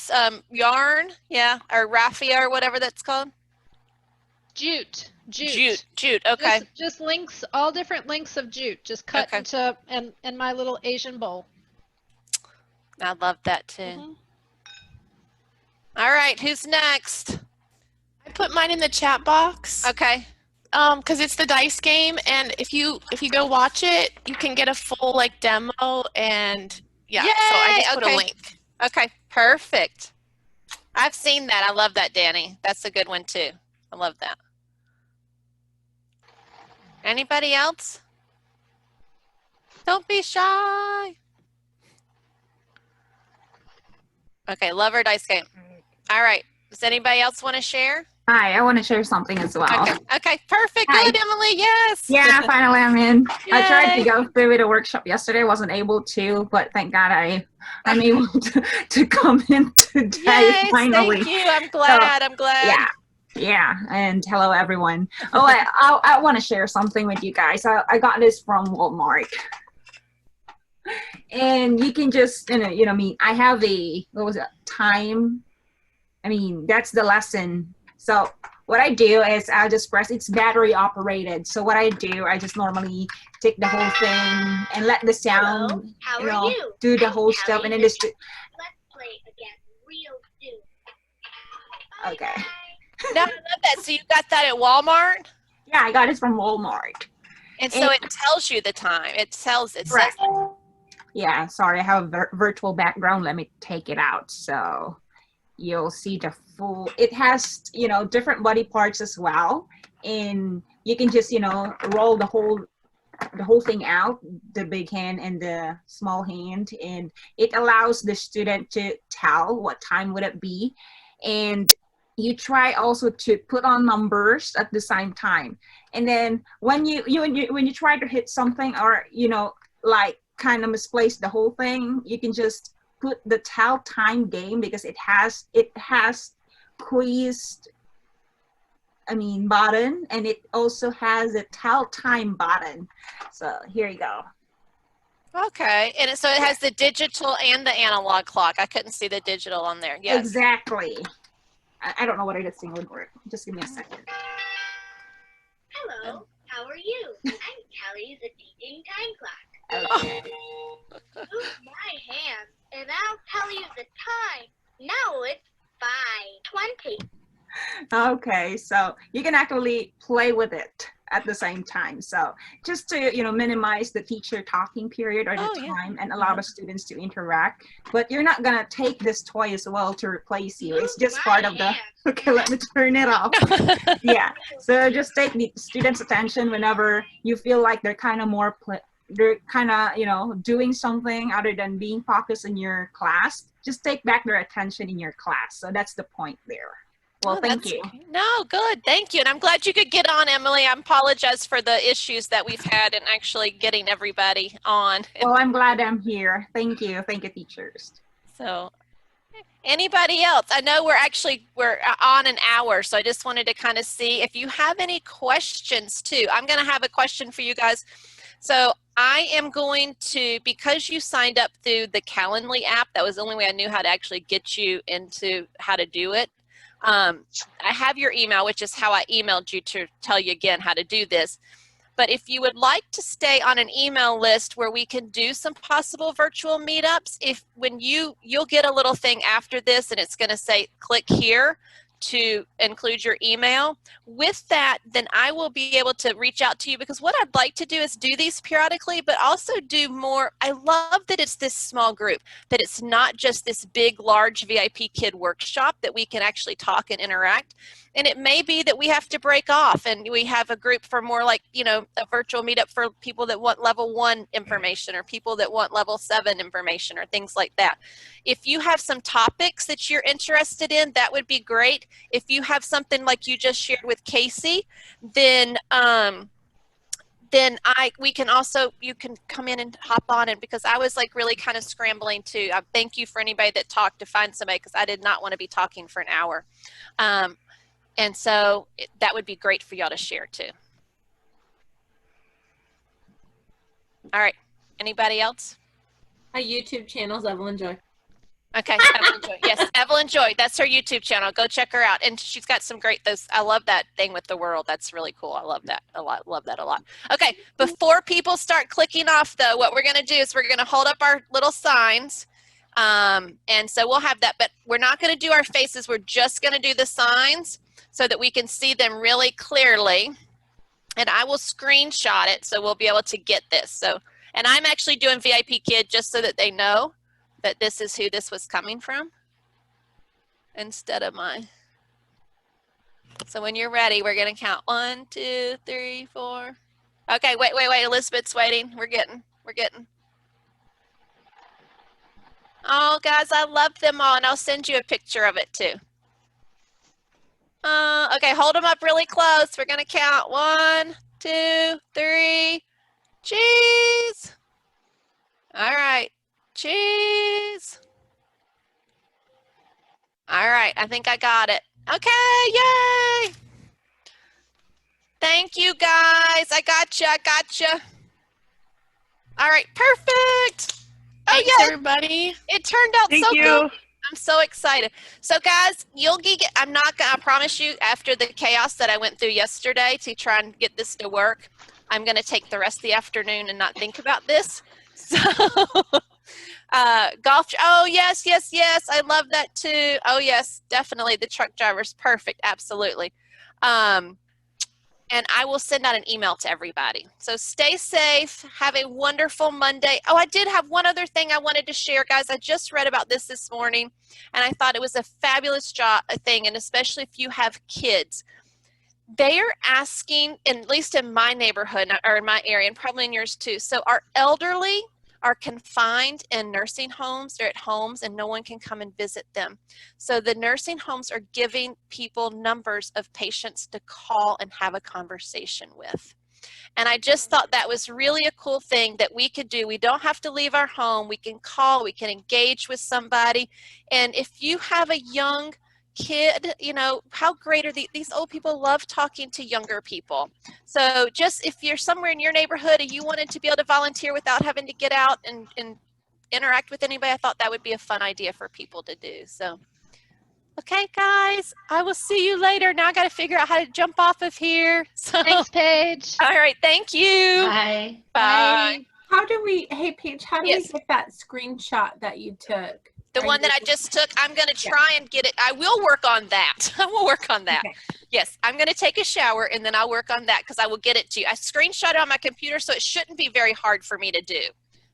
yarn, yeah, or raffia or whatever that's called. Jute. Okay. Just links, all different lengths of jute, just cut into in my little Asian bowl. I love that too. All right, who's next? I put mine in the chat box. Okay. Because it's the dice game, and if you go watch it, you can get a full like demo, and yeah. Yay! So I just put Okay. a link. Okay, perfect. I've seen that. I love that, Danny. That's a good one too. I love that. Anybody else? Don't be shy. Okay, love our dice game. All right. Does anybody else want to share? Hi, I want to share something as well. Okay, perfect. Hi. Good, Emily. Yes. Yeah, finally I'm in. I tried to Yay. go through the workshop yesterday, wasn't able to, but thank God I'm able to come in today. Yes, finally. thank you. I'm glad. I'm glad. Yeah, and hello everyone. Oh, I want to share something with you guys. I got this from Walmart, and you can just I mean, I have a time. I mean, that's the lesson. So what I do is I just press. It's battery operated. So what I do, I just normally take the whole thing and let the sound, do the whole stuff, and then just. Let's play again real soon. Okay. No, I love that. So you got that at Walmart? Yeah, I got it from Walmart. And so it tells you the time. It says right. Yeah, sorry, I have a virtual background. Let me take it out so you'll see the full. It has, different body parts as well. And you can just, roll the whole thing out, the big hand and the small hand. And it allows the student to tell what time would it be. And you try also to put on numbers at the same time, and then when you try to hit something or like kind of misplace the whole thing, you can just put the tell time game, because it has quiz button, and it also has a tell time button. So here you go. Okay, and so it has the digital and the analog clock. I couldn't see the digital on there. Yes. Exactly. I don't know what this thing would work. Just give me a second. Hello, how are you? I'm Kelly, the teaching time clock. Okay. Move my hand, and I'll tell you the time. Now it's 5:20. Okay, so you can actually play with it at the same time. So just to minimize the teacher talking period or the time and allow the students to interact. But you're not gonna take this toy as well to replace you. It's just part of the. Okay, let me turn it off. Yeah. So just take the students' attention whenever you feel like they're kind of doing something other than being focused in your class. Just take back their attention in your class. So that's the point there. Well, thank you. No, good. Thank you. And I'm glad you could get on, Emily. I apologize for the issues that we've had in actually getting everybody on. Well, I'm glad I'm here. Thank you. Thank you, teachers. So anybody else? I know we're on an hour, so I just wanted to kind of see if you have any questions too. I'm going to have a question for you guys. So I am going to, because you signed up through the Calendly app, that was the only way I knew how to actually get you into how to do it. I have your email, which is how I emailed you to tell you again how to do this. But if you would like to stay on an email list where we can do some possible virtual meetups, you'll get a little thing after this, and it's going to say click here to include your email. With that, then I will be able to reach out to you, because what I'd like to do is do these periodically, but also do more. I love that it's this small group, that it's not just this big, large VIP Kid workshop, that we can actually talk and interact. And it may be that we have to break off and we have a group for more like, a virtual meetup for people that want level 1 information, or people that want level 7 information, or things like that. If you have some topics that you're interested in, that would be great. If you have something like you just shared with Casey, then you can come in and hop on it, because I was like really kind of scrambling too. Thank you for anybody that talked to find somebody, because I did not want to be talking for an hour. And so that would be great for y'all to share too. All right, anybody else? My YouTube channel's Evelyn Joy. Okay, Evelyn Joy. Yes, Evelyn Joy. That's her YouTube channel. Go check her out. And she's got some great, I love that thing with the world. That's really cool. I love that a lot. Love that a lot. Okay, before people start clicking off though, what we're going to do is we're going to hold up our little signs. And so we'll have that, but we're not going to do our faces. We're just going to do the signs so that we can see them really clearly. And I will screenshot it so we'll be able to get this. So, and I'm actually doing VIP Kid just so that they know that this is who this was coming from instead of mine. So when you're ready, we're going to count 1, 2, 3, 4. Okay, wait. Elizabeth's waiting. We're getting. Oh, guys, I love them all, and I'll send you a picture of it too. Okay, hold them up really close. We're going to count 1, 2, 3. Cheese. All right. Cheese. All right, I think I got it. Okay, yay. Thank you, guys. I gotcha. All right, perfect. Thanks, yeah, everybody. It turned out Thank so you. good. I'm so excited. So guys, I promise you, after the chaos that I went through yesterday to try and get this to work, I'm going to take the rest of the afternoon and not think about this. So golf. Oh, yes. I love that too. Oh, yes, definitely. The truck driver's perfect. Absolutely. And I will send out an email to everybody. So stay safe. Have a wonderful Monday. Oh, I did have one other thing I wanted to share, guys. I just read about this morning, and I thought it was a fabulous thing, and especially if you have kids. They are asking, at least in my neighborhood or in my area, and probably in yours too. So our elderly are confined in nursing homes. They're at homes and no one can come and visit them. So the nursing homes are giving people numbers of patients to call and have a conversation with. And I just thought that was really a cool thing that we could do. We don't have to leave our home. We can call, we can engage with somebody. And if you have a young kid, you know, how great are these old people love talking to younger people. So just if you're somewhere in your neighborhood and you wanted to be able to volunteer without having to get out and interact with anybody, I thought that would be a fun idea for people to do. So, okay, guys, I will see you later. Now I got to figure out how to jump off of here. So, thanks, Paige. All right, thank you. Bye. Bye. How do we, hey Paige, how do Yes. we get that screenshot that you took? The one that I just took, I'm going to try and get it. I will work on that. I will work on that. Okay. Yes, I'm going to take a shower and then I'll work on that because I will get it to you. I screenshot it on my computer, so it shouldn't be very hard for me to do.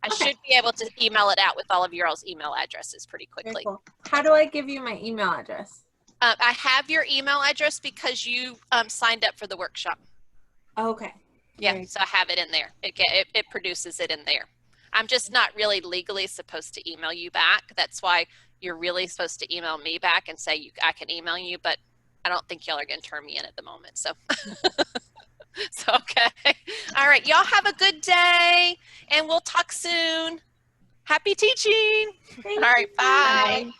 I should be able to email it out with all of your all's email addresses pretty quickly. Cool. How do I give you my email address? I have your email address because you signed up for the workshop. Okay. Yeah, so I have it in there. It produces it in there. I'm just not really legally supposed to email you back. That's why you're really supposed to email me back and say I can email you, but I don't think y'all are going to turn me in at the moment. So, okay. All right. Y'all have a good day and we'll talk soon. Happy teaching. All right. Bye.